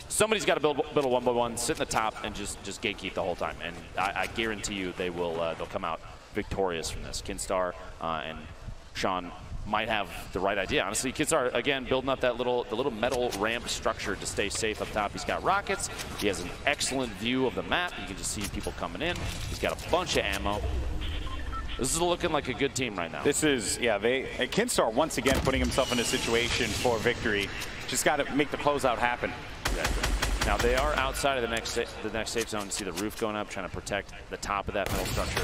Somebody's got to build a 1-by-1, sit in the top, and just gatekeep the whole time. And I guarantee you they will. They'll come out victorious from this. Kinstar and Sean might have the right idea. Honestly, Kinstar, again, building up the little metal ramp structure to stay safe up top. He's got rockets. He has an excellent view of the map. You can just see people coming in. He's got a bunch of ammo. This is looking like a good team right now. This is, Kinstar once again putting himself in a situation for victory. Just got to make the closeout happen. Exactly. Now they are outside of the next safe zone. You see the roof going up, trying to protect the top of that metal structure.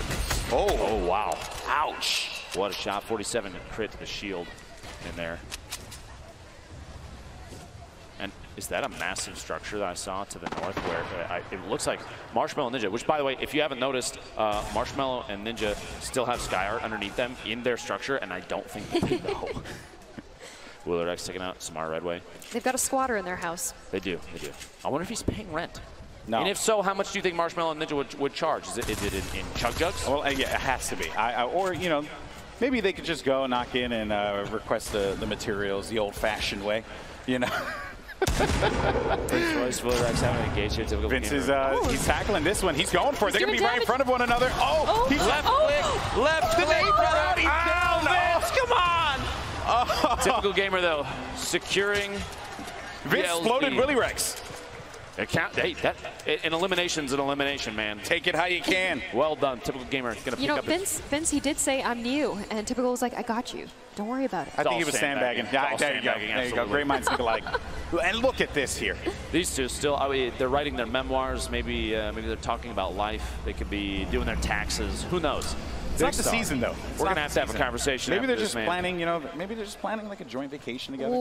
Oh wow. Ouch. What a shot. 47 crit to the shield in there. And is that a massive structure that I saw to the north where it looks like Marshmallow and Ninja, which by the way, if you haven't noticed, Marshmallow and Ninja still have Sky Art underneath them in their structure, and I don't think they know. Willard X taking out Smart Redway. They've got a squatter in their house. They do. I wonder if he's paying rent. No. And if so, how much do you think Marshmallow and Ninja would charge? Is it in chug jugs? Well, yeah, it has to be. Or, maybe they could just go knock in and request the materials the old-fashioned way, Vince is he's tackling this one. He's going for it. They're going to be right in front of one another. Oh, he's left click. Left click. Vince, come on. Oh. Typical gamer, though, securing. Vince floated Willy Rex. Hey, an elimination's an elimination, man. Take it how you can. Well done. Typical gamer going to pick up. Vince, he did say, I'm new. And Typical was like, I got you. Don't worry about it. I think he was sandbagging. Yeah, there you go. There you go. Great minds think alike. And look at this here. These two still, I mean, they're writing their memoirs. Maybe they're talking about life. They could be doing their taxes. Who knows? It's not the season, though. We're going to have a conversation. Maybe they're just planning, maybe they're just planning like a joint vacation together.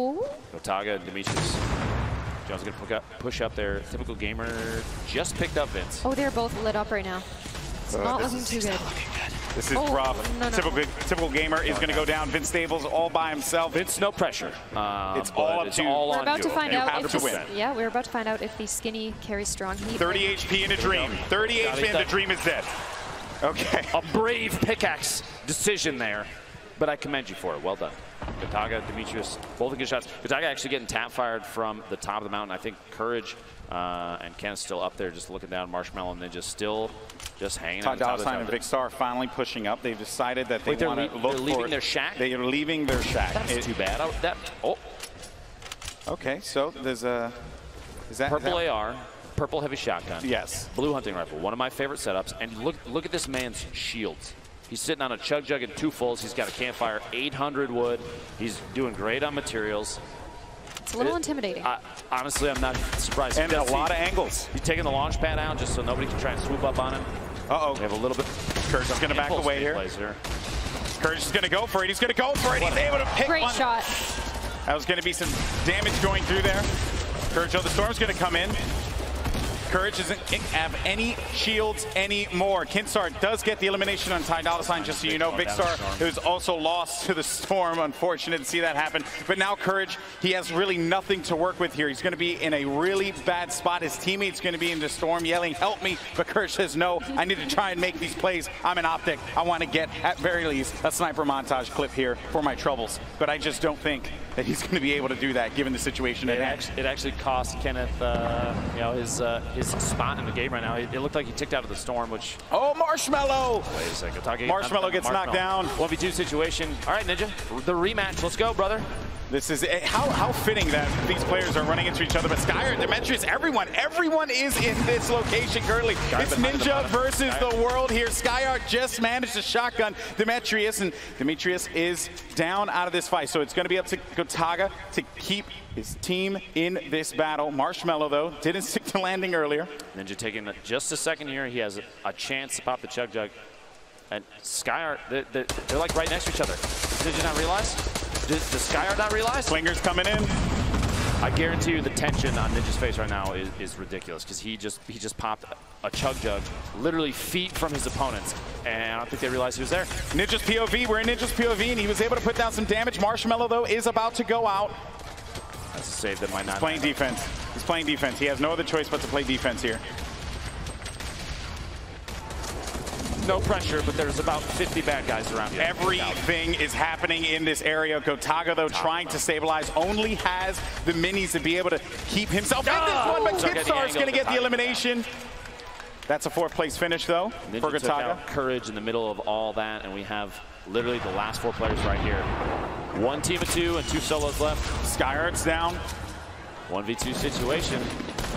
Gotaga, Demetrius. John's going to push up there. Typical gamer just picked up Vince. Oh, they're both lit up right now. It's not looking too good. This is rough. No. Typical gamer is going to go down. Vince Stables all by himself. Vince, no pressure. It's all up to. We're about to find out if win. Yeah, we're about to find out if the skinny carries strong heat. 30 HP in a dream. 30 HP and the dream is dead. Okay. A brave pickaxe decision there, but I commend you for it. Well done. Gotaga, Demetrius, both good shots. Gotaga actually getting tap fired from the top of the mountain. I think Courage and Ken is still up there just looking down. Marshmallow and Ninja still just hanging out. Ty and Big Star finally pushing up. They've decided that they want to look for. They're leaving their shack? They are leaving their shack. That's too bad. Okay, so there's a... Purple AR. Purple heavy shotgun. Yes. Blue hunting rifle. One of my favorite setups. And look at this man's shields. He's sitting on a chug jug and 2 fulls. He's got a campfire, 800 wood. He's doing great on materials. It's a little intimidating. Honestly, I'm not surprised. And a lot of angles. He's taking the launch pad out just so nobody can try and swoop up on him. Uh-oh. We have a little bit. Courage is going to back away here. Courage is going to go for it. He's going to go for it. He's able to pick one. Great shot. That was going to be some damage going through there. Courage, the storm's going to come in. Courage doesn't have any shields anymore. Kinstar does get the elimination on Ty Dolla $ign, just so you know. Big Star, who's also lost to the storm. Unfortunate to see that happen. But now Courage, he has really nothing to work with here. He's going to be in a really bad spot. His teammate's going to be in the storm yelling, help me. But Courage says, no, I need to try and make these plays. I'm an optic. I want to get, at very least, a sniper montage clip here for my troubles. But I just don't think that he's going to be able to do that given the situation at hand. It actually cost Kenneth, his spot in the game right now. It looked like he ticked out of the storm, which... Oh, Marshmallow! Wait a second. Marshmallow gets knocked down. 1v2 situation. All right, Ninja, the rematch. Let's go, brother. This is how fitting that these players are running into each other. But Skyer, Demetrius, everyone is in this location currently. It's Ninja versus the world here. Skyer just managed to shotgun Demetrius, and Demetrius is down out of this fight. So it's going to be up to Gotaga to keep his team in this battle. Marshmallow, though, didn't stick to landing earlier. Ninja taking just a second here. He has a chance to pop the chug jug. And Skyer, they're like right next to each other. Did you not realize? Does Skyer not realize? Swingers coming in. I guarantee you the tension on Ninja's face right now is ridiculous because he just popped a chug jug literally feet from his opponents, and I don't think they realized he was there. Ninja's POV, we're in Ninja's POV, and he was able to put down some damage. Marshmallow, though, is about to go out. That's a save that might not. He's playing defense. He's playing defense. He has no other choice but to play defense here. No pressure, but there's about 50 bad guys around here. Everything is happening in this area. Gotaga, though, trying to stabilize, only has the minis to be able to keep himself in this one, but Kidstar is going to get the elimination. That's a 4th place finish, though, for Ninja took out Courage in the middle of all that, and we have literally the last 4 players right here. 1 team of 2 and 2 solos left. Skyart's down. 1v2 situation.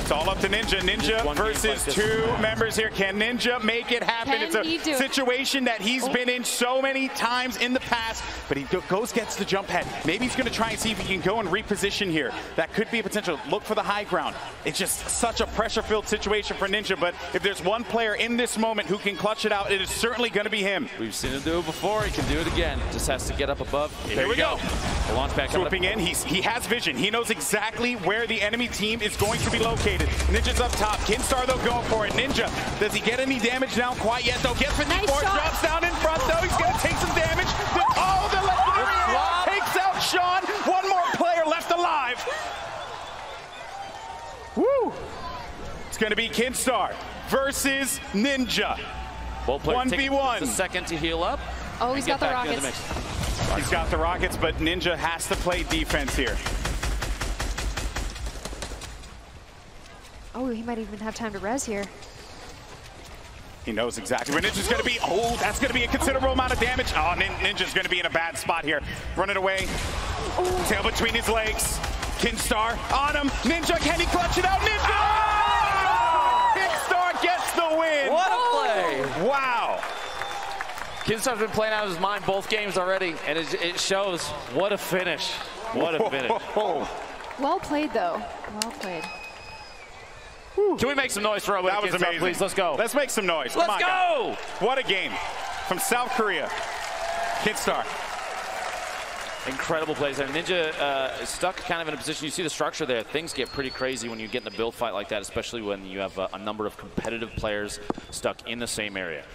It's all up to Ninja. Ninja versus 2 members here. Can Ninja make it happen? It's a situation that he's been in so many times in the past, but he gets the jump head. Maybe he's going to try and see if he can go and reposition here. That could be a potential. Look for the high ground. It's just such a pressure-filled situation for Ninja, but if there's one player in this moment who can clutch it out, it is certainly going to be him. We've seen him do it before. He can do it again. Just has to get up above. There we go. The launch back swooping in. He has vision. He knows exactly where the enemy team is going to be located. Ninja's up top. Kinstar, though, going for it. Ninja, does he get any damage down quite yet, though? Gets with more, drops down in front, though. He's going to take some damage. Oh, the Lothario takes out Sean. One more player left alive. Woo! It's going to be Kinstar versus Ninja. 1v1. A second to heal up. Oh, he's got the rockets. He's got the rockets, but Ninja has to play defense here. Oh, he might even have time to res here. He knows exactly where Ninja's going to be. Oh, that's going to be a considerable amount of damage. Oh, Ninja's going to be in a bad spot here. Running away. Tail between his legs. Kinstar on him. Ninja, can he clutch it out? Ninja! Kinstar gets the win. What a play. Wow. Kinstar's been playing out of his mind both games already, and it shows. What a finish. What a finish. Well played, though. Well played. Can we make some noise for our winner, That was Kinstar, amazing. please? Let's go. Let's make some noise. Let's Come on, go. guys. What a game from South Korea. Kinstar. Incredible plays there. Ninja is stuck kind of in a position. You see the structure there. Things get pretty crazy when you get in a build fight like that, especially when you have a number of competitive players stuck in the same area.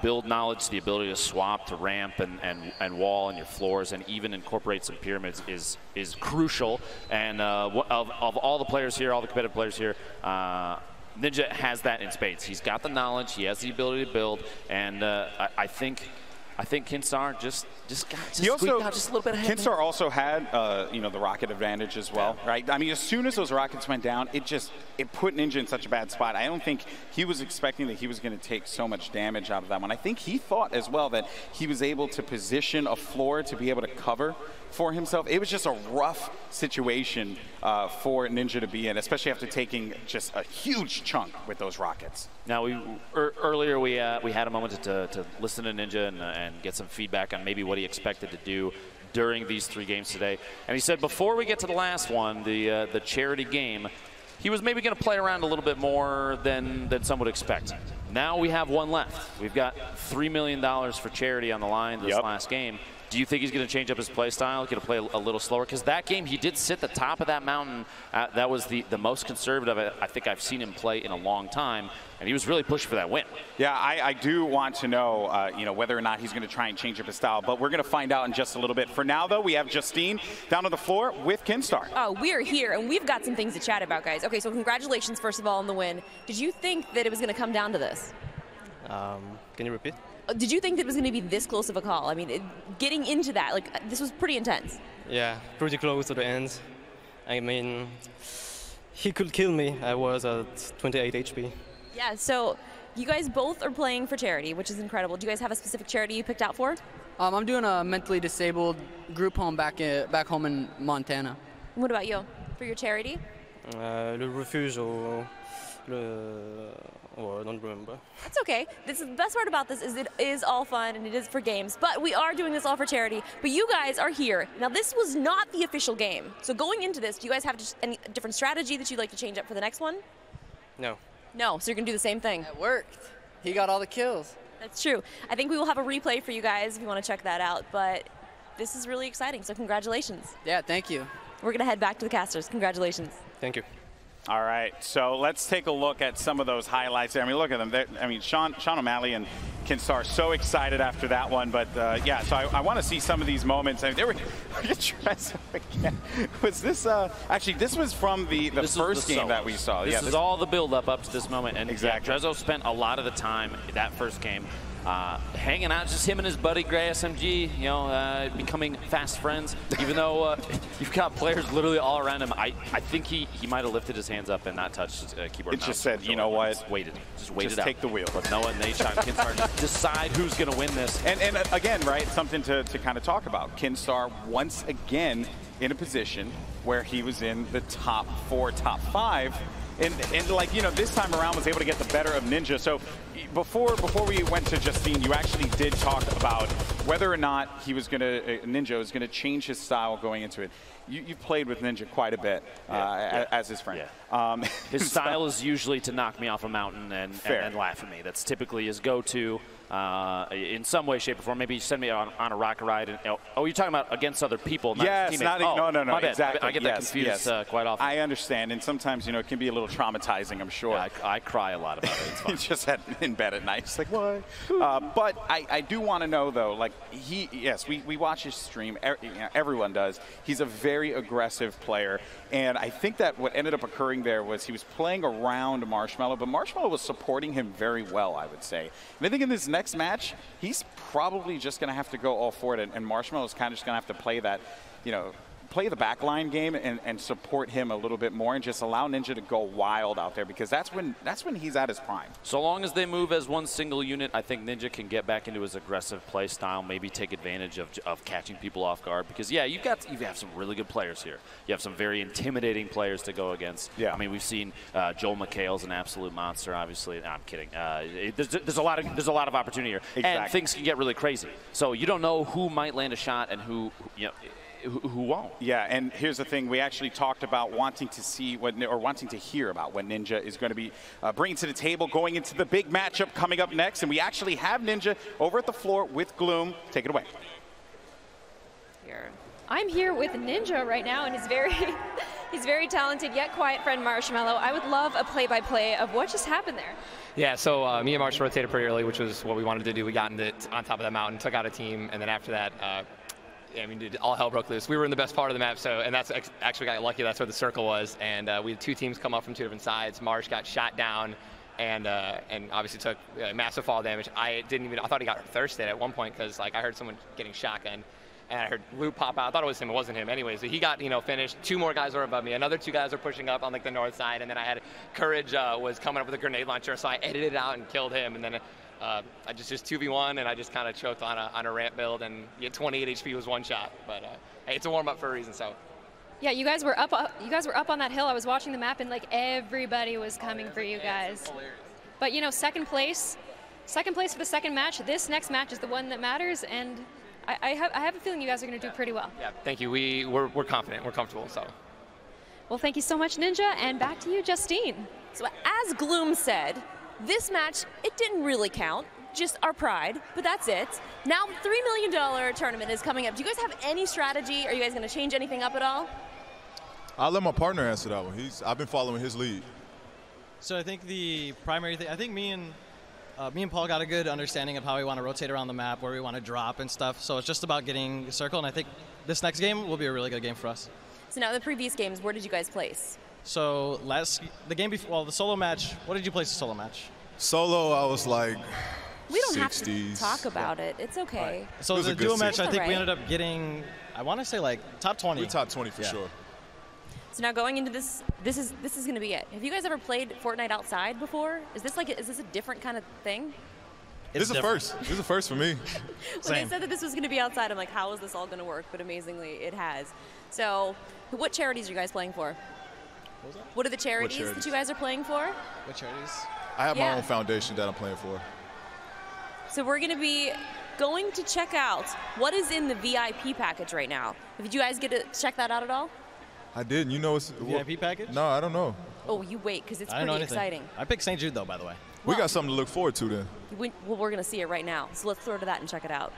Build knowledge, the ability to swap, to ramp, and wall in your floors, and even incorporate some pyramids is crucial. And of all the players here, all the competitive players here, Ninja has that in spades. He's got the knowledge, he has the ability to build, and I think Kinstar just squeaked out just a little bit ahead. Kinstar also had, the rocket advantage as well, right? I mean, as soon as those rockets went down, it put Ninja in such a bad spot. I don't think he was expecting that he was going to take so much damage out of that one. I think he thought as well that he was able to position a floor to be able to cover for himself. It was just a rough situation for Ninja to be in, especially after taking just a huge chunk with those rockets. Now, earlier we had a moment to listen to Ninja and get some feedback on maybe what he expected to do during these 3 games today. And he said before we get to the last one, the charity game, he was maybe going to play around a little bit more than some would expect. Now we have one left. We've got $3 million for charity on the line this last game. Do you think he's going to change up his play style, going to play a little slower? Because that game, he did sit the top of that mountain. That was the most conservative I think I've seen him play in a long time, and he was really pushing for that win. Yeah, I do want to know, whether or not he's going to try and change up his style, but we're going to find out in just a little bit. For now, though, we have Justine down on the floor with Kinstar. Oh, we are here, and we've got some things to chat about, guys. Okay, so congratulations, first of all, on the win. Did you think that it was going to come down to this? Can you repeat? Did you think that it was going to be this close of a call? I mean, getting into that, this was pretty intense. Yeah, pretty close to the end. I mean, he could kill me. I was at 28 HP. Yeah, so you guys both are playing for charity, which is incredible. Do you guys have a specific charity you picked out for? I'm doing a mentally disabled group home back home in Montana. What about you? For your charity? Le refuge or I don't remember. That's okay. The best part about this is it is all fun and it is for games, but we are doing this all for charity. But you guys are here. Now, this was not the official game. So going into this, do you guys have just any different strategy that you'd like to change up for the next one? No. No, so you're going to do the same thing. It worked. He got all the kills. That's true. I think we will have a replay for you guys if you want to check that out, but this is really exciting, so congratulations. Yeah, thank you. We're going to head back to the casters. Congratulations. Thank you. All right, so let's take a look at some of those highlights there. I mean, look at them. Sean O'Malley and Kinstar so excited after that one, but yeah, so I want to see some of these moments. I mean, they were again. Was this actually? This was from the first game that we saw. This is all the build-up up to this moment, and exactly. Yeah, Trezzo spent a lot of the time that first game hanging out, just him and his buddy Gray SMG, becoming fast friends. Even though you've got players literally all around him, I think he might have lifted his hands up and not touched keyboard. It just said, you know what? Just waited just take the wheel. But Noah and Nate-Sean Kinstar decide who's going to win this. And again, right, something to kind of talk about. Kinstar once again in a position where he was in the top 4, top 5. And this time around was able to get the better of Ninja. So before we went to Justine, you actually did talk about whether or not Ninja was gonna change his style going into it. You've played with Ninja quite a bit as his friend. Yeah. His style is usually to knock me off a mountain and laugh at me. That's typically his go-to. In some way, shape, or form. Maybe send me on a rocket ride. And, you're talking about against other people, not yes, teammates. No, exactly. I get that confused quite often. I understand, and sometimes it can be a little traumatizing. I'm sure. Yeah, I cry a lot about it. It's fun. Just in bed at night. It's like what? But I do want to know though. Like we watch his stream. Everyone does. He's a very aggressive player, and I think that what ended up occurring there was he was playing around Marshmallow, but Marshmallow was supporting him very well, I would say. And I think in this next match, he's probably just going to have to go all for it, and Marshmallow's kind of just going to have to play that, play the backline game and support him a little bit more and just allow Ninja to go wild out there, because that's when he's at his prime. So long as they move as one single unit, I think Ninja can get back into his aggressive play style, maybe take advantage of catching people off guard. Because, yeah, you have some really good players here. You have some very intimidating players to go against. Yeah. I mean, we've seen Joel McHale's an absolute monster, obviously. No, I'm kidding. There's a lot of opportunity here. Exactly. And things can get really crazy. So you don't know who might land a shot and who won't. Yeah, and here's the thing. We actually talked about wanting to see wanting to hear about what Ninja is going to be bringing to the table going into the big matchup coming up next. And we actually have Ninja over at the floor with Gloom. Take it away. I'm here with Ninja right now, and he's very talented yet quiet friend Marshmallow. I would love a play-by-play of what just happened there. Yeah, so me and Marsh rotated pretty early, which was what we wanted to do. We got on top of that mountain, took out a team, and then after that, I mean, dude, all hell broke loose. We were in the best part of the map, and that's actually got lucky. That's where the circle was, and we had 2 teams come up from 2 different sides. Marsh got shot down, and obviously took massive fall damage. I thought he got thirsted at one point because I heard someone getting shotgunned, and I heard Loot pop out. I thought it was him. It wasn't him. Anyways, so he got finished. 2 more guys were above me. Another 2 guys were pushing up on the north side, and then I had Courage was coming up with a grenade launcher, so I edited it out and killed him, and then. I just 2v1, and I just kind of choked on a ramp build, and 28 HP was 1 shot. But hey, it's a warm up for a reason. So. Yeah, you guys were up on that hill. I was watching the map, and everybody was coming for you guys. But second place for the second match. This next match is the one that matters, and I have a feeling you guys are going to do pretty well. Yeah, thank you. We're confident. We're comfortable. So. Well, thank you so much, Ninja, and back to you, Justine. So as Gloom said, this match, it didn't really count, just our pride, but that's it. Now the $3 million tournament is coming up. Do you guys have any strategy? Are you guys going to change anything up at all? I'll let my partner answer that one. I've been following his lead. So I think the primary thing, I think me and Paul got a good understanding of how we want to rotate around the map, where we want to drop and stuff. So it's just about getting a circle, and I think this next game will be a really good game for us. So now in the previous games, where did you guys place? So the game before, the solo match, what did you place the solo match? Solo, I was like we don't 60s. have to talk about it. It's okay. Right. So the duo match, I think we ended up getting, I want to say top 20. We top 20 for sure. So now going into this is going to be it. Have you guys ever played Fortnite outside before? Is this a different kind of thing? This is a first. This is a first for me. When they said that this was going to be outside, I'm like, how is this all going to work? But amazingly, it has. So what charities are you guys playing for? What are the charities that you guys are playing for? What charities? I have my own foundation that I'm playing for. So we're going to be going to check out what is in the VIP package right now. Did you guys get to check that out at all? I didn't. You know it's VIP package? No, I don't know. Oh, you wait, because it's pretty exciting. I picked St. Jude, though, by the way. We got something to look forward to then. Well, we're going to see it right now. So let's throw to that and check it out.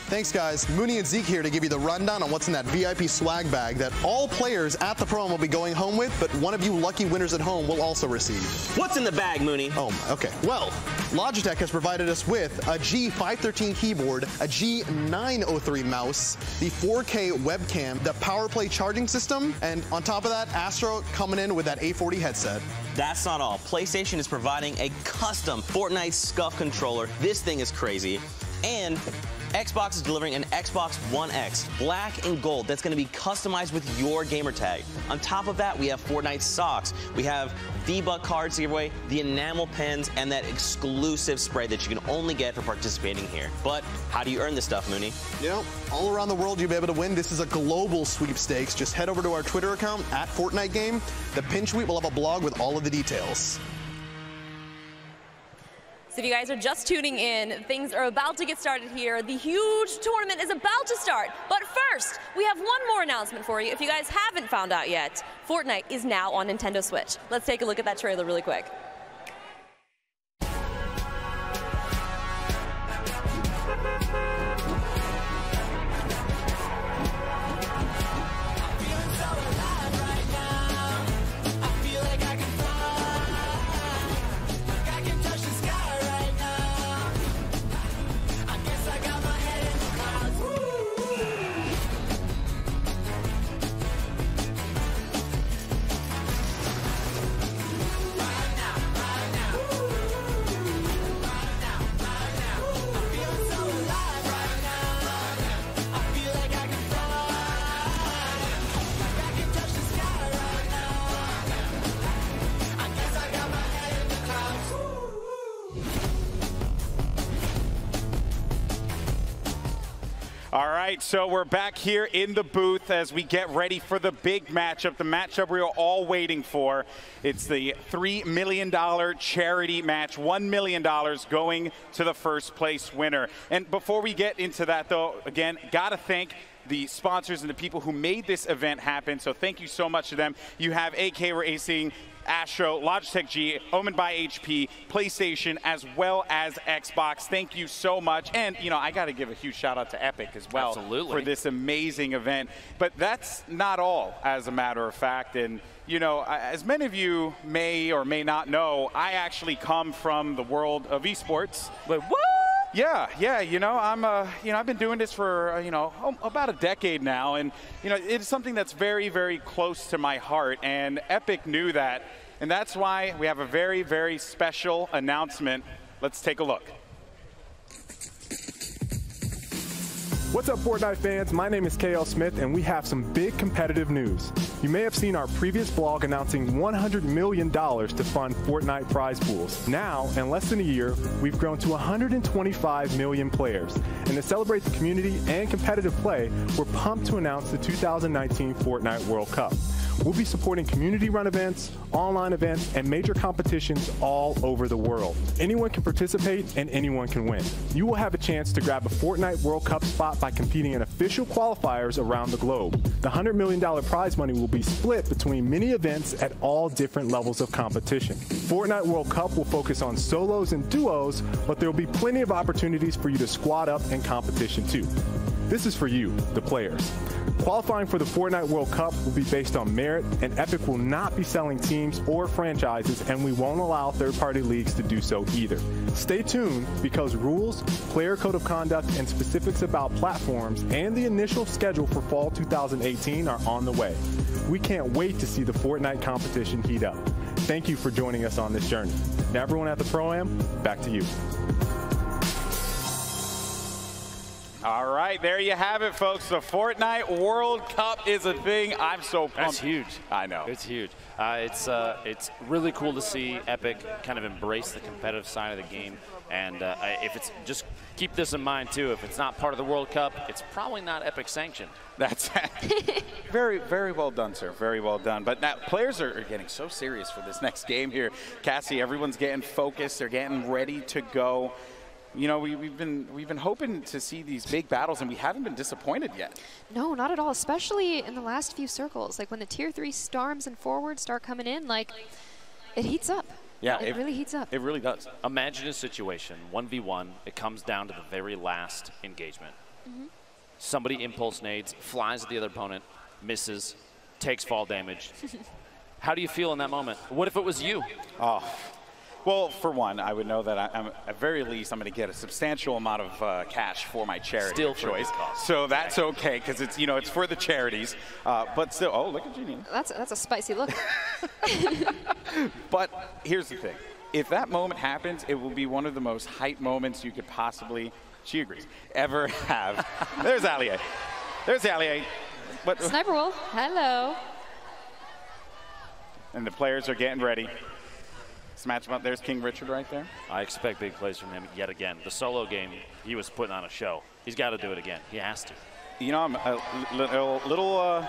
Thanks, guys. Mooney and Zeke here to give you the rundown on what's in that VIP swag bag that all players at the prom will be going home with, but one of you lucky winners at home will also receive. What's in the bag, Mooney? Oh, okay. Well, Logitech has provided us with a G513 keyboard, a G903 mouse, the 4K webcam, the PowerPlay charging system, and on top of that, Astro coming in with that A40 headset. That's not all. PlayStation is providing a custom Fortnite SCUF controller. This thing is crazy. And Xbox is delivering an Xbox One X, black and gold, that's going to be customized with your gamer tag. On top of that, we have Fortnite socks. We have V-Buck cards to give away, the enamel pens, and that exclusive spray that you can only get for participating here. But how do you earn this stuff, Mooney? You know, all around the world you'll be able to win. This is a global sweepstakes. Just head over to our Twitter account, @FortniteGame. The pin tweet will have a blog with all of the details. So if you guys are just tuning in, things are about to get started here. The huge tournament is about to start. But first, we have one more announcement for you. If you guys haven't found out yet, Fortnite is now on Nintendo Switch. Let's take a look at that trailer really quick. right, so we're back here in the booth as we get ready for the big matchup, the matchup we are all waiting for. It's the $3 million charity match, $1 million going to the first place winner. And before we get into that, though, again, got to thank the sponsors and the people who made this event happen, so thank you so much to them. You have AK Racing, Astro, Logitech G, Omen by HP, PlayStation, as well as Xbox. Thank you so much. And, you know, I got to give a huge shout out to Epic as well for this amazing event. But that's not all, as a matter of fact. And, you know, as many of you may or may not know, I actually come from the world of esports. Wait, what? Yeah, you know, I've been doing this for, about a decade now, and, you know, it's something that's very, very close to my heart, and Epic knew that, and that's why we have a very, very special announcement. Let's take a look. What's up, Fortnite fans? My name is KL Smith, and we have some big competitive news. You may have seen our previous blog announcing $100 million to fund Fortnite prize pools. Now, in less than a year, we've grown to 125 million players. And to celebrate the community and competitive play, we're pumped to announce the 2019 Fortnite World Cup. We'll be supporting community-run events, online events, and major competitions all over the world. Anyone can participate, and anyone can win. You will have a chance to grab a Fortnite World Cup spot by competing in official qualifiers around the globe. The $100 million prize money will be split between many events at all different levels of competition. Fortnite World Cup will focus on solos and duos, but there will be plenty of opportunities for you to squad up in competition too. This is for you, the players. Qualifying for the Fortnite World Cup will be based on merit, and Epic will not be selling teams or franchises, and we won't allow third-party leagues to do so either. Stay tuned, because rules, player code of conduct, and specifics about platforms and the initial schedule for fall 2018 are on the way. We can't wait to see the Fortnite competition heat up. Thank you for joining us on this journey. Now, everyone at the Pro-Am, back to you. All right, there you have it, folks. The Fortnite World Cup is a thing. I'm so pumped. That's huge. I know. It's huge. It's really cool to see Epic kind of embrace the competitive side of the game. And if it's just keep this in mind too. If it's not part of the World Cup, it's probably not Epic sanctioned. That's very, very well done, sir. Very well done. But now players are getting so serious for this next game here. Cassie, everyone's getting focused. They're getting ready to go. You know, we've been hoping to see these big battles, and we haven't been disappointed yet. No, not at all, especially in the last few circles. Like when the Tier 3 Storms and forwards start coming in, like, it heats up. Yeah, it really heats up. It really does. Imagine a situation, 1v1, it comes down to the very last engagement. Somebody impulse nades, flies at the other opponent, misses, takes fall damage. How do you feel in that moment? What if it was you? Oh. Well, for one, I would know that at very least I'm going to get a substantial amount of cash for my charity of choice. So that's okay, because it's, you know, it's for the charities. But still, oh, look at Janine. That's a spicy look. But here's the thing. If that moment happens, it will be one of the most hype moments you could possibly, she agrees, ever have. There's Allier. There's Allier. But Sniper Wolf, hello. And the players are getting ready. Smash him up. There's King Richard right there. I expect big plays from him yet again. The solo game, he was putting on a show. He's got to do it again. He has to. You know, I'm a little...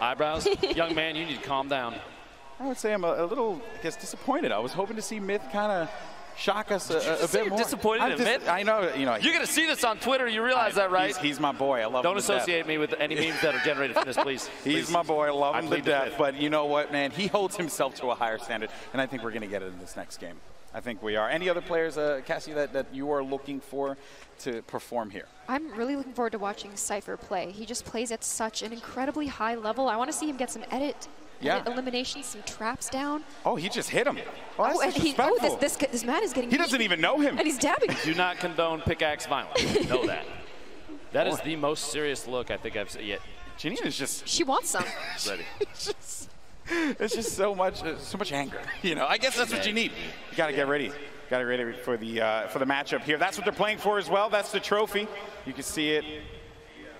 Eyebrows? Young man, you need to calm down. I would say I'm a little, I guess, disappointed. I was hoping to see Myth kind of shock us a bit more. Disappointed in Myth? I know, you know. You're going to see this on Twitter. You realize that, right? He's my boy. I love him Don't to associate death. me with any memes that are generated from this, please. He's my boy. I love him to death. But you know what, man? He holds himself to a higher standard, and I think we're going to get it in this next game. I think we are. Any other players, Cassie, that you are looking for to perform here? I'm really looking forward to watching Cypher play. He just plays at such an incredibly high level. I want to see him get some edit eliminations, some traps down. Oh, he just hit him. Oh, and this man is getting He doesn't even know him. And he's dabbing. Do not condone pickaxe violence. Know that. That is the most serious look I think I've seen yet. Janine is just... She wants some. Ready. It's just so much anger. You know, I guess that's what you need. You got to get ready. Got to get ready for the matchup here. That's what they're playing for as well. That's the trophy. You can see it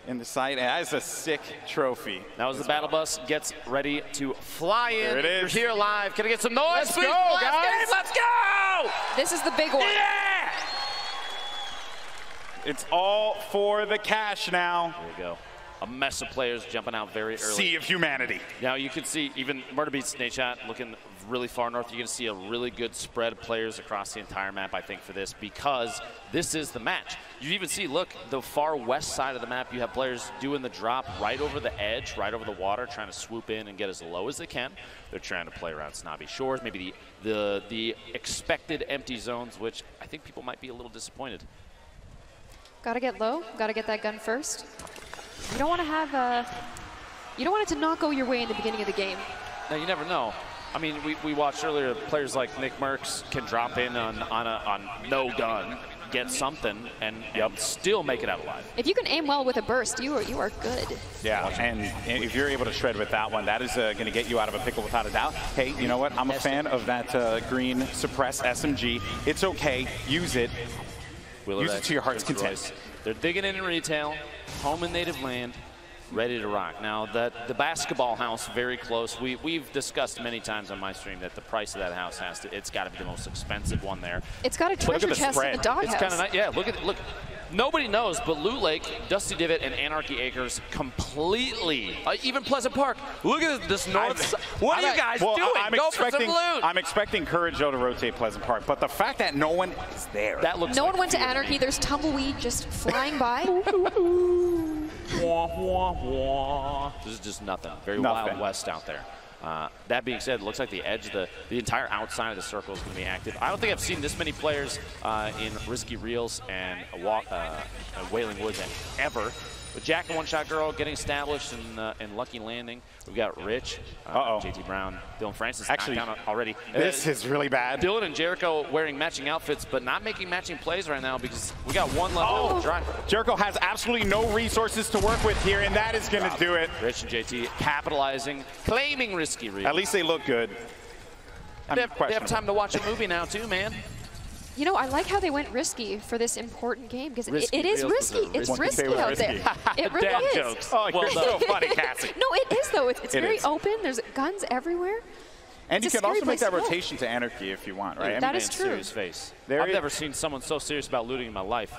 in the sight. That is a sick trophy. Now as the battle bus gets ready to fly in. There it is. You're here live. Can I get some noise? Let's please? go, Last guys. game. Let's go! This is the big one. Yeah! It's all for the cash now. There we go. A mess of players jumping out very early. Sea of humanity. Now you can see even Murder Beats Nate Shot looking really far north. You're going to see a really good spread of players across the entire map, I think, for this, because this is the match. You even see, look, the far west side of the map, you have players doing the drop right over the edge, right over the water, trying to swoop in and get as low as they can. They're trying to play around snobby shores, maybe the expected empty zones, which I think people might be a little disappointed. Got to get low. Got to get that gun first. You don't want to have you don't want it to not go your way in the beginning of the game. Now, you never know. I mean, we watched earlier, players like Nick Merckx can drop in on no gun, get something, and still make it out alive. If you can aim well with a burst, you are good. Yeah, and if you're able to shred with that one, that is going to get you out of a pickle without a doubt. Hey, you know what? I'm a fan of that green suppress SMG. It's okay. Use it. Use it to your heart's content. They're digging in retail, home and native land, ready to rock. Now, the basketball house, very close. We've discussed many times on my stream that the price of that house it's got to be the most expensive one there. It's got a treasure chest in the doghouse. It's kind of nice. Yeah, look. Nobody knows, but Loot Lake, Dusty Divot, and Anarchy Acres completely, even Pleasant Park. Look at this north side. What are you guys doing? Go for some loot. I'm expecting Courage, though, to rotate Pleasant Park, but the fact that no one is there. That looks no one went to Anarchy. There's tumbleweed just flying by. This is just nothing. Very Wild West out there. That being said, it looks like the edge, the entire outside of the circle is going to be active. I don't think I've seen this many players in Risky Reels and Wailing Woods ever. With Jack and One Shot Girl getting established in Lucky Landing, we've got Rich, JT Brown, Dylan Francis actually down already. This is really bad. Dylan and Jericho wearing matching outfits, but not making matching plays right now because we got one left on the drive. Jericho has absolutely no resources to work with here, and that is going to do it. Rich and JT capitalizing, claiming Risky Reels. At least they look good. They have time to watch a movie now, too, man. You know, I like how they went risky for this important game because it is risky. It's risky out there. It really Dad is. Jokes. Oh, you're so funny, Cassie. No, it is though. It's very open. There's guns everywhere. And you can also make that rotation to Anarchy if you want, right? That is true. Serious face. I've never seen someone so serious about looting in my life.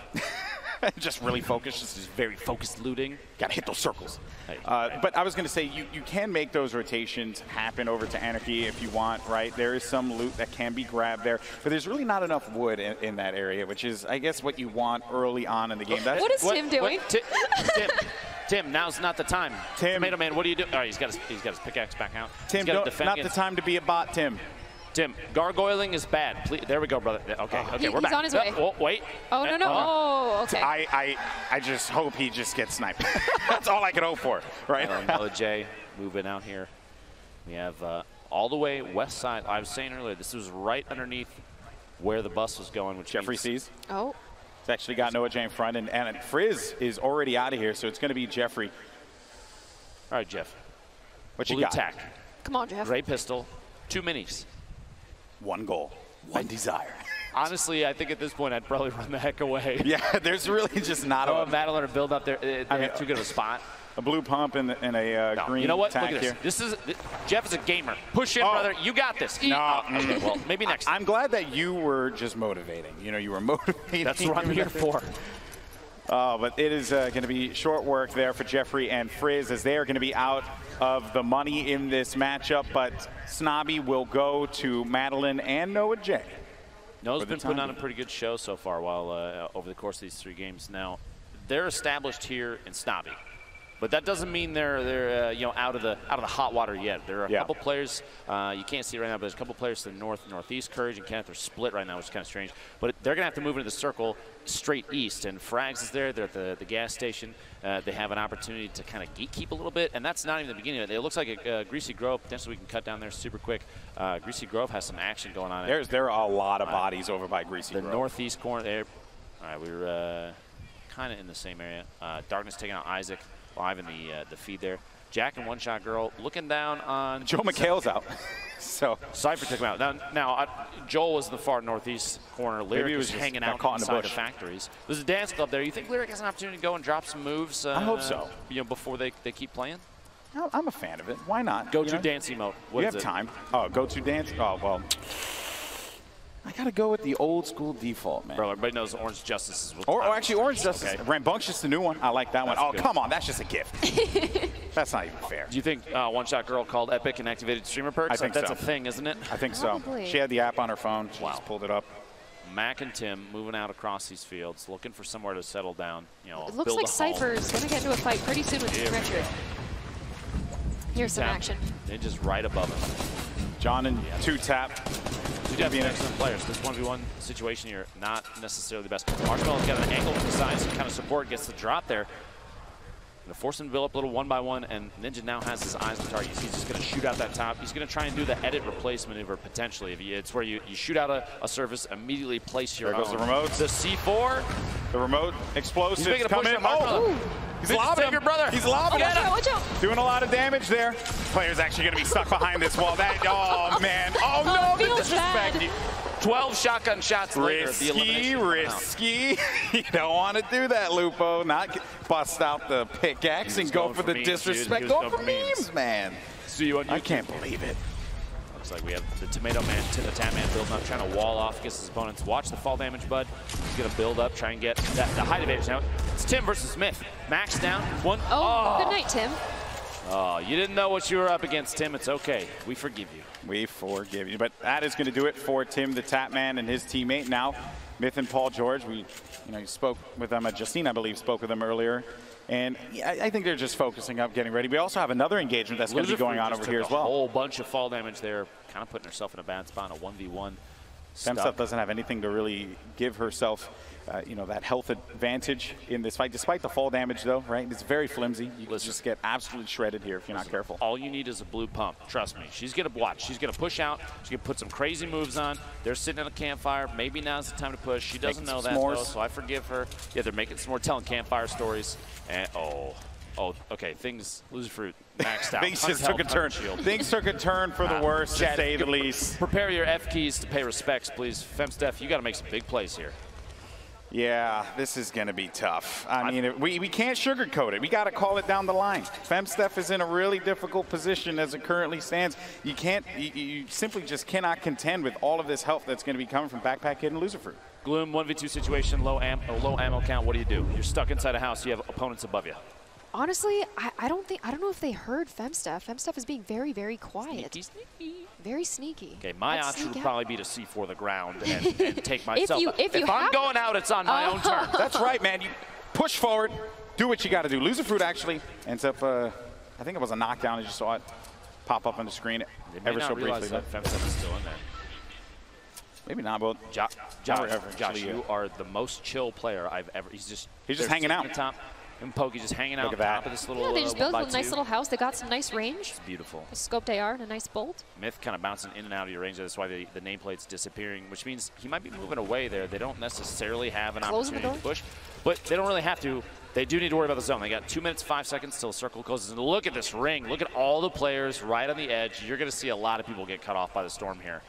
Just really focused. Just very focused looting. Got to hit those circles. But I was going to say, you can make those rotations happen over to Anarchy if you want, right? There is some loot that can be grabbed there, but there's really not enough wood in that area, which is, I guess, what you want early on in the game. What is Tim doing? Tim, now's not the time. Tomato Man, what are you doing? All right, he's got his pickaxe back out. Tim, not the time to be a bot, Tim. Tim, gargoyling is bad. Please, there we go, brother. Okay, we're back. He's on his way. Oh, wait. Oh, no. Oh, okay. I just hope he just gets sniped. That's all I can hope for, right? Mela J moving out here. We have all the way west side. I was saying earlier, this was right underneath where the bus was going, which Jeffrey sees. Oh. It's actually got Noah J in front, and Frizz is already out of here, so it's going to be Jeffrey. All right, Jeff. What you Blue got? tack. Come on, Jeff. Gray pistol, 2 minis. One goal, one desire. Honestly, I think at this point I'd probably run the heck away. Yeah, there's really just not a Madeline or build up there. They have too good of a spot. A blue pump and a green. You know what? Look at here. this. Jeff is a gamer. Push in, brother. You got this. No. Okay, well, maybe next time. I'm glad that you were just motivating. You know, you were motivating. That's what I'm here for. But it is going to be short work there for Jeffrey and Frizz as they are going to be out of the money in this matchup. But Snobby will go to Madeline and Noah J. Noah's been putting on a pretty good show so far while over the course of these 3 games. Now, they're established here in Snobby. But that doesn't mean they're out of the hot water yet. There are a couple players you can't see right now, but there's a couple players to the north, northeast. Courage and Kenneth are split right now, which is kind of strange. But they're gonna have to move into the circle straight east. And Frags is there. They're at the gas station. They have an opportunity to kind of gatekeep a little bit, and that's not even the beginning of it. It looks like a Greasy Grove. Potentially, we can cut down there super quick. Greasy Grove has some action going on. There are a lot of bodies over by Greasy Grove. The northeast corner there. All right, we were kind of in the same area. Darkness taking out Isaac. Live in the feed there. Jack and One Shot Girl looking down on Joe McHale's out. So Cypher took him out. Now Joel was in the far northeast corner. Lyric was hanging out inside the factories. There's a dance club there. You think Lyric has an opportunity to go and drop some moves? I hope so. Before they keep playing. I'm a fan of it. Why not? Go to dance emote. What you is have it? time. Oh, go to dance. Oh well. I got to go with the old school default, man. Bro, everybody knows Orange Justice is Or actually, Orange Justice. Okay. Rambunctious, the new one. I like that That's one. Oh, good. come on. That's just a gift. That's not even fair. Do you think One Shot Girl called Epic and activated streamer perks? I think That's so. a thing, isn't it? I think so. She had the app on her phone. She just pulled it up. Mac and Tim moving out across these fields, looking for somewhere to settle down. You know, It looks build like a home. Cypher's going to get into a fight pretty soon with Here we Richard. Here's some Tap. action. Ninja's right above him. John and two-tap. Two-tap's an excellent players. This 1v1 situation here, not necessarily the best. Marshmallow's got an angle to the side, some kind of support, gets the drop there. Gonna force him to build up a little 1-by-1, and Ninja now has his eyes on the target. He's just gonna shoot out that top. He's gonna try and do the edit replace maneuver potentially. It's where you shoot out a surface, immediately place your There goes own. the remote. The C4. The remote explosives He's making a push coming. at Marshmallow. He's Ninja's lobbing taking him. brother. He's lobbing Watch him. out, watch out. Doing a lot of damage there. Player's actually going to be stuck behind this wall. Oh, man. Oh, no. The disrespect. 12 shotgun shots later. The elimination Risky. You don't want to do that, Lupo. Not bust out the pickaxe and go for the disrespect. Go for memes, man. See you on YouTube. I can't believe it. Looks like we have the Tomato Man to the Tap Man building up, trying to wall off against his opponents. Watch the fall damage, bud. He's going to build up, try and get the height advantage. Now, it's Tim versus Smith. Max down. One. Oh, good night, Tim. Oh, you didn't know what you were up against, Tim. It's okay. We forgive you. We forgive you. But that is going to do it for Tim, the Tap Man, and his teammate. Now, Myth and Paul George, you spoke with them. Justine, I believe, spoke with them earlier. And I think they're just focusing up, getting ready. We also have another engagement that's going to be going on over here as well. A whole bunch of fall damage there, kind of putting herself in a bad spot, a 1v1. Femstuff doesn't have anything to really give herself, that health advantage in this fight. Despite the fall damage, though, right? It's very flimsy. You can just get absolutely shredded here if you're not careful. All you need is a blue pump. Trust me. She's going to watch. She's going to push out. She's going to put some crazy moves on. They're sitting at a campfire. Maybe now's the time to push. She doesn't know that, though, so I forgive her. Yeah, they're making some more telling campfire stories. And, okay. Things, lose fruit, maxed out. Things just took a turn. Things took a turn for the worse, to say the least. Prepare your F keys to pay respects, please. Femsteph, you got to make some big plays here. Yeah, this is going to be tough. I mean, we can't sugarcoat it. We got to call it down the line. Femsteph is in a really difficult position as it currently stands. You simply just cannot contend with all of this health that's going to be coming from Backpack Kid and Loser Fruit. Gloom, 1v2 situation, low ammo count. What do? You're stuck inside a house. You have opponents above you. Honestly, I don't know if they heard Femstuff. Femstuff is being very, very quiet. Sneaky. Very sneaky. Okay, my option would probably be to C4 the ground and take myself. If I'm going out, it's on my own turn. That's right, man. You push forward, do what you got to do. Loser Fruit actually ends up, I think it was a knockdown. I just saw it pop up on the screen ever so briefly. That Femsteph is still in there. Maybe not, but Josh, you are the most chill player I've ever. He's just hanging out. At the top. And Pokey just hanging out on top of this little. Yeah, they just built a nice little house. They got some nice range. It's beautiful. A scoped AR and a nice bolt. Myth kind of bouncing in and out of your range. That's why the nameplate's disappearing, which means he might be moving away there. They don't necessarily have an opportunity to push, but they don't really have to. They do need to worry about the zone. They got 2 minutes, 5 seconds till the circle closes. And look at this ring. Look at all the players right on the edge. You're going to see a lot of people get cut off by the storm here.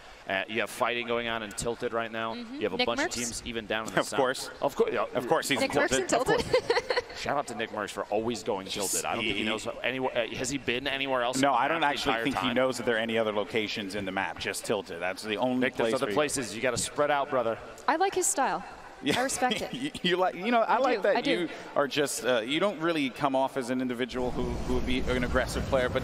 You have fighting going on in Tilted right now. You have a bunch of teams even down in the south. Of course, he's Nick Merckx in Tilted. Shout out to Nick Merckx for always going Tilted. I don't think he knows anywhere. Has he been anywhere else? No, I don't actually think he knows that there are any other locations in the map. Just Tilted. That's the only place. There's other places. You got to spread out, brother. I like his style. Yeah. I respect it. I like that you are just, you don't really come off as an individual who would be an aggressive player, but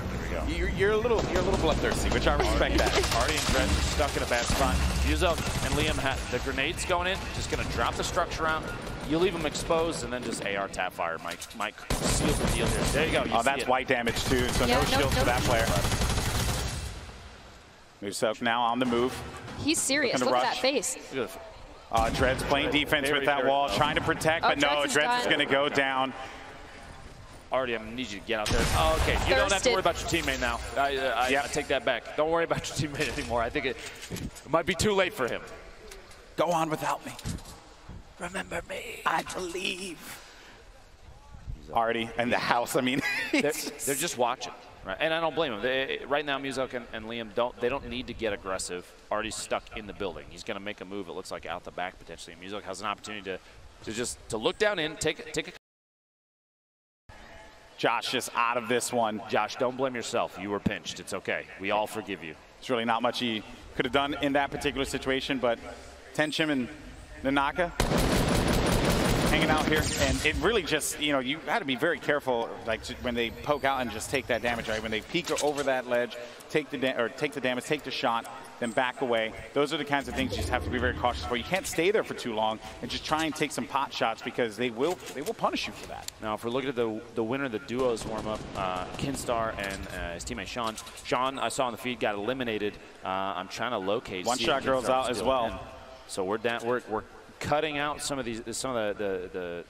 you're a little bloodthirsty, which I respect that. Artie and Dredge stuck in a bad spot. Yuzo and Liam had the grenades going in, just going to drop the structure out. You leave them exposed and then just AR tap fire. Mike seals the deal here. There you go. Oh, that's white damage too, so no shield for that player. Musok now on the move. He's serious. Look at that face. Dred's playing defense with that wall, trying to protect, but no, Dred's is going to go down. Artie, I'm going to need you to get out there. Oh, okay. You don't have to worry about your teammate now. I take that back. Don't worry about your teammate anymore. I think it might be too late for him. Go on without me. Remember me. I believe. Artie and the house, I mean. They're just watching. Right, and I don't blame him. Right now, Musok and Liam don't need to get aggressive. Artie's stuck in the building. He's going to make a move. It looks like out the back potentially. Musok has an opportunity to look down in, take a. Josh just out of this one. Josh, don't blame yourself. You were pinched. It's okay. We all forgive you. There's really not much he could have done in that particular situation, but Tenchim and Nanaka hanging out here, and it really just, you know, you got to be very careful, like when they poke out and just take that damage, right? When they peek over that ledge, take the damage, take the shot, then back away. Those are the kinds of things you just have to be very cautious for. You can't stay there for too long and just try and take some pot shots because they will punish you for that. Now, if we're looking at the winner of the duos warm up, Kinstar and his teammate Sean. Sean, I saw on the feed, got eliminated. I'm trying to locate. One shot girls out as well. So we're down. We're cutting out some of the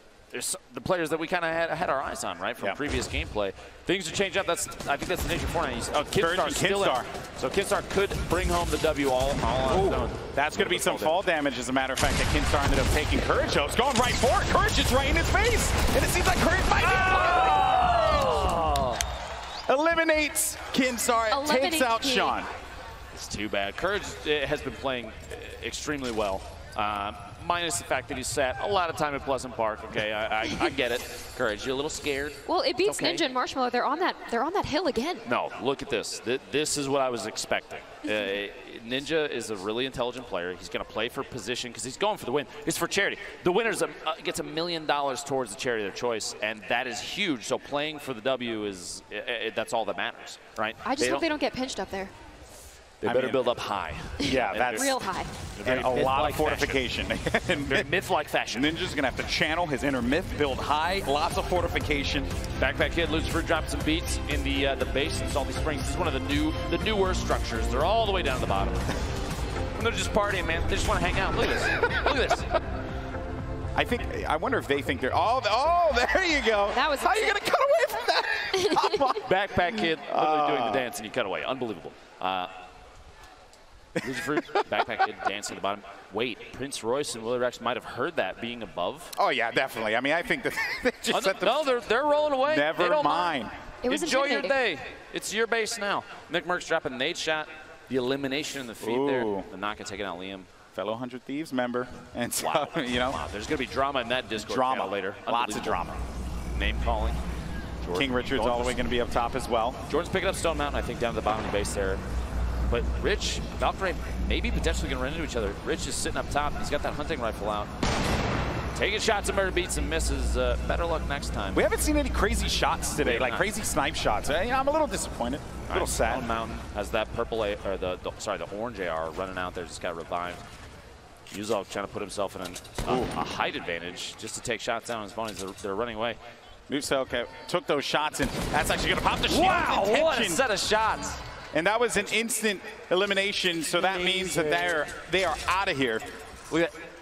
players that we kind of had our eyes on, right, from previous gameplay. Things are changed up. I think that's the nature of Fortnite. Oh, Kinstar's still in. So Kinstar could bring home the W all on his own. That's going to be some fall damage, as a matter of fact, that Kinstar ended up taking. Courage, though, it's going right for it. Courage is right in his face, and it seems like Courage might be eliminates Kinstar, takes out Sean. It's too bad. Courage has been playing extremely well. Minus the fact that he sat a lot of time at Pleasant Park. Okay, I get it. Courage, you're a little scared. Well, it beats Ninja and Marshmallow. They're on that hill again. No, look at this. This is what I was expecting. Ninja is a really intelligent player. He's going to play for position because he's going for the win. It's for charity. The winner gets $1 million towards the charity of their choice, and that is huge. So playing for the W is that's all that matters, right? I just hope they don't get pinched up there. They better build up high. Yeah, that's real high. And a lot of fortification. Very myth-like fashion. Ninja's gonna have to channel his inner myth, build high, lots of fortification. Backpack Kid, Lucifer dropped some beats in the base in Salty Springs. This is one of the newer structures. They're all the way down to the bottom. And they're just partying, man. They just want to hang out. Look at this. Look at this. I wonder if they think they're. Oh, there you go. That was. How are you gonna cut away from that? Backpack Kid literally doing the dance, and you cut away. Unbelievable. Lucifer, Backpack Kid dancing at the bottom. Wait, Prince Royce and Willie Rex might have heard that being above. Oh yeah, definitely. I mean, I think that they just set them. No, they're rolling away. Never mind. Enjoy your day. It's your base now. Nick Merckx dropping a nade shot. The elimination in the feed there. The Naka taking out Liam. Fellow 100 Thieves member. And so, wow. you know. Wow, there's going to be drama in that Discord channel later. Lots of drama. Name calling. Jordan King Richard's all the way going to be up top as well. Jordan's picking up Stone Mountain, I think, down to the bottom of the base there. But Rich, Valkyrie, maybe potentially going to run into each other. Rich is sitting up top. He's got that hunting rifle out. Taking shots at murder beats and misses. Better luck next time. We haven't seen any crazy shots today, like crazy snipe shots. I'm a little disappointed. A little sad. Stone Mountain has that purple, or the orange AR running out there. Just got revived. Yuzov trying to put himself in a height advantage just to take shots down on his opponents. They're running away. Nuselka took those shots, and that's actually going to pop the shield. Wow, what a set of shots. And that was an instant elimination, so that means that they are out of here.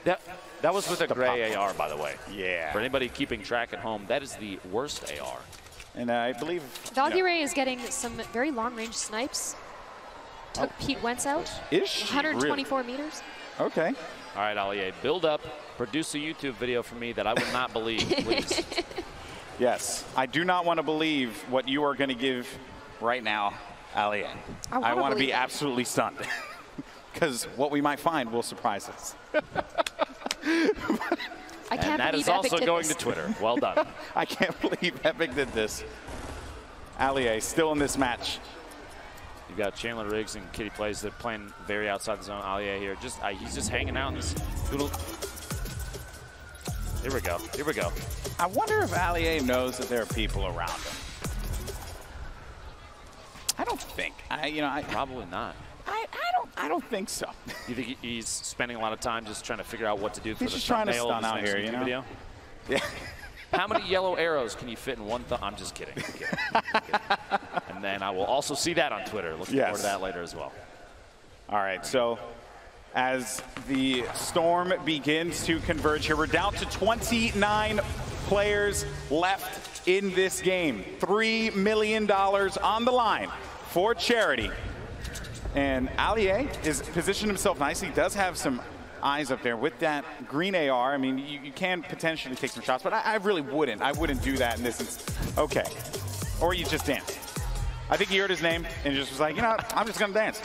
That was with a gray AR, by the way. Yeah. For anybody keeping track at home, that is the worst AR. And I believe Valkyrie is getting some very long-range snipes. Took Pete Wentz out. Is she 124 meters. Okay. All right, Allier, build up. Produce a YouTube video for me that I would not believe, please. Yes. I do not want to believe what you are going to give right now, Allier. I want to be absolutely stunned. Because what we might find will surprise us. I can't and that is also going to Twitter. Well done. I can't believe Epic did this. Allier still in this match. You've got Chandler Riggs and Kitty Plays that playing very outside the zone. Allier here, he's just hanging out in this little. Here we go. Here we go. I wonder if Allier knows that there are people around him. I don't think. Probably not. I don't think so. You think he's spending a lot of time just trying to figure out what to do for he's the just trying to thumbnail stun out here, you know? Video? Yeah. How many yellow arrows can you fit in one thumb? I'm just kidding. I'm kidding. And then I will also see that on Twitter. Looking forward to that later as well. All right, so as the storm begins to converge here, we're down to 29 players left in this game. $3 million on the line for charity. And Allier is positioned himself nicely. He does have some eyes up there with that green AR. I mean, you can potentially take some shots, but I really wouldn't. I wouldn't do that in this instance. Okay. Or you just dance. I think he heard his name and just was like, you know what? I'm just going to dance.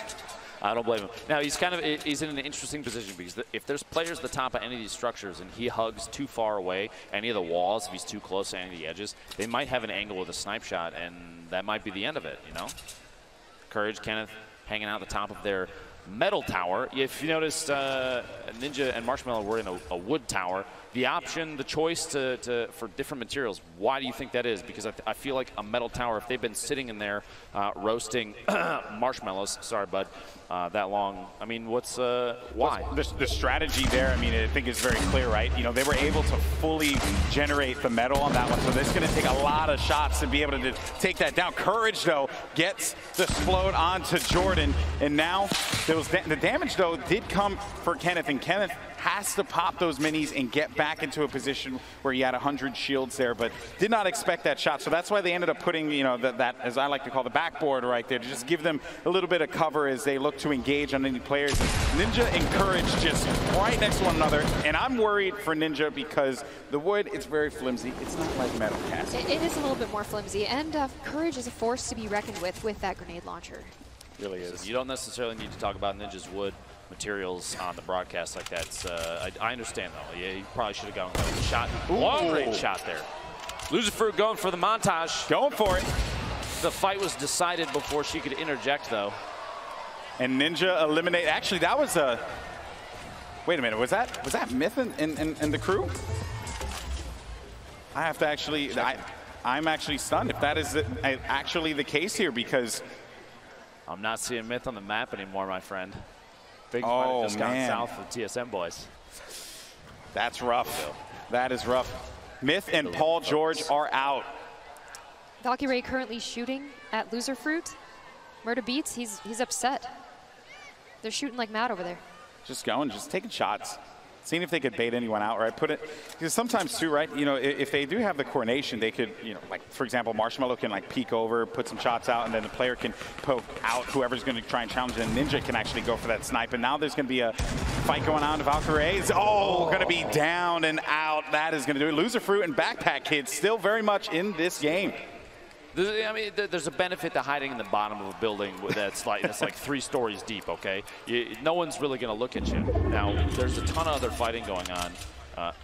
I don't blame him. Now, he's in an interesting position because if there's players at the top of any of these structures and he hugs too far away, any of the walls, if he's too close to any of the edges, they might have an angle with a snipe shot, and that might be the end of it, you know? Courage, Kenneth, hanging out at the top of their metal tower. If you noticed, Ninja and Marshmallow were in a wood tower. The option, the choice for different materials, why do you think that is? Because I feel like a metal tower, if they've been sitting in there roasting marshmallows, sorry, bud, that long, I mean, what's, why? The strategy there, I mean, I think is very clear, right? You know, they were able to fully generate the metal on that one, so this is going to take a lot of shots to be able to take that down. Courage, though, gets the explode onto Jordan, and now the damage, though, did come for Kenneth, and Kenneth has to pop those minis and get back into a position where he had 100 shields there, but did not expect that shot. So that's why they ended up putting, you know, that as I like to call the backboard right there, to just give them a little bit of cover as they look to engage on any players. Ninja and Courage just right next to one another, and I'm worried for Ninja because the wood, it's very flimsy. It's not like metal cast. It is a little bit more flimsy, and Courage is a force to be reckoned with that grenade launcher. Really is. So you don't necessarily need to talk about Ninja's wood materials on the broadcast like that. I understand, though. Yeah, you probably should have gone with a shot. Long range shot there. Loser Fruit going for the montage. Going for it. The fight was decided before she could interject, though. And Ninja eliminate. Actually, that was a. Wait a minute. Was that Myth and the crew? I have to actually. I'm actually stunned if that is actually the case here, because I'm not seeing Myth on the map anymore, my friend. Big fight has just gone south of TSM boys. That's rough. That is rough. Myth and Paul George are out. Valkyrae currently shooting at Loser Fruit. Murda Beats, he's upset. They're shooting like mad over there. Just going, just taking shots. Seeing if they could bait anyone out, right? Put it, because sometimes too, right? You know, if they do have the coordination, they could, you know, like for example, Marshmallow can like peek over, put some shots out, and then the player can poke out whoever's going to try and challenge, and Ninja can actually go for that snipe. And now there's going to be a fight going on. Valkyrae is going to be down and out. That is going to do it. Loser Fruit and Backpack Kids still very much in this game. I mean, there's a benefit to hiding in the bottom of a building that's like 3 stories deep, okay? No one's really going to look at you. Now, there's a ton of other fighting going on.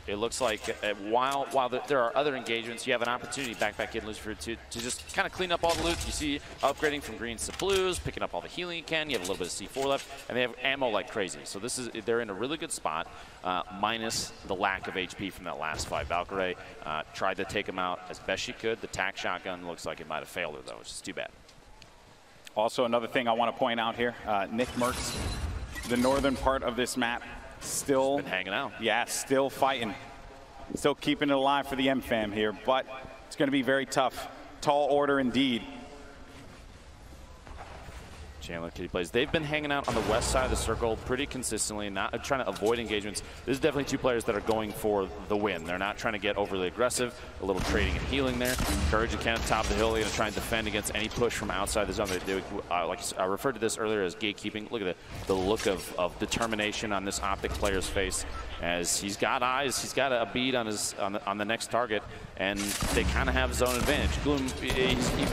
It looks like while there are other engagements, you have an opportunity, Backpack Kid and Loser Fruit, to just kind of clean up all the loot. You see upgrading from greens to blues, picking up all the healing you can. You have a little bit of C4 left, and they have ammo like crazy. So they're in a really good spot, minus the lack of HP from that last fight. Valkyrae tried to take him out as best she could. The tac shotgun looks like it might have failed her, though, which is too bad. Also, another thing I want to point out here, Nick Merckx, the northern part of this map, still been hanging out. Yeah, still fighting. Still keeping it alive for the M-Fam here, but it's going to be very tough. Tall order indeed. Chandler Kitty plays. They've been hanging out on the west side of the circle pretty consistently, not trying to avoid engagements. This is definitely 2 players that are going for the win. They're not trying to get overly aggressive. A little trading and healing there. Courage and Kenneth top of the hill. They're going to try and defend against any push from outside the zone. Like I referred to this earlier as gatekeeping. Look at the look of determination on this Optic player's face, as he's got eyes. He's got a bead on the next target, and they kind of have zone advantage. Gloom,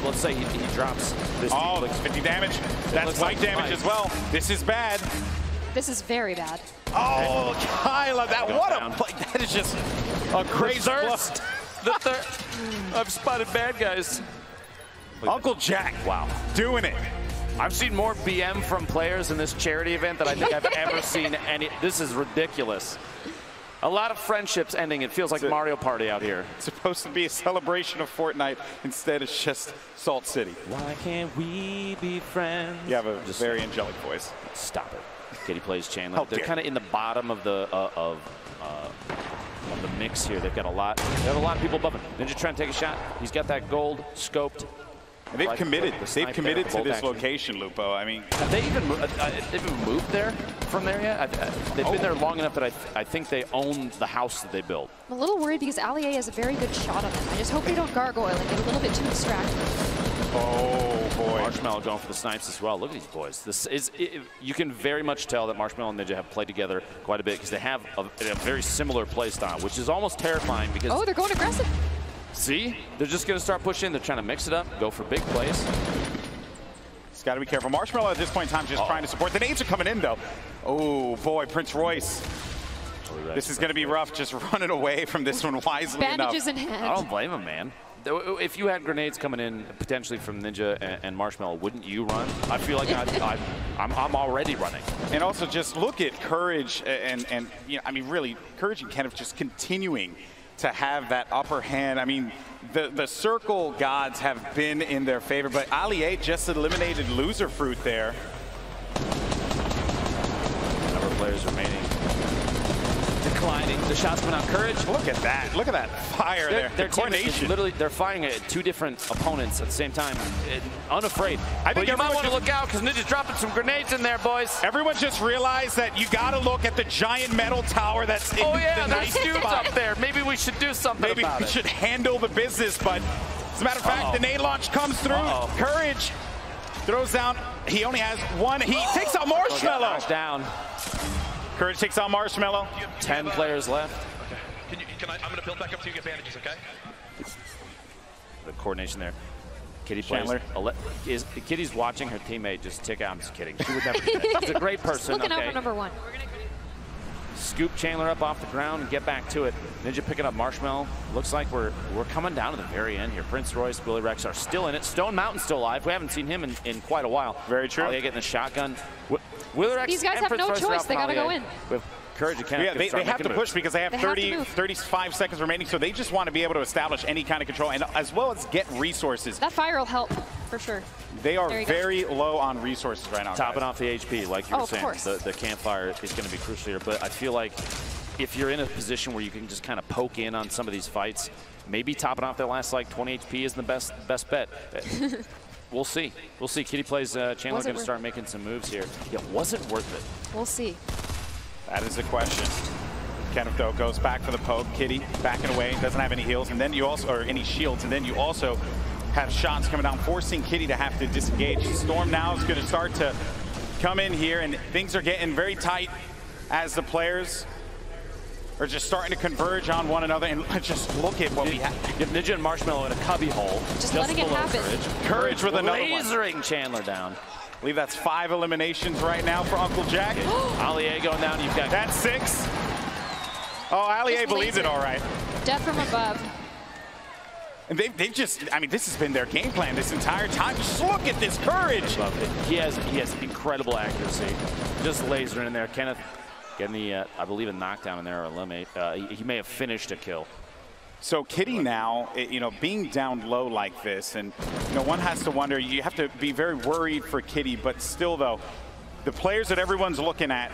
let's say he drops this. Oh, 50 damage. That's light damage as well. This is bad. This is very bad. Oh, Kyla, what a play. That is just a crazy thirst. The thirst. I've spotted bad guys. Uncle Jack, wow, doing it. I've seen more BM from players in this charity event than I think I've ever seen any. This is ridiculous. A lot of friendships ending. It feels like Mario Party out here. It's supposed to be a celebration of Fortnite. Instead, it's just Salt City. Why can't we be friends? You have a very angelic voice. Stop it. Kitty plays Chandler. They're kind of in the bottom of the mix here. They've got a lot. They have a lot of people above him. Ninja trying to take a shot. He's got that gold scoped. And they've committed. They've committed to this location, Lupo. I mean, have they even moved there from there yet? They've been there long enough that I think they own the house that they built. I'm a little worried because Allier has a very good shot on them. I just hope they don't gargoyle and get a little bit too distracted. Oh boy! Marshmallow going for the snipes as well. Look at these boys. You can very much tell that Marshmallow and Ninja have played together quite a bit, because they have a very similar play style, which is almost terrifying. Because they're going aggressive. See? They're just going to start pushing. They're trying to mix it up, go for big plays. Just got to be careful. Marshmallow at this point in time just trying to support. The nades are coming in, though. Oh, boy, Prince Royce. This is going to be rough, just running away from this one wisely Bandages enough. in hand. I don't blame him, man. If you had grenades coming in potentially from Ninja and Marshmallow, wouldn't you run? I feel like I'm already running. And also just look at Courage and you know, I mean, really, Courage and Kenneth just continuing to have that upper hand. I mean, the circle gods have been in their favor, but Ali just eliminated Loser Fruit there. Number of players remaining. Declining. The shots coming out. Courage. Look at that. Look at that fire there. Their coordination. Literally, they're firing at 2 different opponents at the same time. Unafraid. I think you might want to look out because Ninja's dropping some grenades in there, boys. Everyone just realized that you got to look at the giant metal tower that's in the nice dudes spot. up there. Maybe we should do something Maybe about we it. should handle the business, but as a matter of fact, the nade launch comes through. Courage throws down. He only has one. He takes out Marshmallow. Down. Courage takes out Marshmallow. 10 players left. Okay. I'm going to build back up to you, get bandages, okay? The coordination there. Kitty Chandler. Kitty's watching her teammate just tick out. I'm just kidding. She would never do that. She's a great person. Looking out for number 1. Scoop Chandler up off the ground and get back to it. Ninja picking up Marshmallow. Looks like we're coming down to the very end here. Prince Royce, Willie Rex are still in it. Stone Mountain's still alive. We haven't seen him in quite a while. Very true. They getting the shotgun. Willie Rex These guys and have Prince no Royce choice. They got to go in. With Courage and Kenneth. Yeah, they have to push because they have 35 seconds remaining, so they just want to be able to establish any kind of control and as well as get resources. That fire will help, for sure. They are very low on resources right now, Topping off the HP, like you were saying. Of course. The campfire is going to be crucial here, but I feel like if you're in a position where you can just kind of poke in on some of these fights, maybe topping off that last like 20 HP isn't the best bet. We'll see. We'll see. Kitty plays Chandler going to start making some moves here. Yeah, was it worth it? We'll see. That is the question. Kenneth, though, goes back for the poke. Kitty backing away, doesn't have any heals, and then you also, or any shields, and then you also have shots coming down, forcing Kitty to have to disengage. Storm now is going to start to come in here, and things are getting very tight as the players are just starting to converge on one another. And just look at what we have. Ninja and Marshmallow in a cubby hole. Just letting it happen. Courage with another one. Lasering Chandler down. I believe that's 5 eliminations right now for Uncle Jack. Ali going down. You've got that's 6. Oh, Ali believes it all right. Death from above. And they've just, I mean, this has been their game plan this entire time. Just look at this Courage. He has incredible accuracy. Just lasering in there. Kenneth getting the, I believe, a knockdown in there or eliminate. He may have finished a kill. So Kitty now, you know, being down low like this, and you know, one has to wonder. You have to be very worried for Kitty, but still, though, the players that everyone's looking at,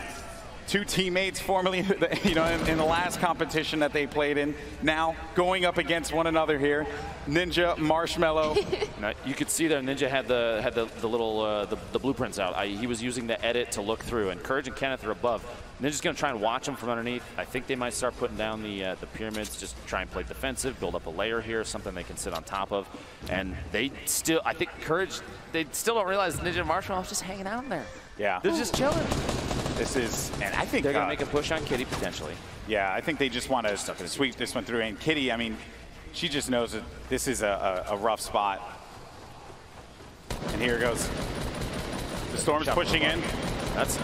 2 teammates formerly, you know, in the last competition that they played in, now going up against one another here. Ninja, Marshmallow. Now, you could see there, Ninja had the little the blueprints out. He was using the edit to look through, and Courage and Kenneth are above. Ninja's going to try and watch them from underneath. I think they might start putting down the pyramids, just try and play defensive, build up a layer here, something they can sit on top of. And they still, I think Courage, they still don't realize Ninja and Marshmallow is just hanging out in there. Yeah. They're just chilling. This is, and I think they're going to make a push on Kitty potentially. Yeah, I think they just want to sweep this one through. And Kitty, I mean, she just knows that this is a rough spot. And here it goes. The Storm's pushing in. That's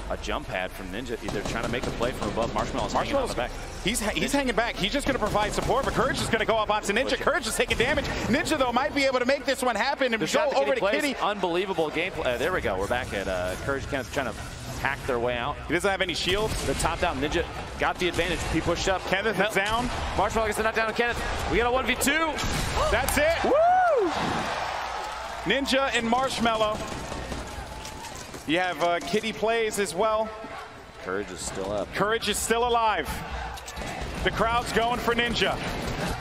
a jump pad from Ninja. They're trying to make a play from above. Marshmallow's hanging on the back. He's hanging back. He's just going to provide support, but Courage is going to go up onto Ninja. Courage is taking damage. Ninja, though, might be able to make this one happen and go over to Kitty. Unbelievable gameplay. There we go. We're back at Courage Kenneth trying to hack their way out. He doesn't have any shields. The top down. Ninja got the advantage. He pushed up. Kenneth is down. Marshmallow gets the knockdown on Kenneth. We got a 1v2. That's it. Woo! Ninja and Marshmallow. You have Kitty plays as well. Courage is still up. Courage is still alive. The crowd's going for Ninja.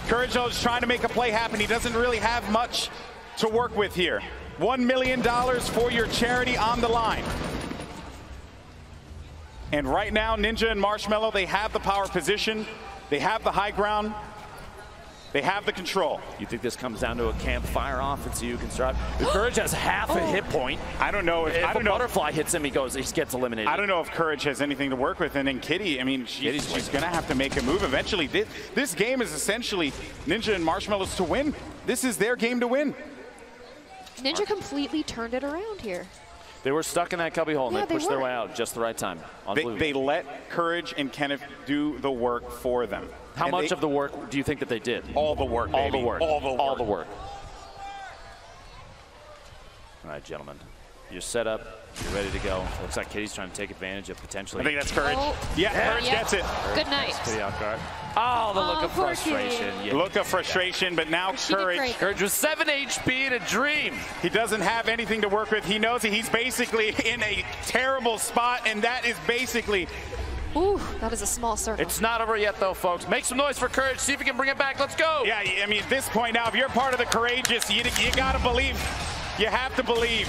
Courage is trying to make a play happen. He doesn't really have much to work with here. $1 million for your charity on the line. And right now, Ninja and Marshmallow, they have the power position. They have the high ground. They have the control. You think this comes down to a campfire offense you can start? Courage has half a hit point. I don't know if a butterfly hits him, he gets eliminated. I don't know if Courage has anything to work with. And then Kitty, I mean, she's going to have to make a move eventually. This game is essentially Ninja and Marshmallow's to win. This is their game to win. Ninja completely turned it around here. They were stuck in that cubby hole, and they pushed their way out just the right time. They let Courage and Kenneth do the work for them. How much of the work do you think that they did? All the work, baby. All the work. All the work. All the work. All right, gentlemen. You're set up. You're ready to go. Looks like Kitty's trying to take advantage of potentially. I think that's Courage. Yeah, Courage gets it. Good night. Kitty off guard. Oh, the look of frustration. Yeah. Look of frustration, but now Courage. Courage with 7 HP and a dream. He doesn't have anything to work with. He knows that he's basically in a terrible spot, and that is basically. Ooh, that is a small circle. It's not over yet, though, folks. Make some noise for Courage. See if we can bring it back. Let's go. Yeah, I mean, at this point now, if you're part of the courageous, you got to believe. You have to believe.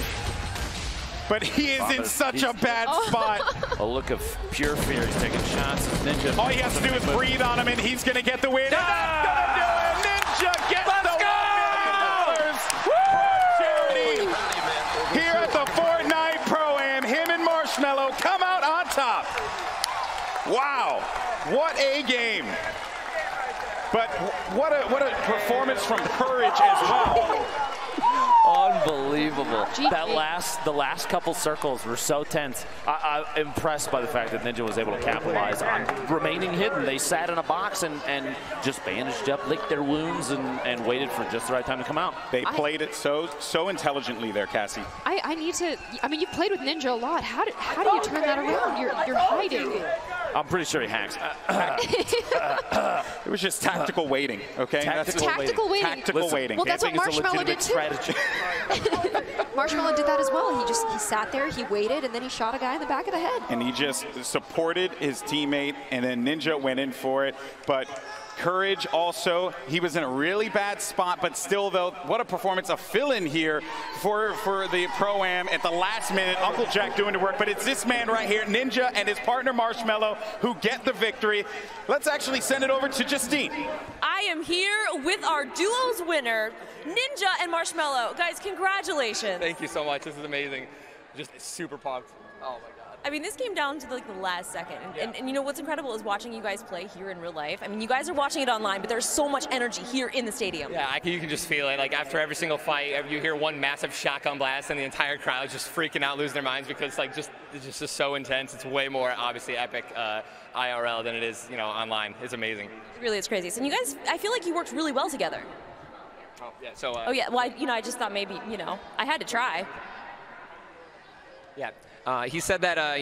But he is in such a bad spot. A look of pure fear. He's taking shots. Ninja. All he has to do is breathe on him, and he's going to get the win. And that's going to do it. Ninja gets the $1 million. Charity here at the Fortnite Pro-Am. Him and Marshmello come out on top. Wow, what a game. But what a performance from Courage as well. Unbelievable. The last couple circles were so tense. I'm impressed by the fact that Ninja was able to capitalize on remaining hidden. They sat in a box and just bandaged up, licked their wounds, and waited for just the right time to come out. They played it so intelligently there, Cassie. I need to. I mean, you've played with Ninja a lot. How do you turn that around? You're hiding. I'm pretty sure he hacks. It was just tactical waiting, okay? Tactical waiting. Tactical waiting. Well, that's what Marshmello did too. Marshmello did that as well. He sat there, he waited, and then he shot a guy in the back of the head. And he just supported his teammate, and then Ninja went in for it. But Courage also, he was in a really bad spot, but still, though, what a performance, a fill-in here for the Pro-Am at the last minute. Uncle Jack doing the work, but it's this man right here, Ninja, and his partner Marshmello, who get the victory. Let's actually send it over to Justine. I am here with our duos winner, Ninja and Marshmello. Guys, congratulations. Thank you so much. This is amazing. Just super pumped. Oh, my God. I mean, this came down to the last second. And you know what's incredible is watching you guys play here in real life. I mean, you guys are watching it online, but there's so much energy here in the stadium. Yeah, you can just feel it. Like, after every single fight, you hear one massive shotgun blast, and the entire crowd is just freaking out, losing their minds, because, like, it's just so intense. It's way more, obviously, epic IRL than it is, online. It's amazing. Really, it's crazy. So you guys, I feel like you worked really well together. Oh, yeah, so... oh, yeah, well, I just thought maybe, I had to try. Yeah. He said that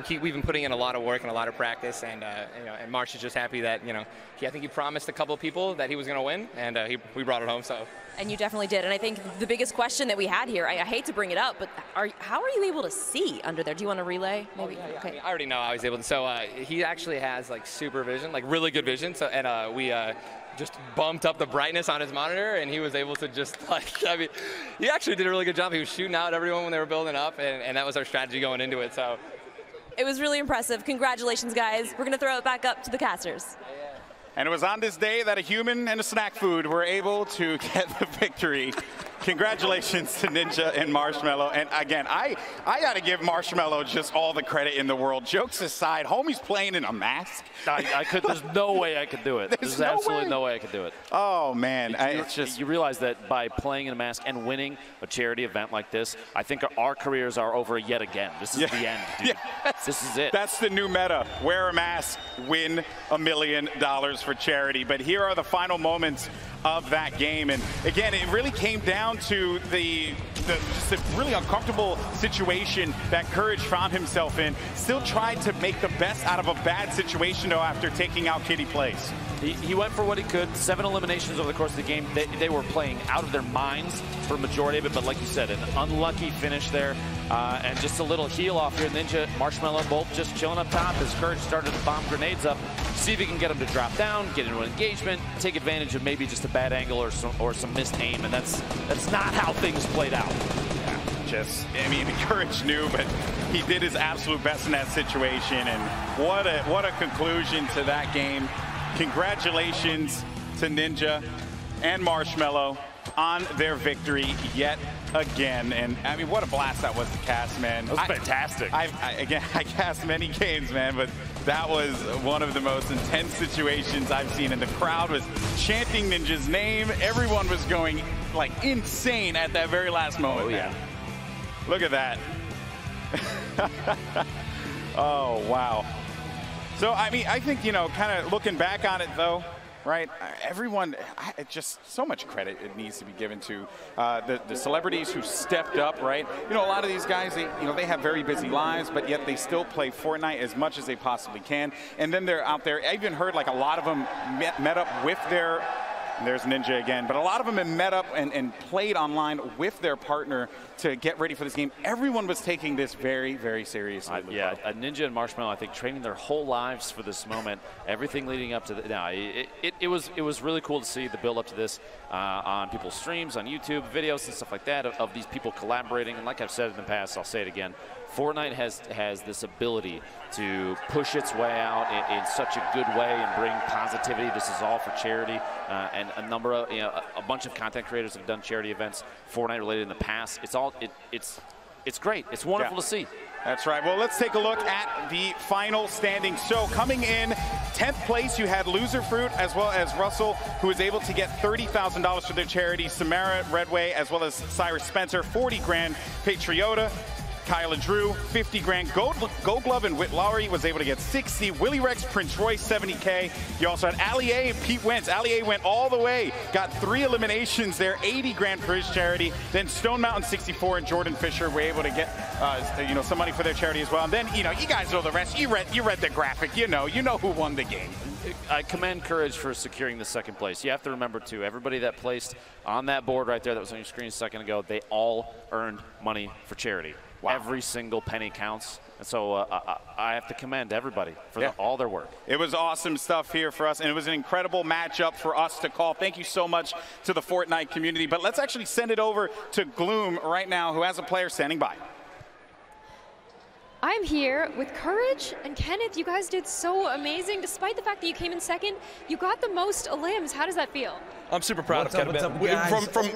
we've been putting in a lot of work and a lot of practice, and and Marsh is just happy that I think he promised a couple of people that he was going to win, and we brought it home. So. And you definitely did. And I think the biggest question that we had here, I hate to bring it up, but how are you able to see under there? Do you want to relay? Maybe. Oh, yeah. Okay. I mean, I already know I was able to. So he actually has like super vision, like really good vision. So and we. Just bumped up the brightness on his monitor, and he was able to just he actually did a really good job. He was shooting out everyone when they were building up, and that was our strategy going into it. So it was really impressive. Congratulations, guys. We're gonna throw it back up to the casters. And it was on this day that a human and a snack food were able to get the victory. Congratulations to Ninja and Marshmello. And again, I got to give Marshmello just all the credit in the world. Jokes aside, homie's playing in a mask. There's no way I could do it. There's absolutely no way I could do it. Oh, man. You realize that by playing in a mask and winning a charity event like this, I think our careers are over yet again. This is the end, dude. This is it. That's the new meta. Wear a mask, win $1 million for charity. But here are the final moments of that game. And again, it really came down to just a really uncomfortable situation that Courage found himself in. Still tried to make the best out of a bad situation, though, after taking out Kitty Place. He went for what he could. 7 eliminations over the course of the game. They were playing out of their minds for a majority of it, but like you said, an unlucky finish there. And just a little heel off here. Ninja, Marshmello, both just chilling up top as Courage started to bomb grenades up. See if he can get him to drop down, get into an engagement, take advantage of maybe just a bad angle or some missed aim, and that's not how things played out. Courage knew, but he did his absolute best in that situation, and what a conclusion to that game. Congratulations to Ninja and Marshmello on their victory yet again. And I mean, what a blast that was to cast, man. That was fantastic. I cast many games, man, but that was one of the most intense situations I've seen. And the crowd was chanting Ninja's name. Everyone was going like insane at that very last moment. Oh, yeah. Look at that. Oh, wow. So, I mean, I think, you know, kind of looking back on it, though, right, everyone, just so much credit it needs to be given to the celebrities who stepped up, right? You know, a lot of these guys, they have very busy lives, but yet they still play Fortnite as much as they possibly can. And then they're out there. I even heard, like, a lot of them met up with their... There's Ninja again. But a lot of them have met up and played online with their partner to get ready for this game. Everyone was taking this very, very seriously. Yeah, Ninja and Marshmallow, I think, training their whole lives for this moment. Everything leading up to it was really cool to see the build up to this on people's streams, on YouTube, videos and stuff like that of these people collaborating. And like I've said in the past, I'll say it again. Fortnite has this ability to push its way out in such a good way and bring positivity. This is all for charity, and a number of a bunch of content creators have done charity events Fortnite related in the past. It's great. It's wonderful to see. That's right. Well, let's take a look at the final standings. So coming in 10th place, you had Loser Fruit as well as Russell, who was able to get $30,000 for their charity. Samara Redway as well as Cyrus Spencer, 40 grand. Patriota, Kyla Drew, 50 grand. Gold Glove and Whit Lowry was able to get 60. Willie Rex, Prince Royce, 70K. You also had Ali A and Pete Wentz. Ali A went all the way, got 3 eliminations there, 80 grand for his charity. Then Stone Mountain 64 and Jordan Fisher were able to get some money for their charity as well. And then, you guys know the rest. You read the graphic. You know who won the game. I commend Courage for securing the second place. You have to remember, too, everybody that placed on that board right there that was on your screen a second ago, they all earned money for charity. Wow. Every single penny counts. And so I have to commend everybody for all their work. It was awesome stuff here for us, and it was an incredible matchup for us to call. Thank you so much to the Fortnite community. But let's actually send it over to Gloom right now, who has a player standing by. I'm here with Courage and Kenneth. You guys did so amazing. Despite the fact that you came in second, you got the most limbs. How does that feel? I'm super proud of Kenneth.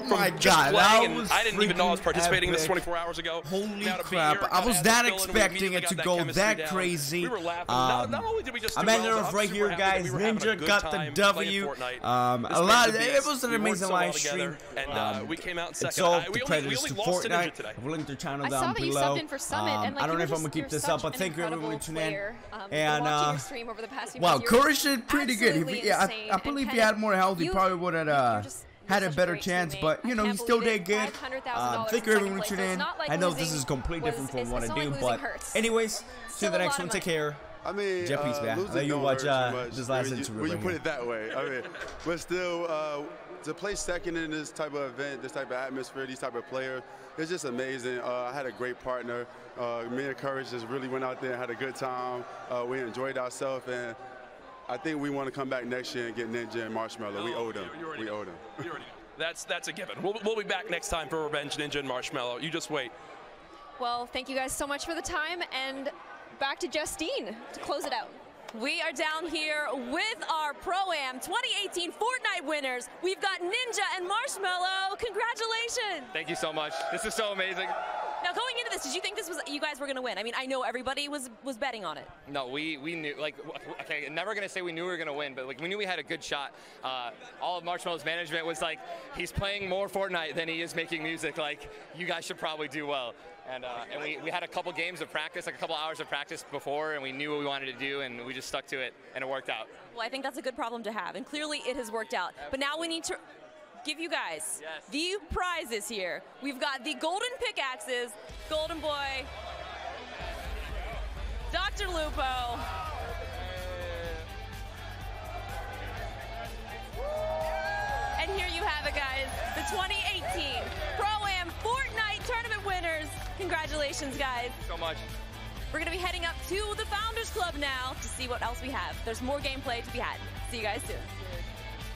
My God, I didn't even know I was participating in this 24 hours ago. Holy crap. I was not expecting it to go that crazy. Not only did we just I'm ending off right here, guys. Ninja got the W. It was an amazing live stream. We came out second. It's all the credits to Fortnite. I've linked their channel down below. I don't know if I'm going to keep this up, but thank you everyone for tuning in. And wow, Courage did pretty good. I believe if he had more health, he probably would have had a better chance, but you know, he still did good. Thank you everyone for tuning in. I know this is completely different from what I do, but anyways, see you the next one. Take care. I mean, Jeff, peace, man. Let you watch this last interview. When you put it that way, I mean, but still, to play second in this type of event, this type of atmosphere, these type of players, it's just amazing. I had a great partner. Me and Courage just really went out there and had a good time. We enjoyed ourselves, and I think we want to come back next year and get Ninja and Marshmallow. We owe them. We owe them. That's a given. We'll be back next time for Revenge Ninja and Marshmallow. You just wait. Well, thank you guys so much for the time, and back to Justine to close it out. We are down here with our Pro-Am 2018 Fortnite winners. We've got Ninja and Marshmallow. Congratulations. Thank you so much. This is so amazing. Now, going into this, did you think you guys were going to win? I mean, I know everybody was betting on it. No, we knew, like, okay, never going to say we knew we were going to win, but like we knew we had a good shot. All of Marshmallow's management was like, he's playing more Fortnite than he is making music. Like, you guys should probably do well. And we had a couple games of practice, like a couple hours of practice before, and we knew what we wanted to do, and we just stuck to it, and it worked out. Well, I think that's a good problem to have, and clearly it has worked out. But now we need to give you guys the prizes here. We've got the golden pickaxes, Golden Boy, Dr. Lupo, and here you have it, guys, the 2018 Pro-Am Fortnite Tournament winners. Congratulations, guys. So much. We're going to be heading up to the Founders Club now to see what else we have. There's more gameplay to be had. See you guys soon.